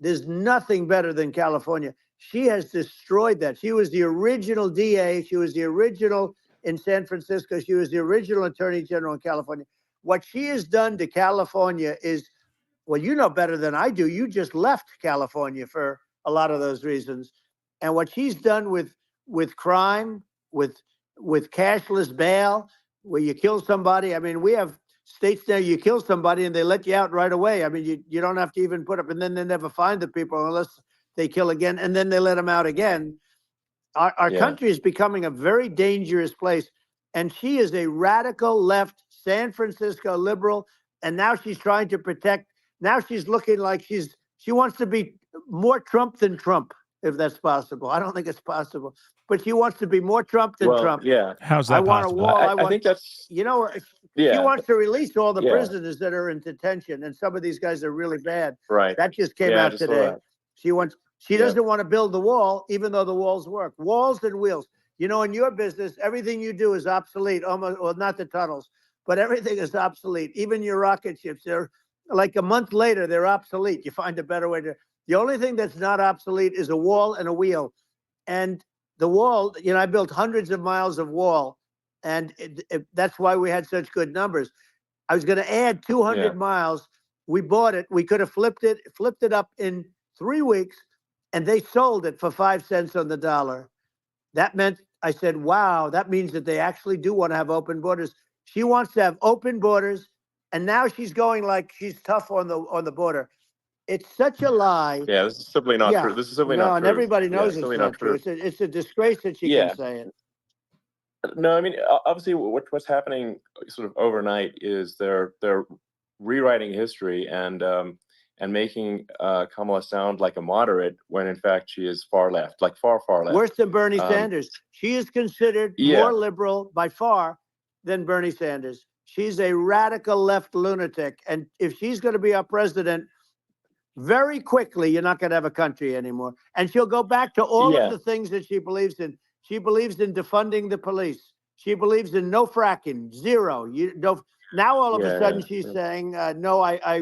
There's nothing better than California. She has destroyed that. She was the original DA. She was the original in San Francisco. She was the original Attorney General in California. What she has done to California is, well, you know better than I do. You just left California for a lot of those reasons. And what she's done with crime, with cashless bail, where you kill somebody. I mean, we have states there, you kill somebody and they let you out right away. I mean, you don't have to even put up, and then they never find the people unless they kill again, and then they let them out again. Our country is becoming a very dangerous place. And she is a radical left San Francisco liberal. And now she's trying to protect. Now she's looking like she wants to be more Trump than Trump, if that's possible. I don't think it's possible, but she wants to be more Trump than Trump. Yeah. How's that I want possible? a wall. I think that's, you know, yeah. she wants to release all the Yeah. prisoners that are in detention. And some of these guys are really bad. Right. That just came Yeah, I out just saw today. that. She doesn't want to build the wall, even though the walls work. Walls and wheels. You know, in your business, everything you do is obsolete, almost, well, not the tunnels, but everything is obsolete. Even your rocket ships, they're like a month later, they're obsolete. You find a better way to. The only thing that's not obsolete is a wall and a wheel. And the wall, you know, I built hundreds of miles of wall, and that's why we had such good numbers. I was going to add 200 miles. We bought it. We could have flipped it up in 3 weeks, and they sold it for 5 cents on the dollar. That meant, I said, wow, that means that they actually do want to have open borders. She wants to have open borders, and now she's going like she's tough on the border. It's such a lie. Yeah, this is simply not true. This is simply not true. And everybody knows it's simply not true. It's a disgrace that she can say it. No, I mean, obviously, what's happening sort of overnight is they're rewriting history and making Kamala sound like a moderate when in fact she is far left, like far left. Worse than Bernie Sanders. She is considered more liberal by far than Bernie Sanders. She's a radical left lunatic, and if she's going to be our president, very quickly, you're not going to have a country anymore. And she'll go back to all of the things that she believes in. She believes in defunding the police. She believes in no fracking, zero. Now all of a sudden she's saying, no, I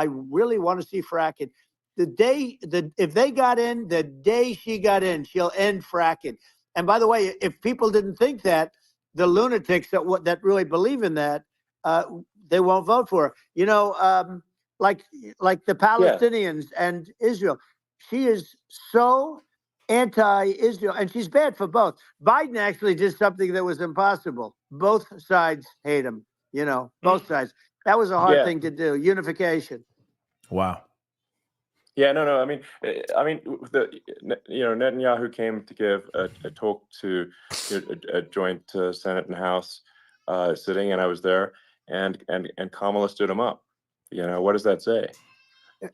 really want to see fracking. If they got in, the day she got in, she'll end fracking. And by the way, if people didn't think that, the lunatics that really believe in that, they won't vote for her. You know, like the Palestinians and Israel. She is so anti-Israel, and she's bad for both. Biden actually did something that was impossible. Both sides hate him, you know, both sides. That was a hard thing to do, unification. Wow. Yeah, no. I mean, Netanyahu came to give a talk to a joint Senate and House sitting, and I was there, and Kamala stood him up. You know, what does that say?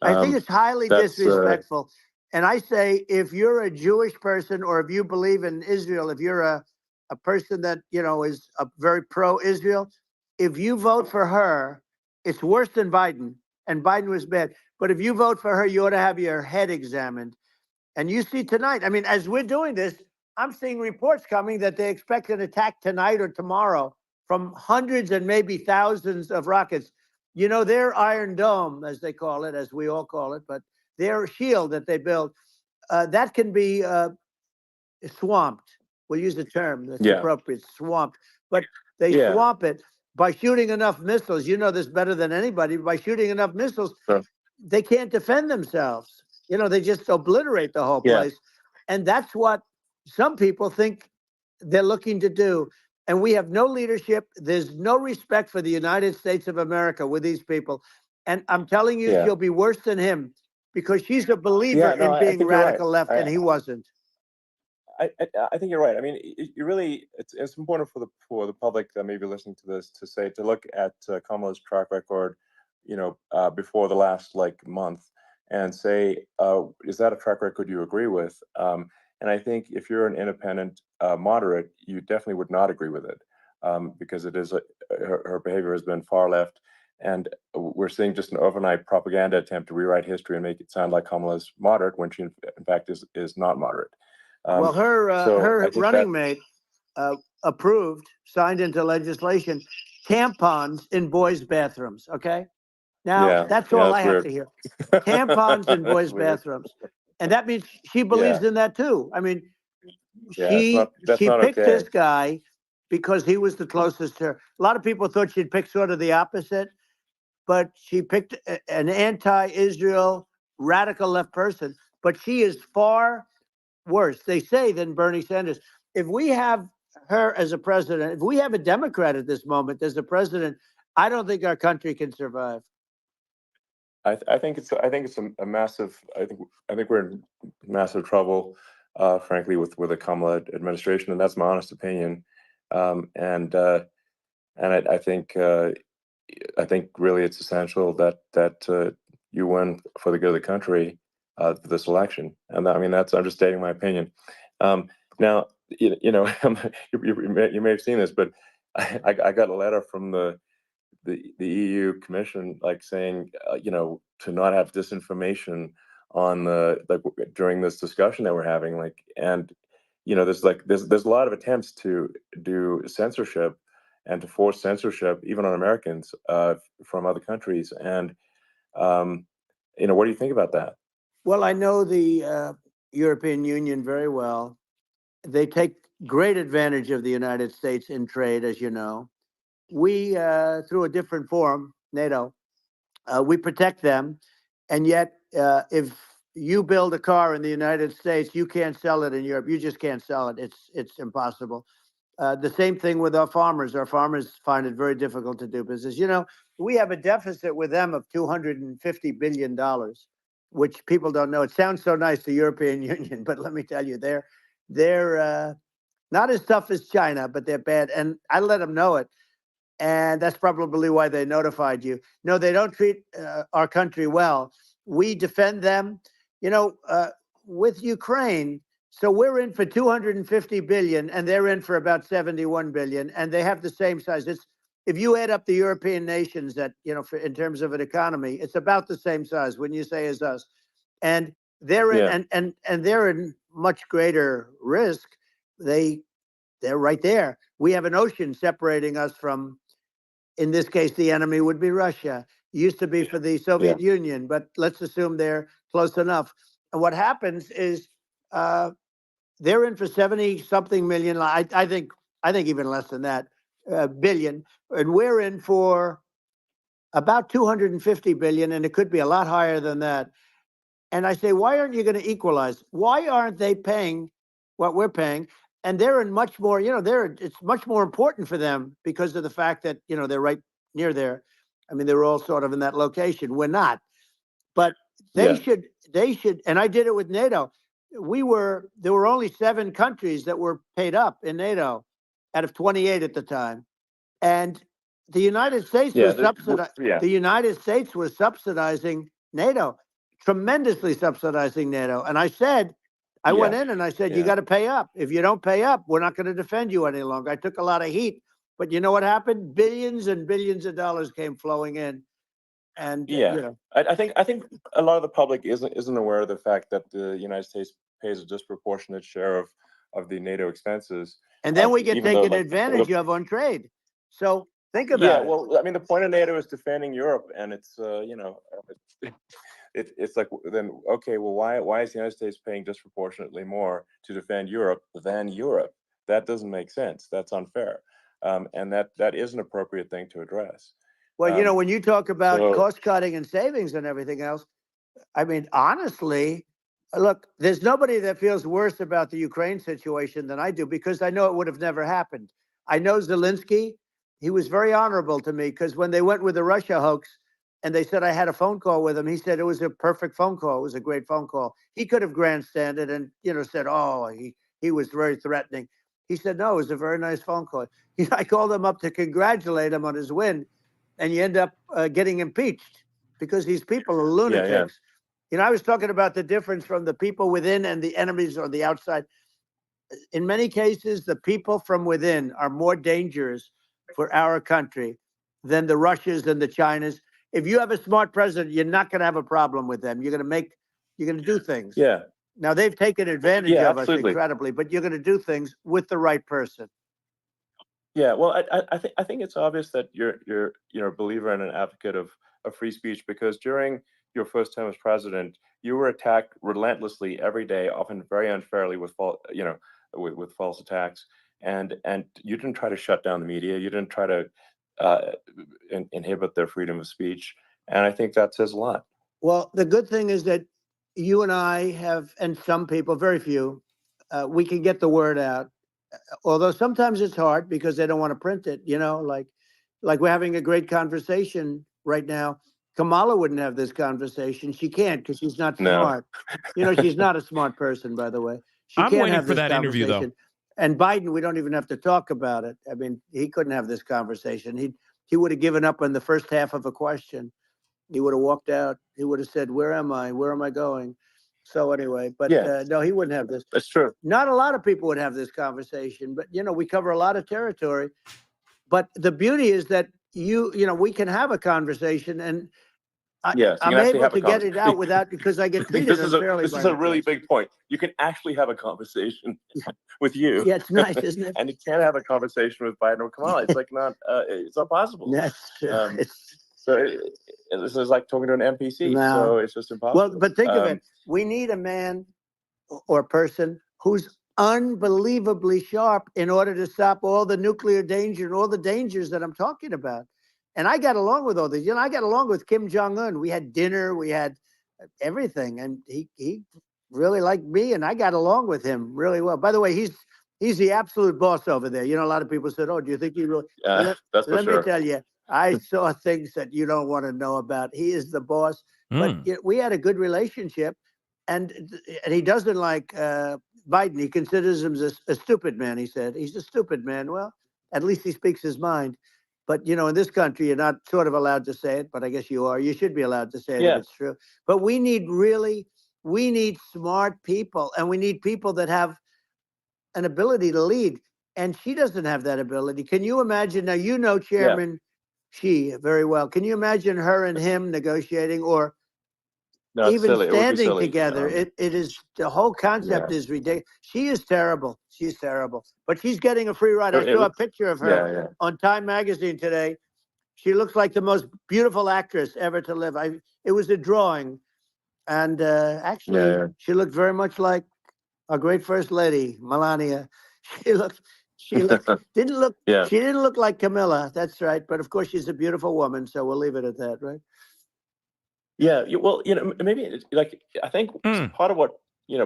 I think it's highly disrespectful. And I say, if you're a Jewish person, or if you believe in Israel, if you're a person that, you know, is a very pro-Israel, if you vote for her, it's worse than Biden. And Biden was bad. But if you vote for her, you ought to have your head examined. And you see tonight, I mean, as we're doing this, I'm seeing reports coming that they expect an attack tonight or tomorrow from hundreds and maybe thousands of rockets. You know, their Iron Dome, as they call it, as we all call it, but their shield that they build, that can be swamped. We'll use the term that's appropriate, swamped. But they swamp it by shooting enough missiles. You know this better than anybody. By shooting enough missiles, they can't defend themselves. You know, they just obliterate the whole place. And that's what some people think they're looking to do. And we have no leadership. There's no respect for the United States of America with these people. And I'm telling you, she'll be worse than him, because she's a believer in being radical left, and he wasn't. I think you're right. I mean, it's important for the public that may be listening to this to look at Kamala's track record, you know, before the last month, and say, is that a track record you agree with? And I think if you're an independent moderate, you definitely would not agree with it, because it is her behavior has been far left, and we're seeing just an overnight propaganda attempt to rewrite history and make it sound like Kamala's moderate when she in fact is not moderate. Well, her running mate approved, signed into legislation, tampons in boys' bathrooms. Okay, Now, Yeah, that's yeah, all that's I have weird. to hear. Tampons in That's boys' weird. bathrooms. And that means she Yeah, believes in that too. I mean, yeah, that's she not picked okay. this guy because he was the closest to her. A lot of people thought she'd pick sort of the opposite, but she picked an anti-Israel radical left person. But she is far worse, they say, than Bernie Sanders. If we have her as a president, if we have a Democrat at this moment as a president, I don't think our country can survive. I think it's a massive. I think we're in massive trouble, frankly, with the Kamala administration, and that's my honest opinion. And I think really it's essential that you win for the good of the country this election. And I mean I'm just stating my opinion. Now you you may have seen this, but I got a letter from the EU Commission, like saying, to not have disinformation on during this discussion that we're having, and there's a lot of attempts to do censorship and to force censorship even on Americans from other countries, and what do you think about that? Well, I know the European Union very well. They take great advantage of the United States in trade, as you know. We, through a different forum, NATO, we protect them. And yet, if you build a car in the United States, you can't sell it in Europe. You just can't sell it. It's impossible. The same thing with our farmers. Our farmers find it very difficult to do business. We have a deficit with them of $250 billion, which people don't know. It sounds so nice, the European Union, but let me tell you, they're not as tough as China, but they're bad. And I let them know it. And that's probably why they notified you. No, they don't treat our country well. We defend them, with Ukraine. So we're in for 250 billion, and they're in for about 71 billion, and they have the same size. If you add up the European nations that in terms of an economy, it's about the same size. When you say as us, and they're in, and they're in much greater risk. They're right there. We have an ocean separating us from. In this case, the enemy would be Russia. It used to be for the Soviet Union, but let's assume they're close enough. And what happens is they're in for 70-something million. I think even less than that, billion, and we're in for about 250 billion, and it could be a lot higher than that. And I say, why aren't you going to equalize? Why aren't they paying what we're paying? And they're in much more, it's much more important for them because of the fact that, they're right near there. I mean, they're all sort of in that location. We're not. But they should, and I did it with NATO. There were only 7 countries that were paid up in NATO out of 28 at the time. And the United States was the United States was subsidizing NATO, tremendously subsidizing NATO. And I said, I went in and I said, you got to pay up. If you don't pay up, we're not going to defend you any longer. I took a lot of heat, but you know what happened? Billions and billions of dollars came flowing in. And I think a lot of the public isn't aware of the fact that the United States pays a disproportionate share of the NATO expenses. And then we get taken advantage of on trade. So think about it. Yeah, well, I mean, the point of NATO is defending Europe, and it's it's like, then okay, well, why is the United States paying disproportionately more to defend Europe than Europe? That doesn't make sense. That's unfair, and that is an appropriate thing to address. Well, when you talk about cost cutting and savings and everything else, I mean, honestly, look, there's nobody that feels worse about the Ukraine situation than I do, because I know it would have never happened. I know Zelensky. He was very honorable to me, because when they went with the Russia hoax and they said I had a phone call with him, he said it was a perfect phone call. It was a great phone call. He could have grandstanded and, said, oh, he was very threatening. He said, no, it was a very nice phone call. I called him up to congratulate him on his win, and you end up getting impeached because these people are lunatics. I was talking about the difference from the people within and the enemies on the outside. In many cases, the people from within are more dangerous for our country than the Russias and the Chinas. If you have a smart president, you're not going to have a problem with them. You're going to do things. Yeah. Now, they've taken advantage of absolutely. us incredibly, but you're going to do things with the right person. Yeah, well, I think it's obvious that you're a believer and an advocate of of free speech, because during your first term as president, you were attacked relentlessly every day, often very unfairly with with false attacks, and you didn't try to shut down the media. You didn't try to inhibit their freedom of speech, and I think that says a lot. Well, the good thing is that you and I have, and some people, very few, we can get the word out. Although sometimes it's hard because they don't want to print it, like we're having a great conversation right now. Kamala wouldn't have this conversation. She can't because she's not smart. She's not a smart person, by the way. She I'm can't waiting have for this that interview, though. conversation. And Biden, we don't even have to talk about it. I mean, he couldn't have this conversation. He would have given up on the first half of a question. He would have walked out. He would have said, "Where am I? Where am I going?" So anyway, but no, he wouldn't have this. That's true. Not a lot of people would have this conversation, but we cover a lot of territory. But the beauty is that we can have a conversation, and I'm able to get it out without, because I get treated unfairly. This is a really big point. You can actually have a conversation with you. Yeah, it's nice, isn't it? And you can't have a conversation with Biden or Kamala. It's like it's not possible. That's true. So this is like talking to an NPC. No. So it's just impossible. Well, but think of it. We need a man or person who's unbelievably sharp in order to stop all the nuclear danger and all the dangers that I'm talking about. And I got along with all these. I got along with Kim Jong-un. We had dinner. We had everything. And he really liked me, and I got along with him really well. By the way, he's the absolute boss over there. A lot of people said, "Oh, do you think he really?" That's for Let sure. me tell you, I saw things that you don't want to know about. He is the boss. But we had a good relationship, and he doesn't like Biden. He considers him a stupid man. He said he's a stupid man. Well, at least he speaks his mind. But in this country, you're not sort of allowed to say it, but I guess you are. You should be allowed to say it if it's true. But we need smart people, and we need people that have an ability to lead. And she doesn't have that ability. Can you imagine? Now, Chairman Xi very well. Can you imagine her and him negotiating, or even standing together? It is, the whole concept is ridiculous. She is terrible. She's terrible. But she's getting a free ride. I saw a picture of her on Time Magazine today. She looks like the most beautiful actress ever to live. It was a drawing. And actually, she looked very much like our great First Lady, Melania. She didn't look like Camilla. That's right. But of course, she's a beautiful woman. So we'll leave it at that, right? Yeah. Well, maybe I think part of what,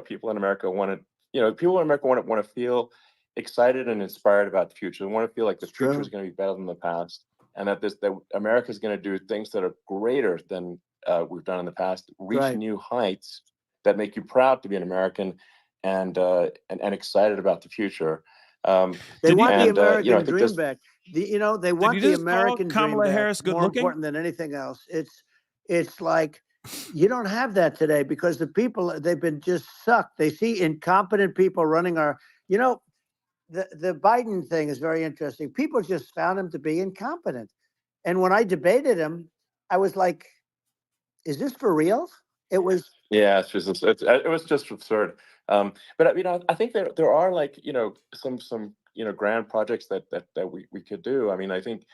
people in America want to feel excited and inspired about the future. They want to feel like the future is going to be better than the past, and that America is going to do things that are greater than we've done in the past, reach new heights that make you proud to be an American, and excited about the future. They want the American dream back. They want the American dream back. Harris good more looking? Important than anything else. It's like you don't have that today because the people, they've been just sucked. They see incompetent people running our. The Biden thing is very interesting. People just found him to be incompetent, and when I debated him, I was like, "Is this for real?" It was. Yeah, it was just absurd. But I think there are some grand projects that we could do. I mean, I think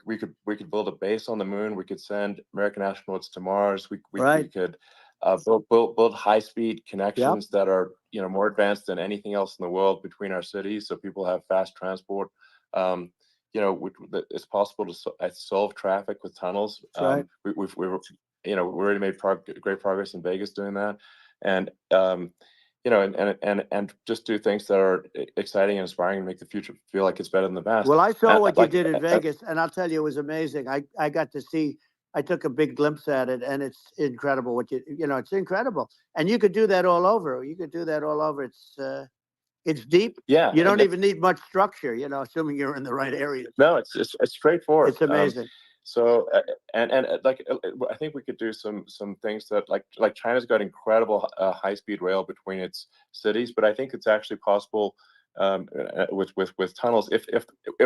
we could build a base on the moon. We could send American astronauts to Mars. We could build high-speed connections that are more advanced than anything else in the world between our cities, so people have fast transport. It's possible to solve traffic with tunnels. We've already made great progress in Vegas doing that, and and just do things that are exciting and inspiring and make the future feel like it's better than the past. Well, I saw what you did in Vegas, and I'll tell you, it was amazing. I got to see. I took a big glimpse at it, and it's incredible. It's incredible, and you could do that all over. It's deep. Yeah, you don't even need much structure. Assuming you're in the right area. No, it's straightforward. It's amazing. So I think we could do some things that like China's got incredible high-speed rail between its cities, but I think it's actually possible with tunnels if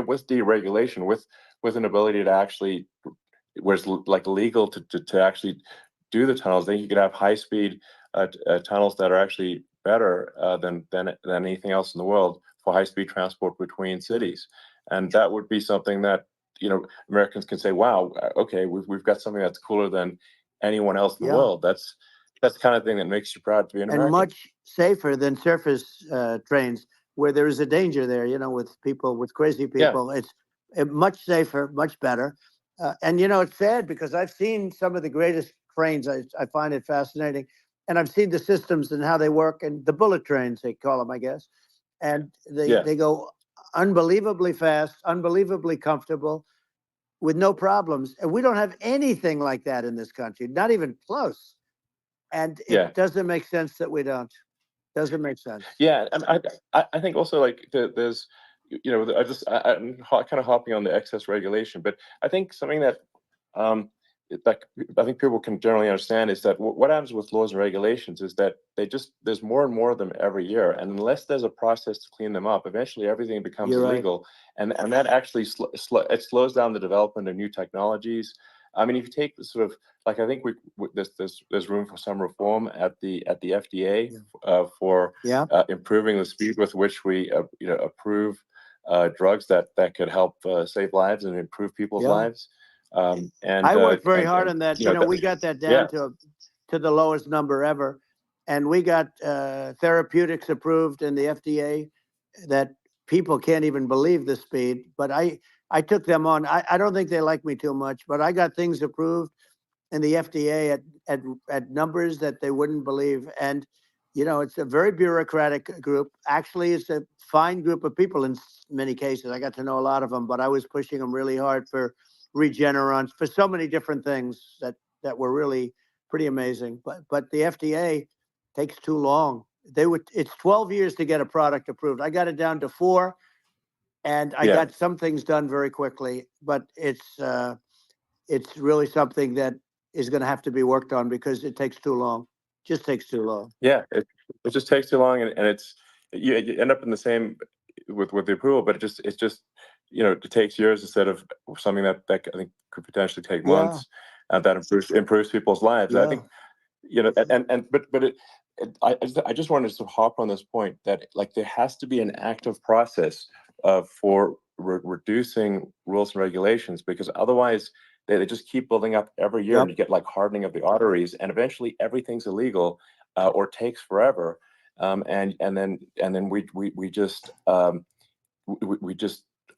with deregulation, with an ability to actually, where it's legal to actually do the tunnels. Then you could have high-speed tunnels that are actually better than anything else in the world for high-speed transport between cities, and that would be something that Americans can say, wow, okay, we've got something that's cooler than anyone else in the world. That's the kind of thing that makes you proud to be an American. And much safer than surface trains, where there is a danger there, with people, with crazy people. It's much safer, much better. And, it's sad because I've seen some of the greatest trains. I find it fascinating. And I've seen the systems and how they work, and the bullet trains, they call them, I guess. And they go unbelievably fast, unbelievably comfortable, with no problems. And we don't have anything like that in this country, not even close. And it doesn't make sense that we don't. Doesn't make sense. Yeah, and I think also, like, there's, I'm kind of hopping on the excess regulation, but I think something that I think people can generally understand is that what happens with laws and regulations is that there's more and more of them every year, and unless there's a process to clean them up, eventually everything becomes illegal, and that actually it slows down the development of new technologies. I mean, if you take the sort of, like, I think there's room for some reform at the FDA for improving the speed with which we approve drugs that could help save lives and improve people's lives. And I worked very hard on that. We got that down to the lowest number ever, and we got therapeutics approved in the FDA that people can't even believe the speed. But I took them on. I don't think they like me too much, but I got things approved in the FDA at numbers that they wouldn't believe. And it's a very bureaucratic group. Actually, it's a fine group of people in many cases. I got to know a lot of them, but I was pushing them really hard for Regeneron, for so many different things that were really pretty amazing. But the FDA takes too long. It's 12 years to get a product approved. I got it down to 4, and I got some things done very quickly. But it's really something that is going to have to be worked on because it takes too long. Just takes too long. Yeah, it just takes too long, and it's you end up in the same with the approval, but it just it takes years instead of something that I think could potentially take months, and that improves people's lives. I think I just wanted to hop on this point that, like, there has to be an active process for reducing rules and regulations, because otherwise they just keep building up every year, and you get like hardening of the arteries, and eventually everything's illegal or takes forever, and then we just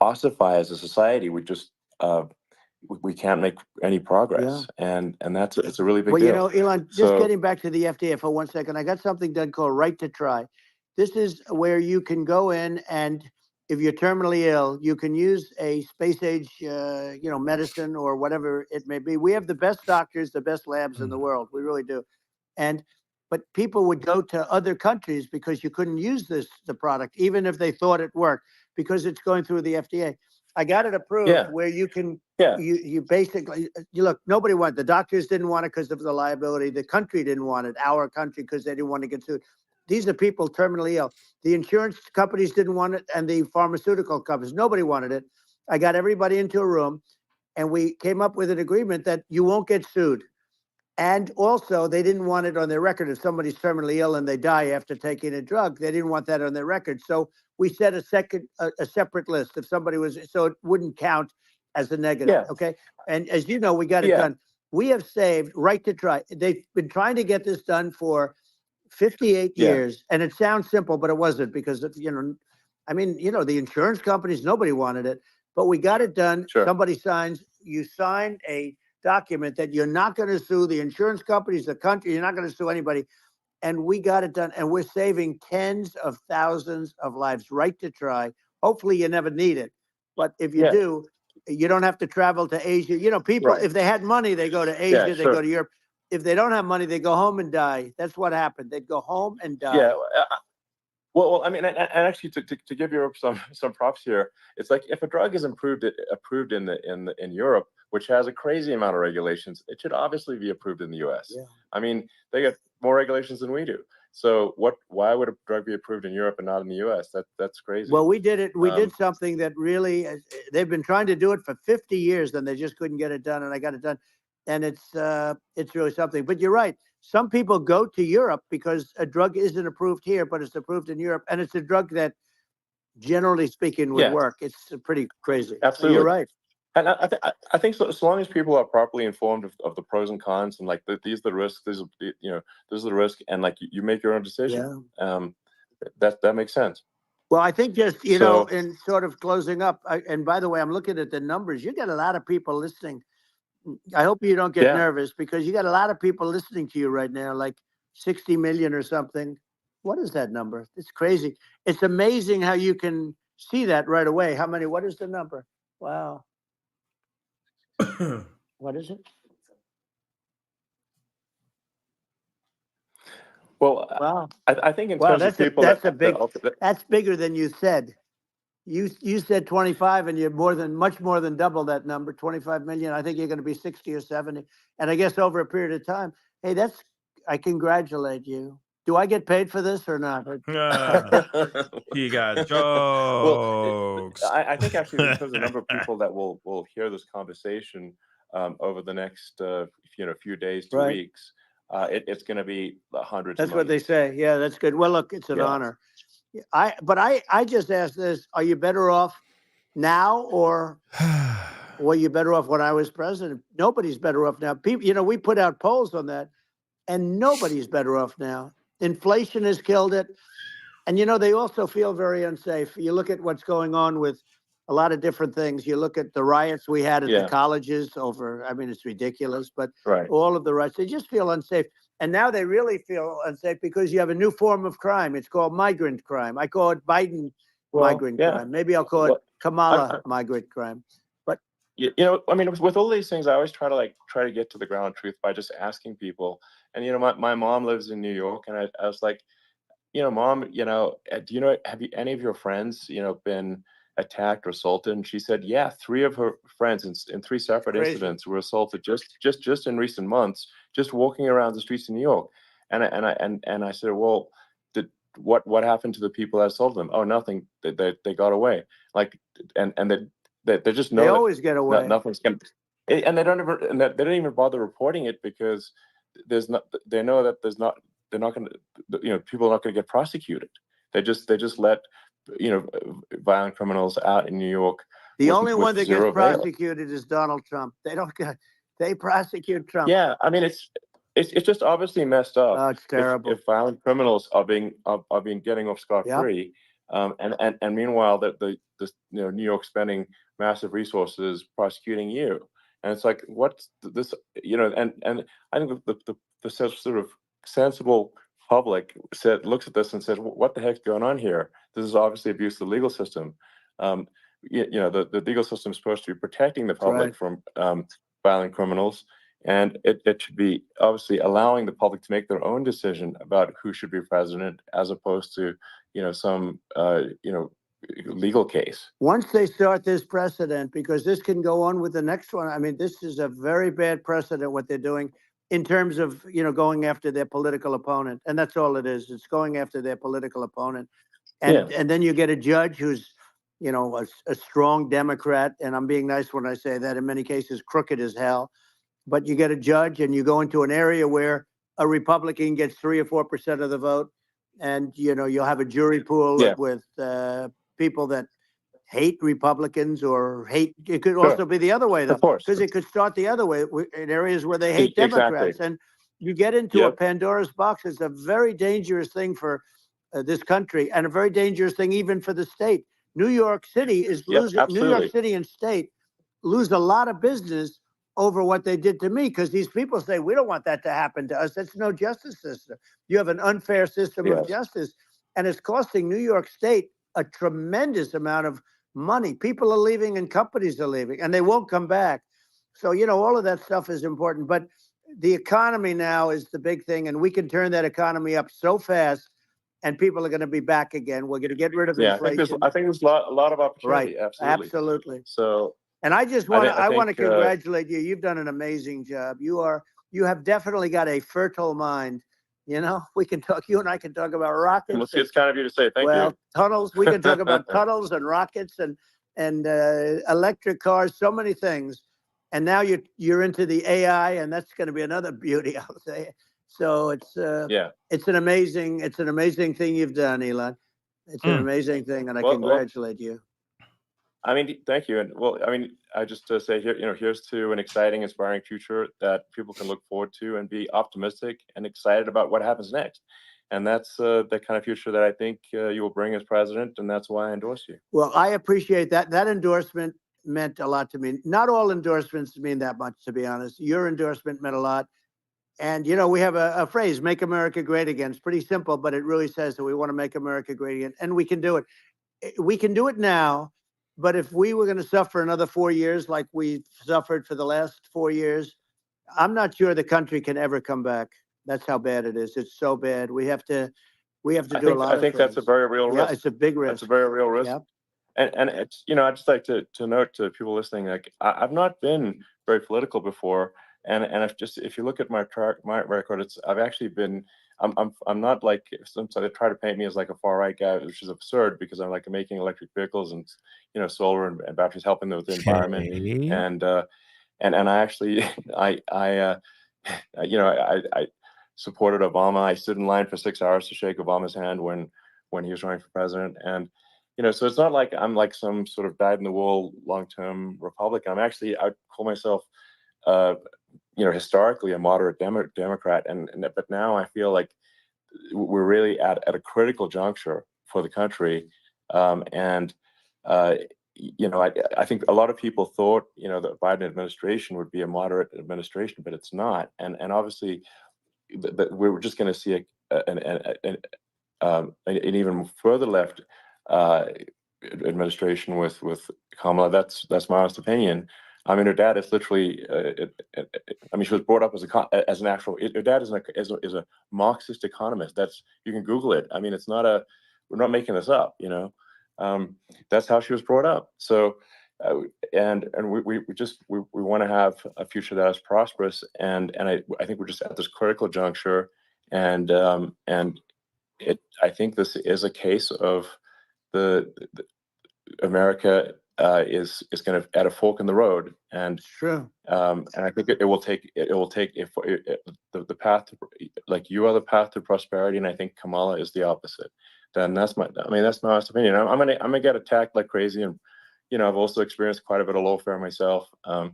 ossify as a society. We can't make any progress, and it's a really big deal. Elon, just getting back to the FDA for 1 second, I got something done called Right to Try. This is where you can go in, and if you're terminally ill, you can use a space age, medicine or whatever it may be. We have the best doctors, the best labs in the world. We really do. But people would go to other countries because you couldn't use the product, even if they thought it worked, because it's going through the FDA. I got it approved where you can, you basically, look, nobody wanted, the doctors didn't want it because of the liability. The country didn't want it, our country, because they didn't want to get sued. These are people terminally ill. The insurance companies didn't want it, and the pharmaceutical companies, nobody wanted it. I got everybody into a room, and we came up with an agreement that you won't get sued. And also, they didn't want it on their record. If somebody's terminally ill and they die after taking a drug, they didn't want that on their record. So we set a separate list if somebody was, so it wouldn't count as a negative. Okay. And as you know, we got it done. We have saved Right to Try. They've been trying to get this done for 58 years. And it sounds simple, but it wasn't, because, the insurance companies, nobody wanted it, but we got it done. Somebody you sign a document that you're not going to sue the insurance companies, the country, you're not going to sue anybody. And we got it done. And we're saving tens of thousands of lives. Right to Try. Hopefully you never need it. But if you do, you don't have to travel to Asia. People, if they had money, they go to Asia, they go to Europe. If they don't have money, they go home and die. That's what happened. They'd go home and die. Well, I mean, and actually, to give Europe some props here, it's like if a drug is approved in Europe, which has a crazy amount of regulations, it should obviously be approved in the U.S. I mean, they get more regulations than we do. So why would a drug be approved in Europe and not in the U.S.? That's crazy. Well, we did it. We did something that really, they've been trying to do it for 50 years, and they just couldn't get it done, and I got it done. And it's really something. But you're right. Some people go to Europe because a drug isn't approved here, but it's approved in Europe, and it's a drug that, generally speaking, would work. It's pretty crazy. Absolutely. You're right. And I think so long as people are properly informed of the pros and cons and like these are the risks, this is the risk, and like you make your own decision. That makes sense. Well, I think just in sort of closing up, and by the way, I'm looking at the numbers. You got a lot of people listening. I hope you don't get nervous because you got a lot of people listening to you right now, like 60 million or something. What is that number? It's crazy. It's amazing how you can see that right away. How many? What is the number? Wow. What is it? Well, wow. I think in terms of people, that's bigger than you said. You said 25 and you're much more than double that number, 25 million. I think you're going to be 60 or 70. And I guess over a period of time, hey, I congratulate you. Do I get paid for this or not? You got jokes. Well, I think actually in terms of the number of people that will hear this conversation over the next few days to weeks, it's going to be hundreds. That's what they say. Yeah, that's good. Well, look, it's an honor. I just asked this: are you better off now, or were you better off when I was president? Nobody's better off now. People, we put out polls on that, and nobody's better off now. Inflation has killed it, and they also feel very unsafe. You look at what's going on with a lot of different things. You look at the riots we had at the colleges over. I mean, it's ridiculous, but all of the riots, they just feel unsafe. And now they really feel unsafe because you have a new form of crime. It's called migrant crime. I call it Biden migrant crime. Maybe I'll call it Kamala migrant crime. But I mean, with all these things, I always try to get to the ground truth by just asking people. And my mom lives in New York, and I was like, Mom, have any of your friends, been attacked or assaulted? And she said, yeah, 3 of her friends in 3 separate incidents were assaulted just in recent months, just walking around the streets of New York. And I said, well, what happened to the people that assaulted them? Oh, nothing. They got away. Like, and they just know they always get away. Nothing's going. And they don't even bother reporting it because they know that they're not going to, people are not going to get prosecuted. They just let violent criminals out in New York. The only one that gets prosecuted is Donald Trump. They prosecute Trump. Yeah, I mean it's just obviously messed up. Oh, it's terrible. If violent criminals are getting off scot-free, and meanwhile the New York spending massive resources prosecuting you, and it's like what's this? And I think the sort of sensible public looks at this and says, what the heck's going on here? This is obviously abuse of the legal system. The legal system is supposed to be protecting the public from violent criminals, and it should be obviously allowing the public to make their own decision about who should be president, as opposed to some legal case. Once they start this precedent, because this can go on with the next one. I mean, this is a very bad precedent what they're doing in terms of going after their political opponent, and that's all it is. It's going after their political opponent, and then you get a judge who's a strong Democrat, and I'm being nice when I say that. In many cases, crooked as hell. But you get a judge, and you go into an area where a Republican gets 3 or 4% of the vote, and you'll have a jury pool with people that hate Republicans or hate. It could also be the other way, though, because it could start the other way in areas where they hate Democrats, and you get into a Pandora's box. It's a very dangerous thing for this country, and a very dangerous thing even for the state. New York City is losing. New York City and state lose a lot of business over what they did to me, because these people say, we don't want that to happen to us. That's no justice system. You have an unfair system of justice, and it's costing New York State a tremendous amount of money. People are leaving and companies are leaving, and they won't come back. So, all of that stuff is important. But the economy now is the big thing, and we can turn that economy up so fast, and people are going to be back again. We're going to get rid of inflation. I think there's a lot of opportunity. Right. Absolutely. So, and I just want to congratulate you. You've done an amazing job. You have definitely got a fertile mind. We can talk. You and I can talk about rockets. It's kind of you to say. Thank you. Tunnels. We can talk about tunnels and rockets and electric cars. So many things. And now you're into the AI, and that's going to be another beauty, I'll say. So it's an amazing thing you've done, Elon. It's an amazing thing, and I congratulate you. I mean, thank you. And I just say here, here's to an exciting, inspiring future that people can look forward to and be optimistic and excited about what happens next. And that's the kind of future that I think you will bring as president, and that's why I endorse you. Well, I appreciate that. That endorsement meant a lot to me. Not all endorsements mean that much, to be honest. Your endorsement meant a lot. And, we have a phrase, make America great again. It's pretty simple, but it really says that we want to make America great again. And we can do it. We can do it now. But if we were going to suffer another 4 years like we suffered for the last 4 years, I'm not sure the country can ever come back. That's how bad it is. It's so bad. We have to do a lot of things. I think that's a very real risk. Yeah, it's a big risk. That's a very real risk. Yep. And it's, I'd just like to note to people listening, like I've not been very political before. And if you look at my record, I've actually been, I'm not like, some they try to paint me as like a far right guy, which is absurd because I'm like making electric vehicles and, solar and batteries, helping with the environment. And I actually, I supported Obama. I stood in line for 6 hours to shake Obama's hand when he was running for president. And, so it's not like I'm like some sort of dyed-in-the-wool long-term Republican. I call myself, historically a moderate Democrat. But now I feel like we're really at a critical juncture for the country. I think a lot of people thought, the Biden administration would be a moderate administration, but it's not. And obviously, we're just going to see an even further left administration with Kamala. That's my honest opinion. I mean, her dad is literally. She was brought up as an actual. Her dad is a Marxist economist. You can Google it. I mean, it's not we're not making this up. That's how she was brought up. So, and we want to have a future that is prosperous. And I think we're just at this critical juncture. And I think this is a case of the America is going to at a fork in the road, and true. And I think it will take the path to, like you are the path to prosperity, and I think Kamala is the opposite. Then that's my honest opinion. I'm gonna get attacked like crazy, and I've also experienced quite a bit of lawfare myself. But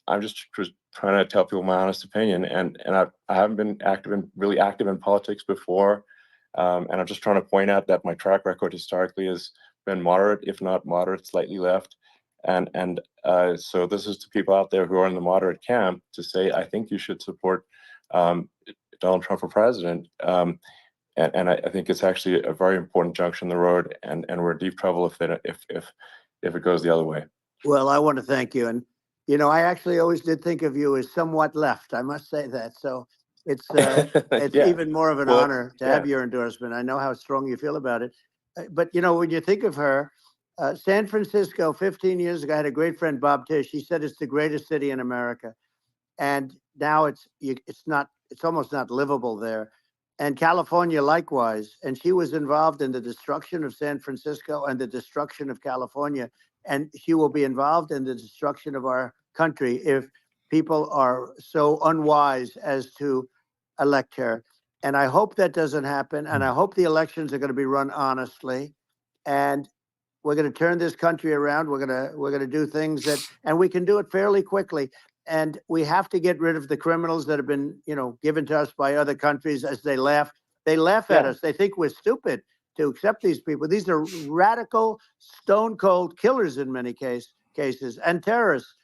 I'm just trying to tell people my honest opinion, and I haven't been really active in politics before, and I'm just trying to point out that my track record historically has been moderate, if not moderate, slightly left, and so this is to people out there who are in the moderate camp to say, I think you should support Donald Trump for president, and I think it's actually a very important junction in the road, and we're in deep trouble if it goes the other way. Well, I want to thank you, and I actually always did think of you as somewhat left. I must say that. So it's Yeah. even more of an honor to have your endorsement. I know how strong you feel about it. But, when you think of her, San Francisco, 15 years ago, I had a great friend, Bob Tish. He said it's the greatest city in America. And now it's almost not livable there. And California, likewise. And she was involved in the destruction of San Francisco and the destruction of California. And she will be involved in the destruction of our country if people are so unwise as to elect her. And I hope that doesn't happen. And I hope the elections are going to be run honestly. And we're going to turn this country around. We're going to do things and we can do it fairly quickly. And we have to get rid of the criminals that have been, given to us by other countries as they laugh. They laugh at us. They think we're stupid to accept these people. These are radical, stone cold killers in many cases and terrorists.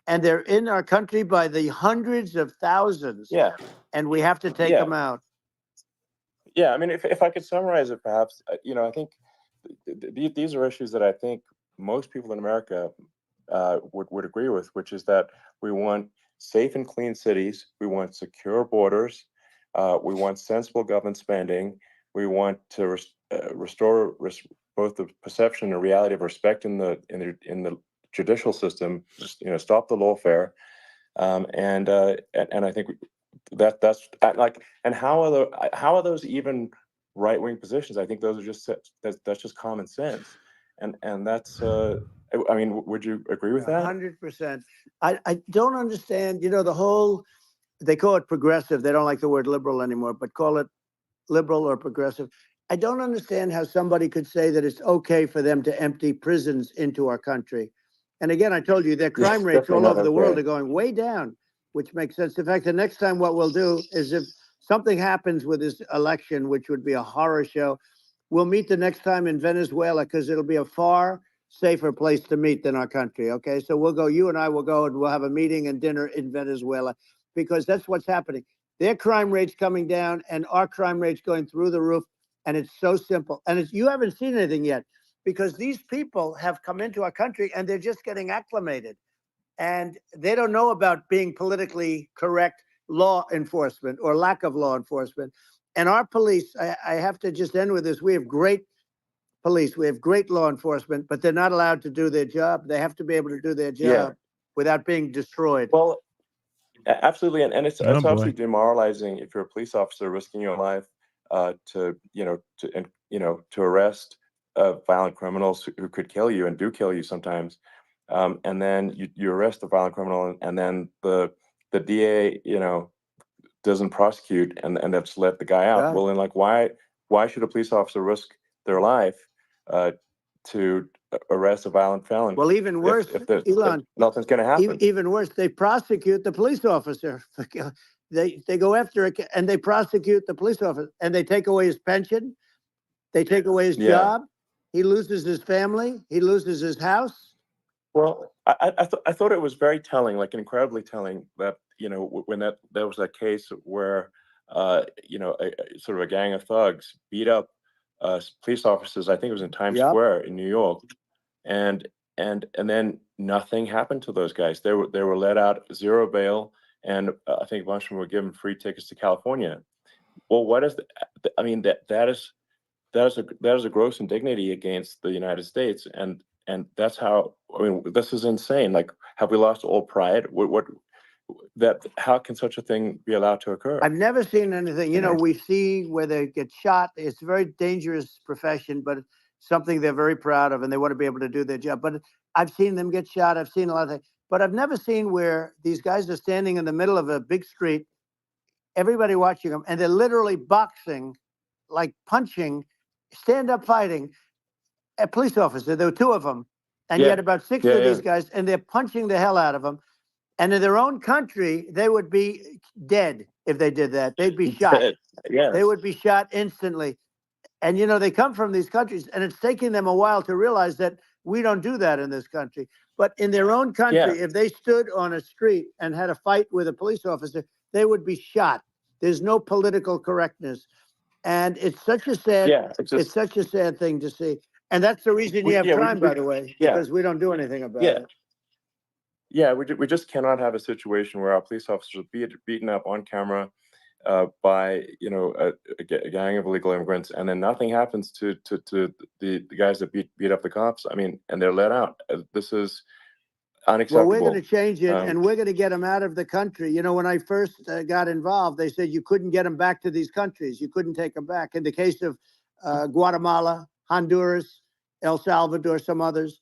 And they're in our country by the hundreds of thousands. Yeah. And we have to take them out. Yeah, I mean, if I could summarize it, perhaps, I think these are issues that I think most people in America would agree with, which is that we want safe and clean cities, we want secure borders, we want sensible government spending, we want to restore both the perception and reality of respect in the judicial system, stop the lawfare, and I think that's like, and how are those even right-wing positions? I think those are that's just common sense, and that's I mean, would you agree with that? 100%. I don't understand, the whole, they call it progressive. They don't like the word liberal anymore, but call it liberal or progressive. I don't understand how somebody could say that it's okay for them to empty prisons into our country. And again, I told you their crime rates all over the world are going way down, which makes sense. In fact, the next time what we'll do is if something happens with this election, which would be a horror show, we'll meet the next time in Venezuela because it'll be a far safer place to meet than our country. Okay, so we'll go, you and I will go and we'll have a meeting and dinner in Venezuela because that's what's happening. Their crime rates coming down and our crime rates going through the roof. And it's so simple. And it's, you haven't seen anything yet because these people have come into our country and they're just getting acclimated. And they don't know about being politically correct law enforcement or lack of law enforcement. And our police, I have to just end with this. We have great police. We have great law enforcement, but they're not allowed to do their job. They have to be able to do their job without being destroyed. Well, absolutely. And it's absolutely demoralizing if you're a police officer risking your life to arrest violent criminals who could kill you and do kill you sometimes. And then you arrest the violent criminal and then the DA, doesn't prosecute and that's let the guy out. Well, then why should a police officer risk their life to arrest a violent felon? Well, even worse, Elon, if nothing's going to happen. Even worse, they prosecute the police officer. They go after it and they prosecute the police officer and they take away his pension. They take away his job. He loses his family. He loses his house. Well, I thought it was very telling, like incredibly telling that, when there was that case where, sort of a gang of thugs beat up police officers. I think it was in Times Square in New York. And then nothing happened to those guys. They were let out, zero bail. And I think a bunch of them were given free tickets to California. Well, what is that is a gross indignity against the United States, and that's how. This is insane. Like, have we lost all pride? How can such a thing be allowed to occur? I've never seen anything. We see where they get shot. It's a very dangerous profession, but it's something they're very proud of, and they want to be able to do their job. But I've seen them get shot. I've seen a lot of things. But I've never seen where these guys are standing in the middle of a big street, everybody watching them, and they're literally boxing, like punching, stand-up fighting a police officer. There were two of them, and yet about six of these guys, and they're punching the hell out of them. And in their own country, they would be dead if they did that. They'd be shot. They would be shot instantly. And, they come from these countries, and it's taking them a while to realize that we don't do that in this country. But in their own country, if they stood on a street and had a fight with a police officer, they would be shot. There's no political correctness. And it's such a sad, it's such a sad thing to see. And that's the reason you have crime, by the way, because we don't do anything about it. Yeah, we just cannot have a situation where our police officers are beaten up on camera by a gang of illegal immigrants, and then nothing happens to the guys that beat up the cops. And they're let out. This is unacceptable. Well, we're going to change it, and we're going to get them out of the country. When I first got involved, they said you couldn't get them back to these countries. You couldn't take them back. In the case of Guatemala, Honduras, El Salvador, some others,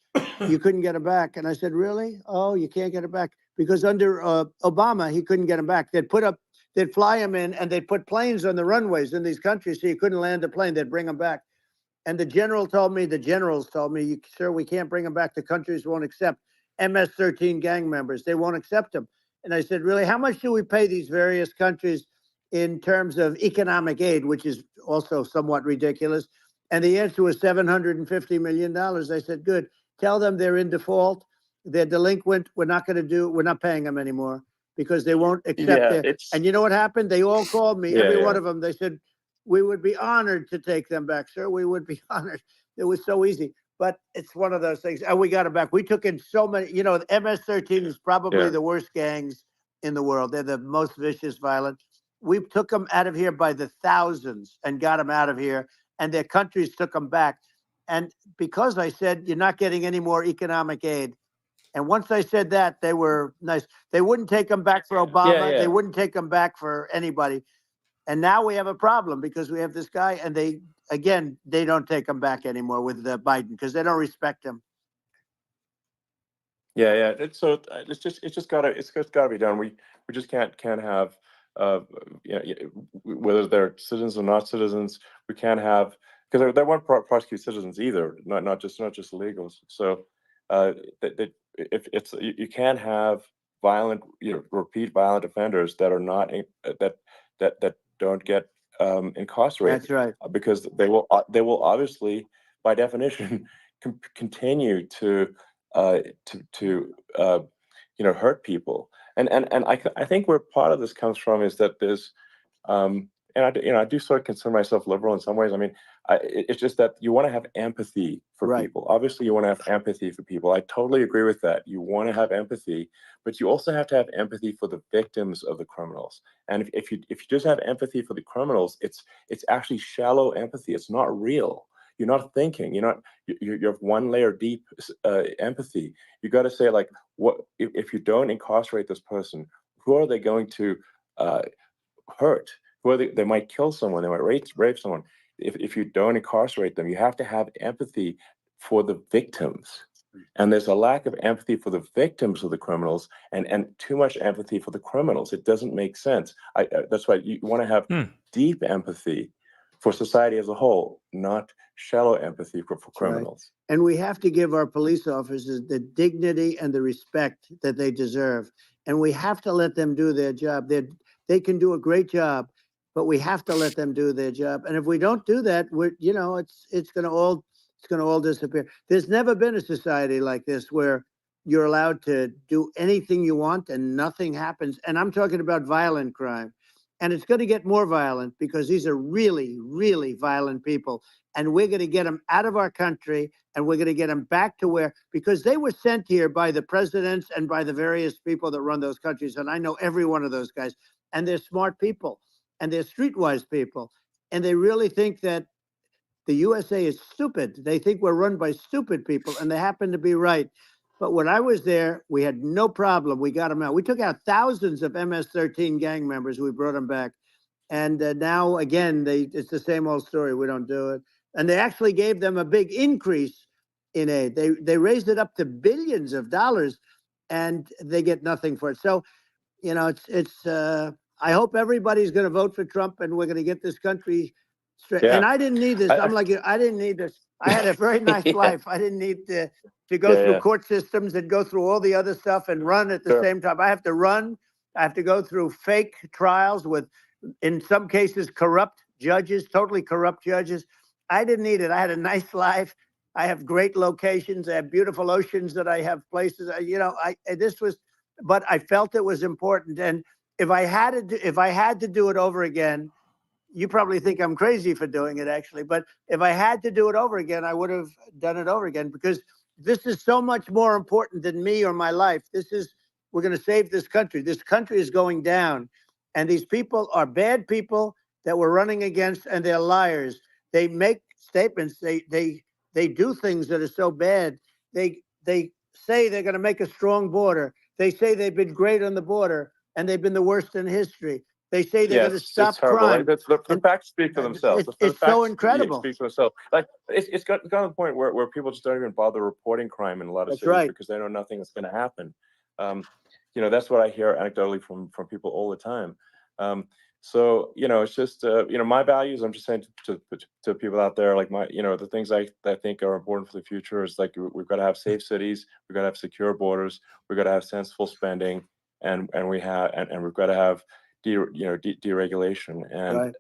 you couldn't get them back. And I said, really? Oh, you can't get them back? Because under Obama, he couldn't get them back. They'd fly them in, and they'd put planes on the runways in these countries so you couldn't land a plane. They'd bring them back. And the generals told me, sir, we can't bring them back. The countries won't accept MS-13 gang members. They won't accept them. And I said, really, how much do we pay these various countries in terms of economic aid, which is also somewhat ridiculous? And the answer was $750 million. I said, good. Tell them they're in default. They're delinquent. We're not paying them anymore because they won't accept it. And you know what happened? They all called me, every one of them. They said, we would be honored to take them back, sir. We would be honored. It was so easy. But it's one of those things. And we got them back. We took in so many, the MS-13 is probably the worst gangs in the world. They're the most vicious, violent. We took them out of here by the thousands and got them out of here. And their countries took them back. And because I said, you're not getting any more economic aid. And once I said that, they were nice. They wouldn't take them back for Obama. They wouldn't take them back for anybody. And now we have a problem because we have this guy, and they don't take him back anymore with Biden because they don't respect him. It's just gotta be done. We just can't have whether they're citizens or not citizens. We can't have, because they won't prosecute citizens either, not just illegals. So if it's you can't have violent, repeat violent offenders that are not that don't get incarcerated. That's right. Because they will obviously, by definition, continue to hurt people. And I think where part of this comes from is that there's and I do sort of consider myself liberal in some ways. I mean, it's just that you want to have empathy for people. Obviously, you want to have empathy for people. I totally agree with that. You want to have empathy, but you also have to have empathy for the victims of the criminals. And if you just have empathy for the criminals, it's actually shallow empathy. It's not real. You're not thinking. You have one layer deep empathy. You got to say, like, what if you don't incarcerate this person? Who are they going to hurt? They might kill someone, they might rape someone. If you don't incarcerate them, you have to have empathy for the victims. And there's a lack of empathy for the victims of the criminals and too much empathy for the criminals. It doesn't make sense. That's why you want to have deep empathy for society as a whole, not shallow empathy for criminals. Right. And we have to give our police officers the dignity and the respect that they deserve. And we have to let them do their job. They can do a great job, but we have to let them do their job. And if we don't do that, it's going to all disappear. There's never been a society like this where you're allowed to do anything you want and nothing happens. And I'm talking about violent crime. And it's going to get more violent because these are really, really violent people. And we're going to get them out of our country, and we're going to get them back to because they were sent here by the presidents and by the various people that run those countries. And I know every one of those guys. And they're smart people, and they're streetwise people. And they really think that the USA is stupid. They think we're run by stupid people, and they happen to be right. But when I was there, we had no problem. We got them out. We took out thousands of MS-13 gang members. We brought them back. And now, again, it's the same old story. We don't do it. And they actually gave them a big increase in aid. They raised it up to billions of dollars, and they get nothing for it. So, I hope everybody's going to vote for Trump, and we're going to get this country straight. Yeah. And I didn't need this. I'm like, I didn't need this. I had a very nice life. I didn't need to go through court systems and go through all the other stuff and run at the same time. I have to run. I have to go through fake trials with, in some cases, corrupt judges, totally corrupt judges. I didn't need it. I had a nice life. I have great locations. I have beautiful oceans that I have places. But I felt it was important. And if I had to do it over again, you probably think I'm crazy for doing it, actually. But if I had to do it over again, I would have done it over again, because this is so much more important than me or my life. We're going to save this country. This country is going down. And these people are bad people that we're running against, and they're liars. They make statements. They do things that are so bad. They say they're going to make a strong border. They say they've been great on the border, and they've been the worst in history. They say they're going to stop crime. Like, the facts speak for themselves. It's so incredible. Speak for themselves. Like it's got to the point where people just don't even bother reporting crime in a lot of cities because they know nothing is going to happen. That's what I hear anecdotally from people all the time. So it's just my values. I'm just saying to people out there, like the things I think are important for the future is, like, we've got to have safe cities, we've got to have secure borders, we've got to have sensible spending, and we've got to have deregulation, and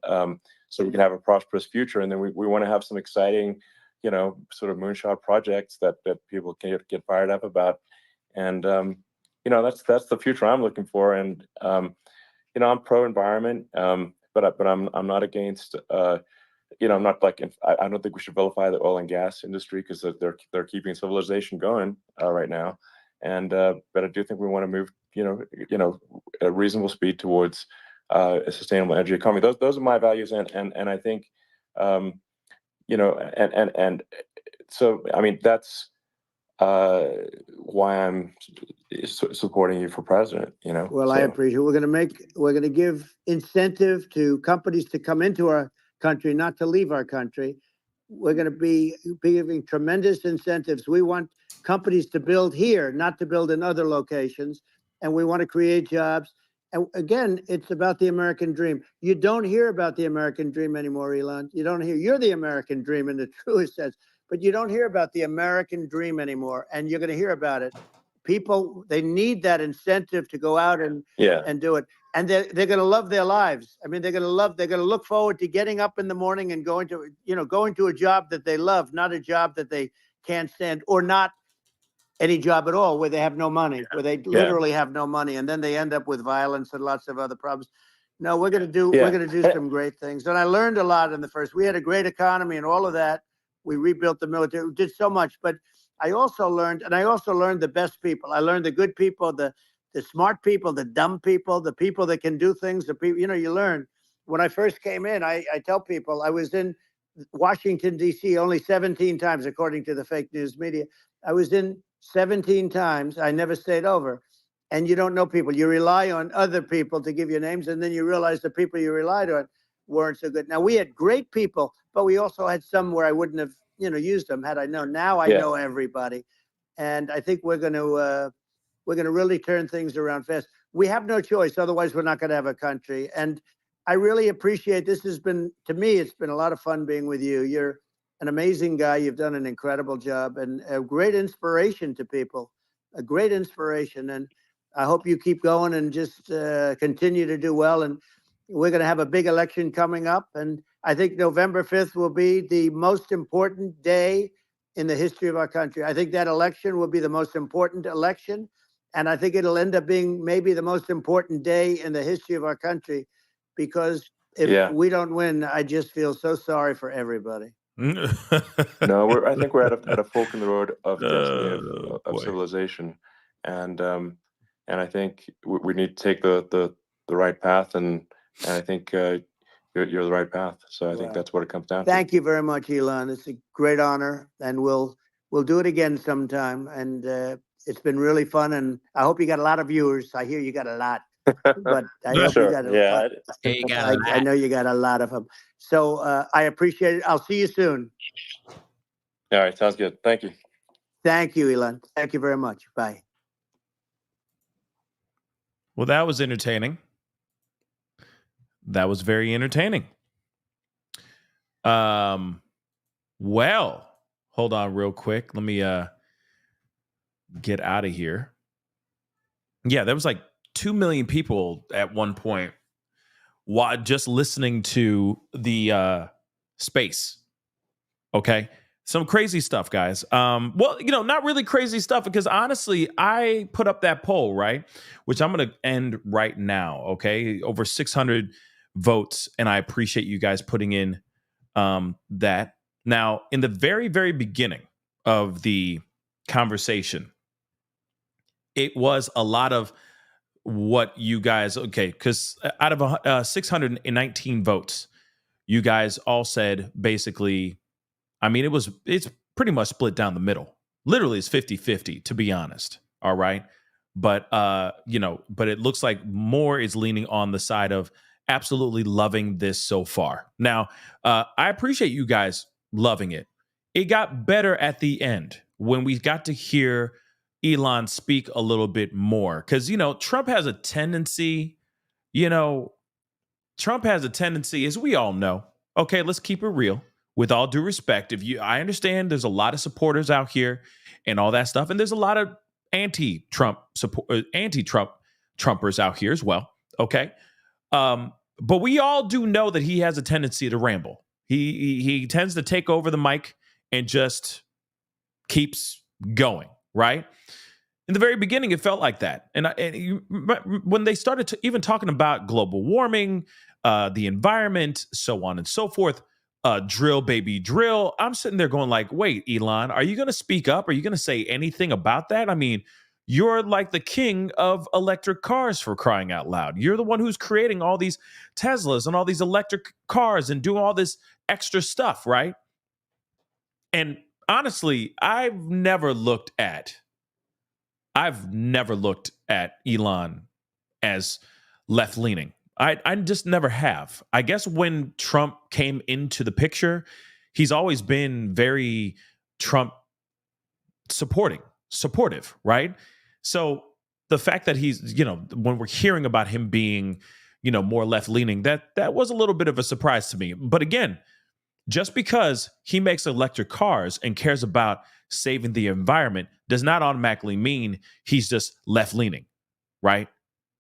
so we can have a prosperous future. And then we want to have some exciting, sort of moonshot projects that people can get fired up about, and that's the future I'm looking for. And I'm pro-environment, but I'm not against. I'm not like, I don't think we should vilify the oil and gas industry, because they're keeping civilization going right now. And but I do think we want to move, at a reasonable speed towards a sustainable energy economy. Those are my values, and I think, and so I mean that's why I'm supporting you for president. Well, I appreciate it. We're going to give incentive to companies to come into our country, not to leave our country. We're going to be giving tremendous incentives. We want companies to build here, not to build in other locations. And we want to create jobs. And again, it's about the American dream. You don't hear about the American dream anymore, Elon. You don't hear. You're the American dream in the truest sense, but you don't hear about the American dream anymore. And you're going to hear about it. people, they need that incentive to go out and do it. And they're going to love their lives. I mean, they're going to look forward to getting up in the morning and going to a job that they love, not a job that they can't stand, or not any job at all where they have no money, where they literally have no money. And then they end up with violence and lots of other problems. No, we're going to do some great things. And I learned a lot in the first. We had a great economy and all of that. We rebuilt the military. We did so much. But I also learned the best people. I learned the good people, the smart people, the dumb people, the people that can do things. The people, you learn. When I first came in, I tell people I was in Washington, D.C. only 17 times, according to the fake news media. I was in 17 times. I never stayed over. And you don't know people. You rely on other people to give you names, and then you realize the people you relied on weren't so good. Now, we had great people, but we also had some where I wouldn't have, used them had I known. Now I know everybody. And I think we're going to really turn things around fast. We have no choice. Otherwise, we're not going to have a country. And I really appreciate this. To me, it's been a lot of fun being with you. You're an amazing guy. You've done an incredible job and a great inspiration to people, a great inspiration. And I hope you keep going and just continue to do well. And we're going to have a big election coming up. And I think November 5th will be the most important day in the history of our country. I think that election will be the most important election. And I think it'll end up being maybe the most important day in the history of our country, because if we don't win, I just feel so sorry for everybody. No, I think we're at a fork in the road of destiny of civilization. And I think we need to take the right path, and I think you're the right path. So I think that's what it comes down to. Thank you very much, Elon. It's a great honor, and we'll do it again sometime. And it's been really fun, and I hope you got a lot of viewers. I hear you got a lot, but I hope you got a lot. I know you got a lot of them. So I appreciate it. I'll see you soon. All right, sounds good. Thank you. Thank you, Elon. Thank you very much. Bye. Well, that was entertaining. That was very entertaining. Well, hold on real quick. Let me get out of here. Yeah, there was like 2 million people at one point while just listening to the space. Okay. Some crazy stuff, guys. Well, not really crazy stuff, because honestly, I put up that poll, right? Which I'm going to end right now. Okay. Over 600 votes. And I appreciate you guys putting in that. Now, in the very, very beginning of the conversation, it was a lot of what you guys, because out of 619 votes, you guys all said basically, I mean, it's pretty much split down the middle. Literally, it's 50-50, to be honest. All right. But, but it looks like more is leaning on the side of absolutely loving this so far. Now, I appreciate you guys loving it. It got better at the end when we got to hear Elon speak a little bit more, because, Trump has a tendency, as we all know. Okay, let's keep it real. With all due respect, I understand there's a lot of supporters out here and all that stuff, and there's a lot of anti-Trumpers out here as well. Okay, but we all do know that he has a tendency to ramble. He tends to take over the mic and just keeps going. Right. In the very beginning, it felt like that, and when they started even talking about global warming, the environment, so on and so forth. Drill, baby, drill. I'm sitting there going like, wait, Elon, are you going to speak up? Are you going to say anything about that? I mean, you're like the king of electric cars, for crying out loud. You're the one who's creating all these Teslas and all these electric cars and doing all this extra stuff, right? And honestly, I've never looked at Elon as left-leaning. I just never have. I guess when Trump came into the picture, he's always been very Trump supportive, right? So the fact that he's, when we're hearing about him being, more left leaning, that was a little bit of a surprise to me. But again, Just because he makes electric cars and cares about saving the environment does not automatically mean he's just left leaning, right?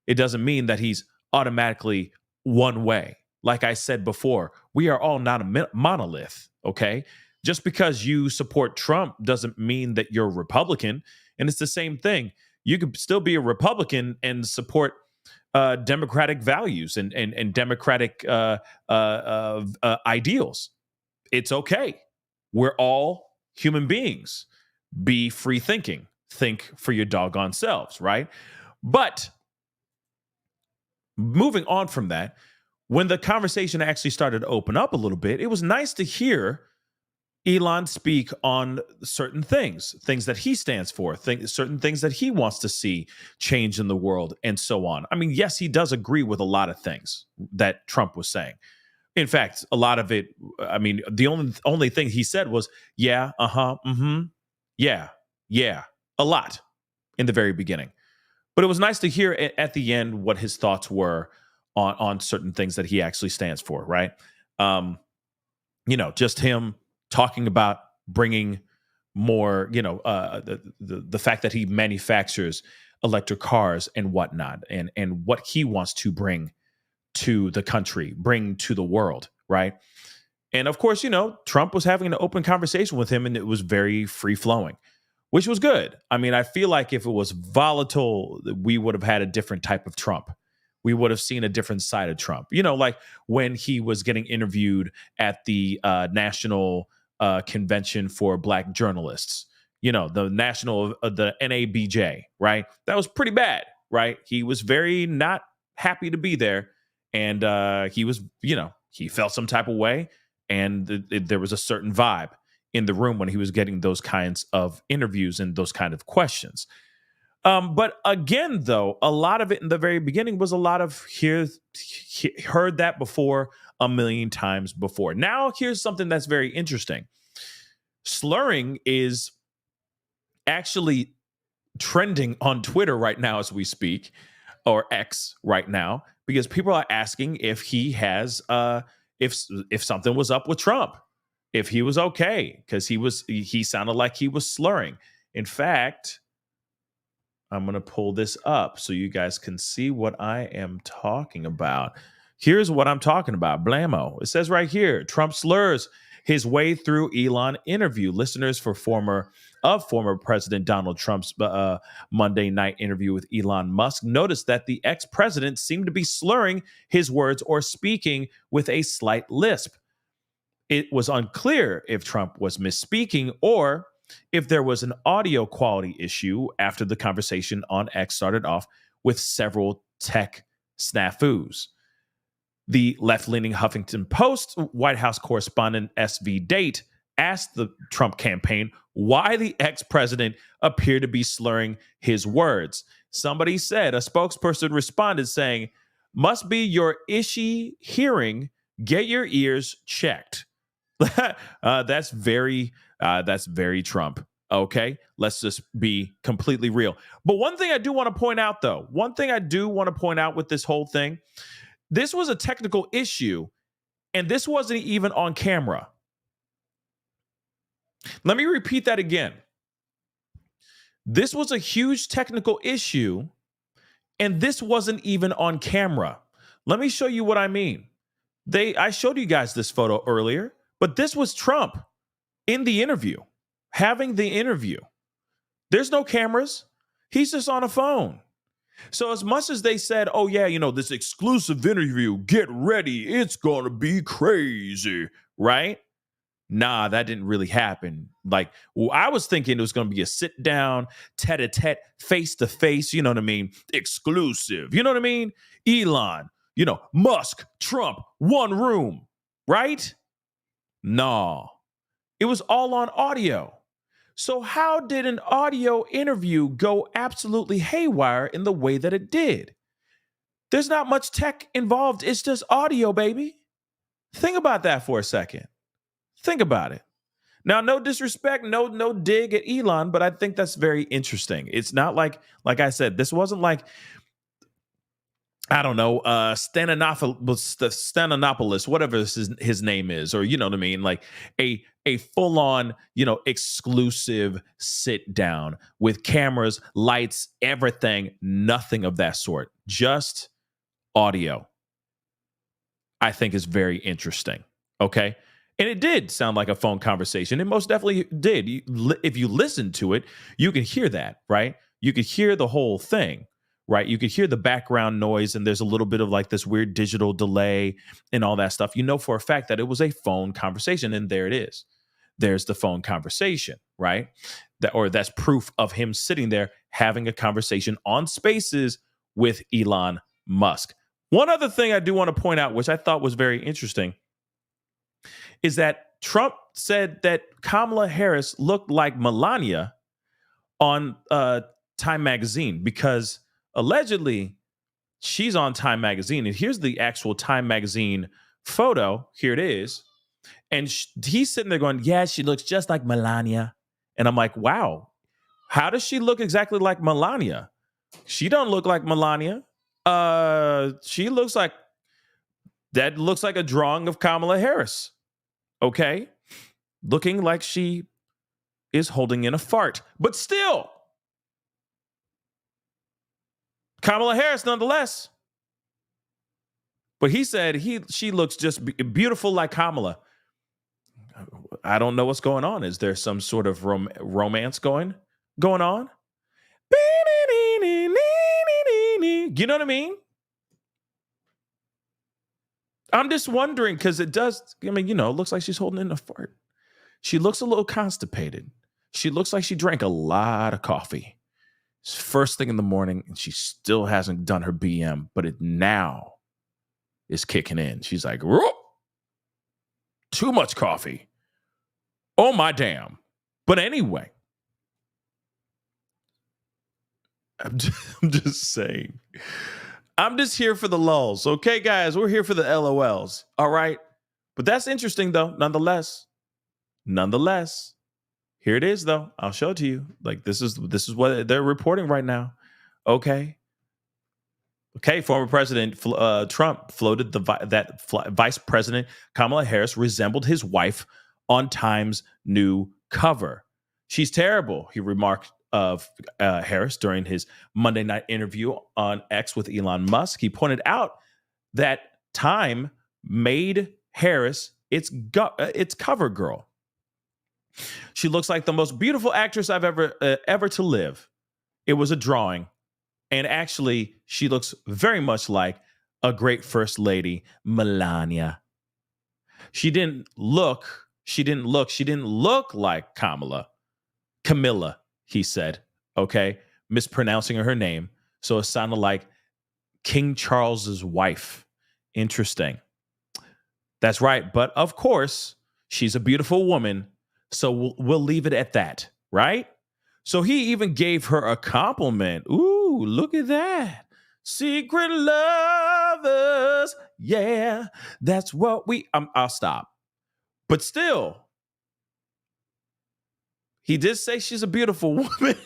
It doesn't mean that he's automatically one way. Like I said before, we are all not a monolith, okay? Just because you support Trump doesn't mean that you're a Republican. And it's the same thing. You could still be a Republican and support democratic values and democratic ideals. It's okay. We're all human beings. Be free thinking. Think for your doggone selves, right? But moving on from that, when the conversation actually started to open up a little bit, it was nice to hear Elon speak on certain things that he stands for, certain things that he wants to see change in the world, and so on. I mean, yes, he does agree with a lot of things that Trump was saying. In fact, a lot of it, I mean, the only thing he said was, yeah, yeah, a lot in the very beginning. But it was nice to hear at the end what his thoughts were on certain things that he actually stands for, right? Just him talking about bringing more, the fact that he manufactures electric cars and whatnot, and what he wants to bring to the country, bring to the world, right? And of course, Trump was having an open conversation with him, and it was very free flowing, which was good. I mean, I feel like if it was volatile, we would have had a different type of Trump. We would have seen a different side of Trump. Like when he was getting interviewed at the National Convention for Black Journalists, the the NABJ, right? That was pretty bad, right? He was very not happy to be there. And he was, he felt some type of way. And there was a certain vibe in the room when he was getting those kinds of interviews and those kind of questions. But again, though, a lot of it in the very beginning was a lot of heard that before a million times before. Now, here's something that's very interesting. Slurring is actually trending on Twitter right now as we speak, or X right now, because people are asking if he has, if something was up with Trump, if he was okay, because he sounded like he was slurring. In fact, I'm going to pull this up so you guys can see what I am talking about. Here's what I'm talking about. Blammo. It says right here, Trump slurs his way through Elon interview. Listeners for former President Donald Trump's Monday night interview with Elon Musk noticed that the ex-president seemed to be slurring his words or speaking with a slight lisp. It was unclear if Trump was misspeaking or if there was an audio quality issue after the conversation on X started off with several tech snafus. The left-leaning Huffington Post White House correspondent S.V. Date asked the Trump campaign why the ex-president appeared to be slurring his words. Somebody said, a spokesperson responded saying, must be your ishy hearing, get your ears checked. That's very Trump. Okay, let's just be completely real. But one thing I do want to point out, though, with this whole thing, this was a technical issue, and this wasn't even on camera. Let me repeat that again. This was a huge technical issue, and this wasn't even on camera. Let me show you what I mean. I showed you guys this photo earlier, but this was Trump in the interview, having the interview. There's no cameras. He's just on a phone. So as much as they said, oh yeah, this exclusive interview, get ready, it's going to be crazy, right? Nah, that didn't really happen. Like, I was thinking it was going to be a sit down, tete-a-tete, face-to-face, you know what I mean? Exclusive, you know what I mean? Elon, Musk, Trump, one room, right? No, it was all on audio. So how did an audio interview go absolutely haywire in the way that it did? There's not much tech involved. It's just audio, baby. Think about that for a second. Think about it. Now, no disrespect, no dig at Elon, but I think that's very interesting. It's not like I said, this wasn't like I don't know, Stananopoulos, whatever his name is, or you know what I mean, like a full on, exclusive sit down with cameras, lights, everything, nothing of that sort, just audio. I think is very interesting. Okay. And it did sound like a phone conversation. It most definitely did. If you listen to it, you can hear that, right? You could hear the whole thing, right? You could hear the background noise, and there's a little bit of like this weird digital delay and all that stuff. You know for a fact that it was a phone conversation, and there it is. There's the phone conversation, right? That's proof of him sitting there having a conversation on Spaces with Elon Musk. One other thing I do want to point out, which I thought was very interesting, is that Trump said that Kamala Harris looked like Melania on Time Magazine, because allegedly she's on Time Magazine. And here's the actual Time Magazine photo. Here it is. And he's sitting there going, yeah, she looks just like Melania. And I'm like, wow, how does she look exactly like Melania? She don't look like Melania. She looks like a drawing of Kamala Harris. Okay. Looking like she is holding in a fart, but still Kamala Harris nonetheless. But he said she looks just beautiful like Kamala. I don't know what's going on. Is there some sort of romance going on? You know what I mean? I'm just wondering, because it does, it looks like she's holding in a fart. She looks a little constipated. She looks like she drank a lot of coffee. It's first thing in the morning, and she still hasn't done her BM, but it now is kicking in. She's like, too much coffee. Oh, my damn. But anyway, I'm just saying. I'm just here for the lulls. Okay, guys, we're here for the LOLs. All right. But that's interesting, though, nonetheless. Here it is, though. I'll show it to you. Like, this is what they're reporting right now. Okay. Former President Trump floated that Vice President Kamala Harris resembled his wife on Time's new cover. She's terrible, he remarked of Harris during his Monday night interview on X with Elon Musk. He pointed out that Time made Harris its cover girl. She looks like the most beautiful actress I've ever to live. It was a drawing. And actually, she looks very much like a great first lady, Melania. She didn't look like Camilla, he said, okay, mispronouncing her name. So it sounded like King Charles's wife. Interesting. That's right. But of course, she's a beautiful woman. So we'll leave it at that, right? So he even gave her a compliment. Ooh, look at that. Secret lovers. Yeah, that's what I'll stop. But still, he did say she's a beautiful woman.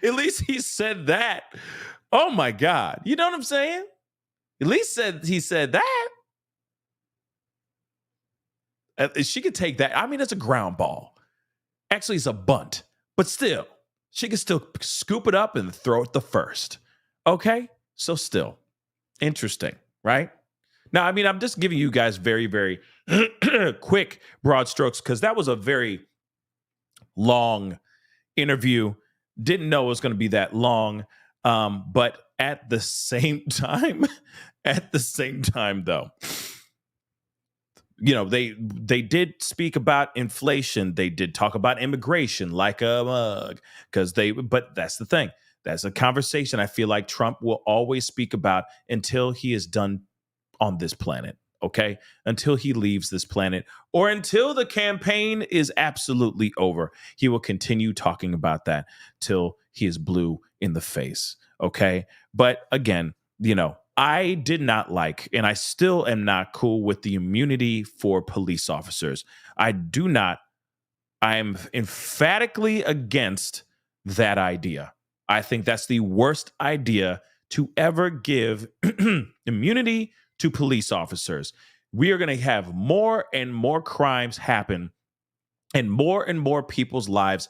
At least he said that. Oh my God. You know what I'm saying? At least he said that. She could take that. I mean, it's a ground ball. Actually, it's a bunt. But still, she can still scoop it up and throw it the first. Okay? So still, interesting, right? Now, I mean, I'm just giving you guys very, very quick broad strokes, because that was a very long interview. Didn't know it was going to be that long. But at the same time, though, they did speak about inflation. They did talk about immigration like a mug, but that's the thing. That's a conversation I feel like Trump will always speak about until he is done on this planet. Okay. Until he leaves this planet, or until the campaign is absolutely over. He will continue talking about that till he is blue in the face. Okay. But again, I did not like, and I still am not cool with the immunity for police officers. I am emphatically against that idea. I think that's the worst idea to ever give immunity to police officers, we are going to have more and more crimes happen and more people's lives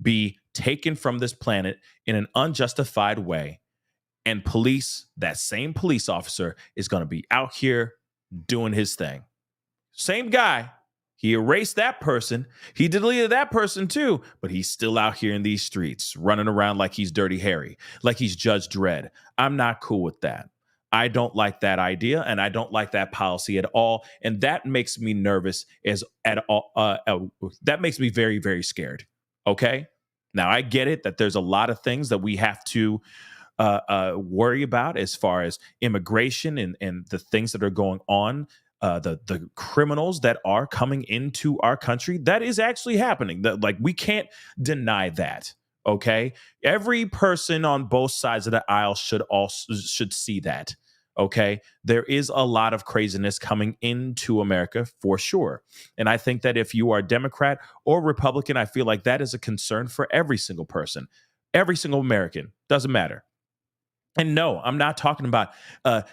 be taken from this planet in an unjustified way. And that same police officer is going to be out here doing his thing. Same guy. He erased that person. He deleted that person too, but he's still out here in these streets running around like he's Dirty Harry, like he's Judge Dredd. I'm not cool with that. I don't like that idea, and I don't like that policy at all. And that makes me nervous that makes me very, very scared. Okay. Now I get it that there's a lot of things that we have to worry about as far as immigration and the things that are going on, the criminals that are coming into our country. That is actually happening. Like, we can't deny that. Okay, every person on both sides of the aisle should see that. Okay, there is a lot of craziness coming into America for sure. And I think that if you are Democrat or Republican, I feel like that is a concern for every single person, every single American. Doesn't matter. And no, I'm not talking about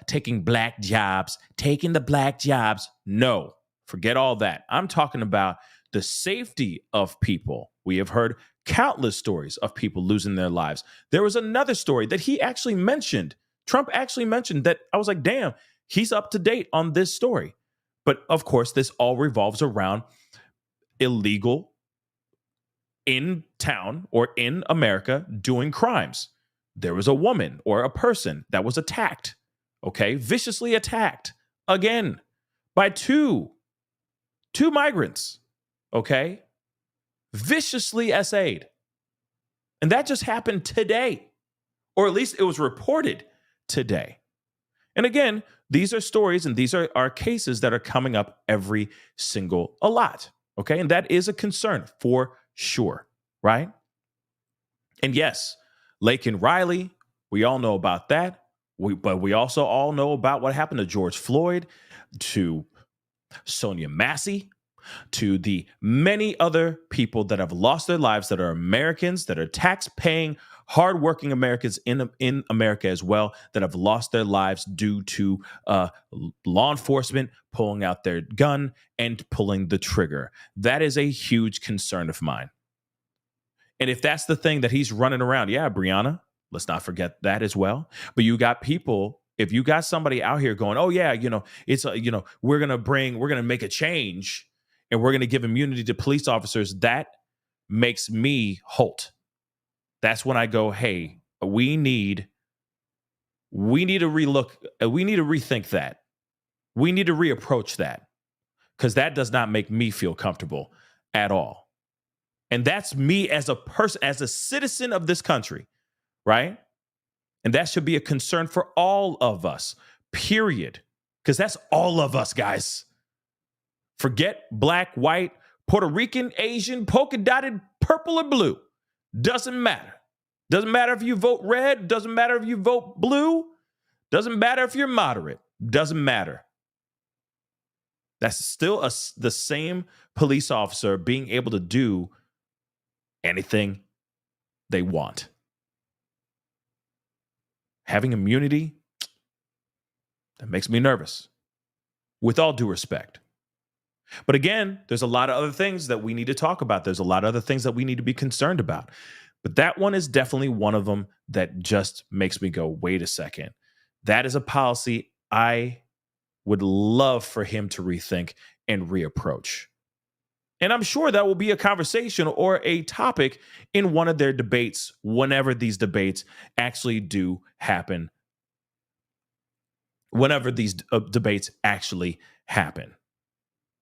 taking black jobs, taking the black jobs. No, forget all that. I'm talking about the safety of people. We have heard countless stories of people losing their lives. There was another story that he actually mentioned. Trump actually mentioned that. I was like, damn, he's up to date on this story. But of course, this all revolves around illegal in town or in America doing crimes. There was a woman or a person that was attacked, okay, viciously attacked again by two migrants, okay, viciously SA'd. And that just happened today, or at least it was reported today. And again, these are stories and these are cases that are coming up every single a lot, okay? And that is a concern for sure, right? And yes, Laken Riley, we all know about that. But we also all know about what happened to George Floyd, to Sonia Massey, to the many other people that have lost their lives that are Americans, that are tax-paying, hardworking Americans in America as well, that have lost their lives due to law enforcement pulling out their gun and pulling the trigger. That is a huge concern of mine. And if that's the thing that he's running around, yeah, Brianna, let's not forget that as well. But you got people, if you got somebody out here going, oh yeah, it's we're going to make a change and we're going to give immunity to police officers, that makes me halt. That's when I go, hey, we need to relook, we need to rethink that. We need to reapproach that, because that does not make me feel comfortable at all. And that's me as a person, as a citizen of this country, right? And that should be a concern for all of us, period. Because that's all of us, guys. Forget black, white, Puerto Rican, Asian, polka dotted, purple, or blue. Doesn't matter. Doesn't matter if you vote red. Doesn't matter if you vote blue. Doesn't matter if you're moderate. Doesn't matter. That's still the same police officer being able to do anything they want. Having immunity, that makes me nervous, with all due respect. But again, there's a lot of other things that we need to talk about. There's a lot of other things that we need to be concerned about. But that one is definitely one of them that just makes me go, wait a second. That is a policy I would love for him to rethink and reapproach. And I'm sure that will be a conversation or a topic in one of their debates whenever these debates actually do happen. Whenever these debates actually happen.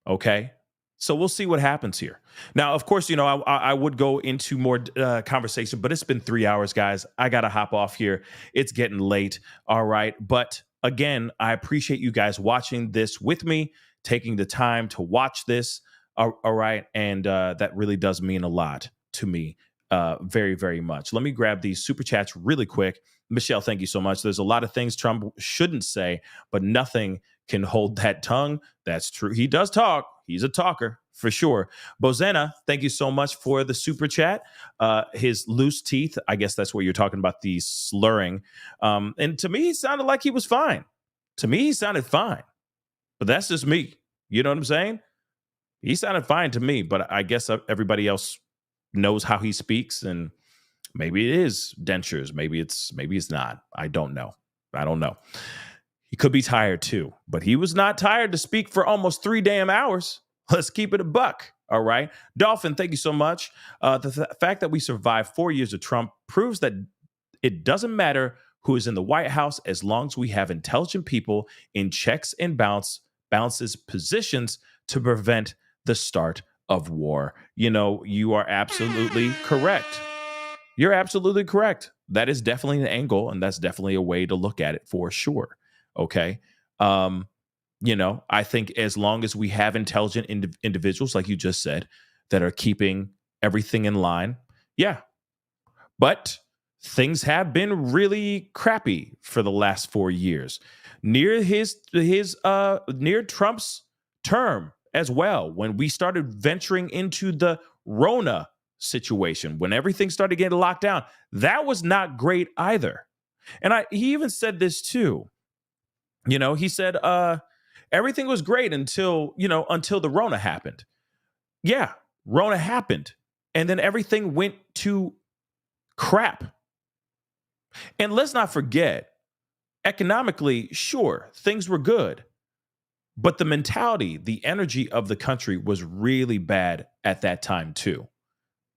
Okay? So we'll see what happens here. Now, of course, I would go into more conversation, but it's been 3 hours, guys. I got to hop off here. It's getting late. All right. But again, I appreciate you guys watching this with me, taking the time to watch this. All right. And that really does mean a lot to me. Very, very much. Let me grab these super chats really quick. Michelle, thank you so much. There's a lot of things Trump shouldn't say, but nothing can hold that tongue. That's true. He does talk. He's a talker for sure. Bozena, thank you so much for the super chat. His loose teeth, I guess that's what you're talking about, the slurring. And to me, it sounded like he was fine. To me, he sounded fine. But that's just me. You know what I'm saying? He sounded fine to me, but I guess everybody else knows how he speaks, and maybe it is dentures. Maybe it's not. I don't know. He could be tired too, but he was not tired to speak for almost 3 damn hours. Let's keep it a buck. All right. Dolphin, thank you so much. The fact that we survived 4 years of Trump proves that it doesn't matter who is in the White House as long as we have intelligent people in checks and balances positions to prevent the start of war. You know, you are absolutely correct. You're absolutely correct. That is definitely an angle, and that's definitely a way to look at it for sure. Okay. You know, I think as long as we have intelligent individuals, like you just said, that are keeping everything in line. Yeah. But things have been really crappy for the last 4 years. Near near Trump's term as well, when we started venturing into the Rona situation, when everything started getting locked down, that was not great either. And he even said this too. You know, he said everything was great until the Rona happened. Yeah, Rona happened. And then everything went to crap. And let's not forget, economically, sure, things were good. But the mentality, the energy of the country was really bad at that time too.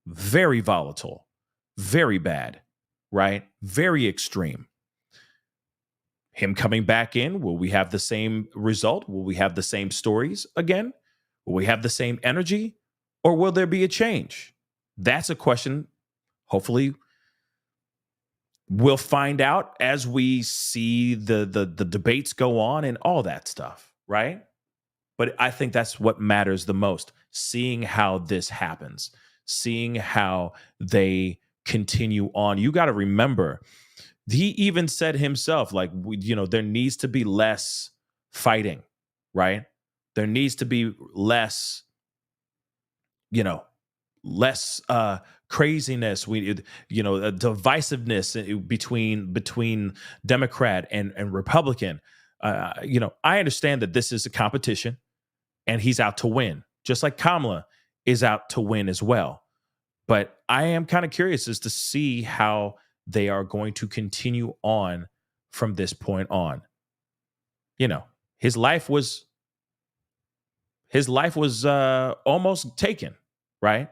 Very volatile, very bad, right? Very extreme. Him coming back in, will we have the same result? Will we have the same stories again? Will we have the same energy? Or will there be a change? That's a question, hopefully, we'll find out as we see the debates go on and all that stuff, right? But I think that's what matters the most, seeing how this happens, seeing how they continue on. You got to remember, he even said himself, like, there needs to be less fighting, right? There needs to be less, less craziness. Divisiveness between Democrat and Republican. I understand that this is a competition, and he's out to win, just like Kamala is out to win as well. But I am kind of curious as to see how they are going to continue on from this point on. His life was almost taken, right?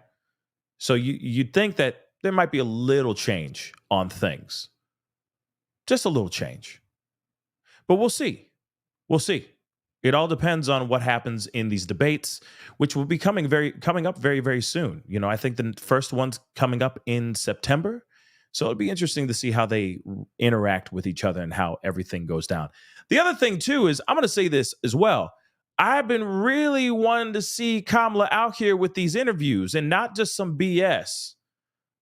So you'd think that there might be a little change on things, just a little change. But we'll see. We'll see. It all depends on what happens in these debates, which will be coming up very, very soon. I think the first one's coming up in September. So it'll be interesting to see how they interact with each other and how everything goes down. The other thing, too, is I'm going to say this as well. I've been really wanting to see Kamala out here with these interviews and not just some BS,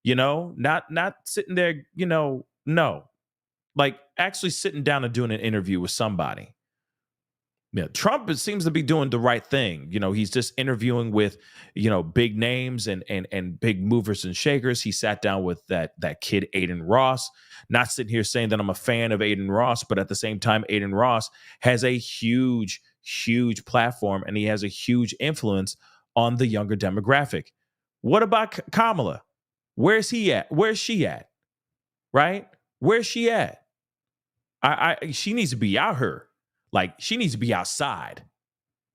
not sitting there, no, like actually sitting down and doing an interview with somebody. Yeah, Trump seems to be doing the right thing. He's just interviewing with, big names and big movers and shakers. He sat down with that kid, Aiden Ross, not sitting here saying that I'm a fan of Aiden Ross, but at the same time, Aiden Ross has a huge, huge platform and he has a huge influence on the younger demographic. What about Kamala? Where's he at? Where's she at? Right? Where's she at? She needs to be out here. Like, she needs to be outside.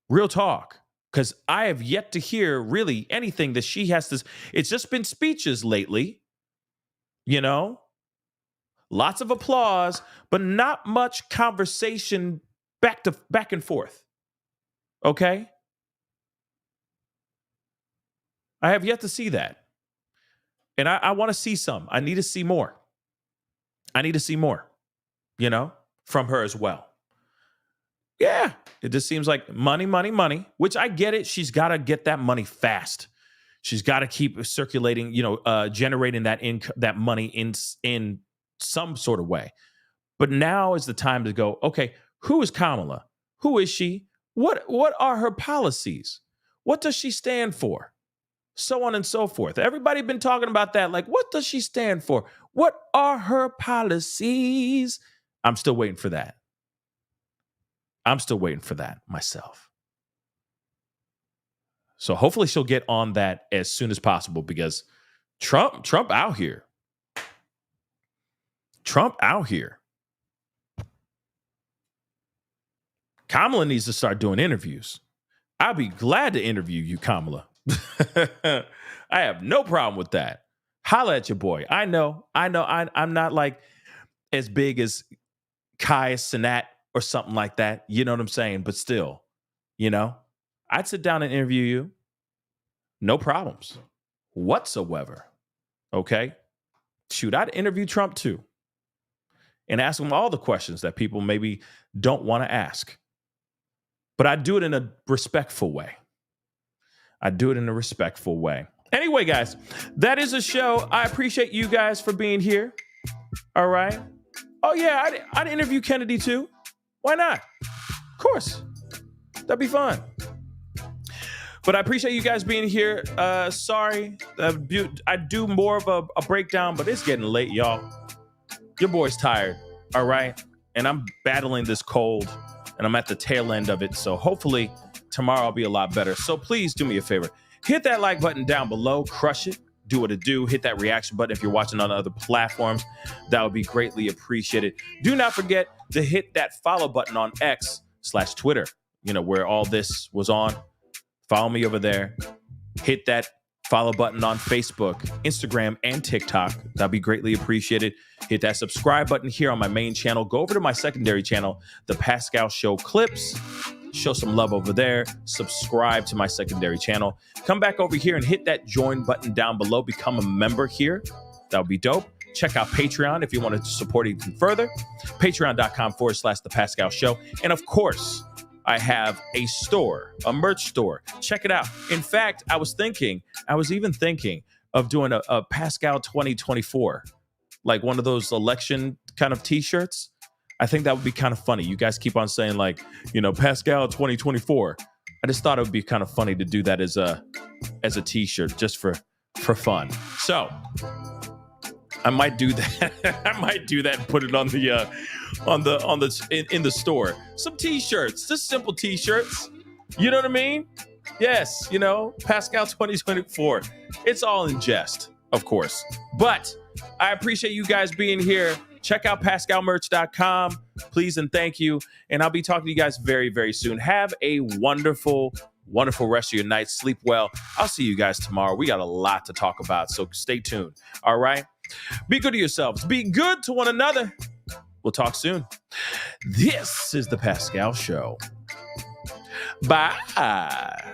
Real talk. Because I have yet to hear really anything that she has to. It's just been speeches lately. Lots of applause, but not much conversation back and forth. Okay? I have yet to see that. And I want to see some. I need to see more. From her as well. Yeah, it just seems like money, which I get it. She's got to get that money fast. She's got to keep circulating, generating that money in some sort of way. But now is the time to go, okay, who is Kamala? Who is she? What are her policies? What does she stand for? So on and so forth. Everybody been talking about that. Like, what does she stand for? What are her policies? I'm still waiting for that. I'm still waiting for that myself. So hopefully she'll get on that as soon as possible, because Trump out here. Trump out here. Kamala needs to start doing interviews. I'll be glad to interview you, Kamala. I have no problem with that. Holla at your boy. I know. I'm not like as big as Kai Cenat or something like that. You know what I'm saying? But still, I'd sit down and interview you. No problems whatsoever. Okay? Shoot, I'd interview Trump too. And ask him all the questions that people maybe don't want to ask. But I do it in a respectful way. Anyway, guys, that is a show. I appreciate you guys for being here. All right. Oh, yeah, I'd interview Kennedy too. Why not? Of course. That'd be fun. But I appreciate you guys being here. Sorry. I do more of a breakdown, but it's getting late, y'all. Your boy's tired. All right. And I'm battling this cold. And I'm at the tail end of it. So hopefully tomorrow I'll be a lot better. So please do me a favor. Hit that like button down below. Crush it. Do what it do. Hit that reaction button if you're watching on other platforms. That would be greatly appreciated. Do not forget to hit that follow button on X/Twitter, where all this was on. Follow me over there. Hit that follow button on Facebook, Instagram, and TikTok. That'd be greatly appreciated. Hit that subscribe button here on my main channel. Go over to my secondary channel, The Pascal Show Clips. Show some love over there. Subscribe to my secondary channel. Come back over here and hit that join button down below. Become a member here. That would be dope. Check out Patreon if you want to support even further. Patreon.com/The Pascal Show. And of course, I have a store, a merch store. Check it out. In fact, I was even thinking of doing a Pascal 2024, like one of those election kind of t-shirts. I think that would be kind of funny. You guys keep on saying Pascal 2024. I just thought it would be kind of funny to do that as a t-shirt just for fun. So I might do that. I might do that and put it on in the store. Some t-shirts, just simple t-shirts. You know what I mean? Yes, Pascal 2024. It's all in jest, of course. But I appreciate you guys being here. Check out PascalMerch.com. Please and thank you. And I'll be talking to you guys very, very soon. Have a wonderful, wonderful rest of your night. Sleep well. I'll see you guys tomorrow. We got a lot to talk about, so stay tuned. All right? Be good to yourselves. Be good to one another. We'll talk soon. This is The Pascal Show. Bye.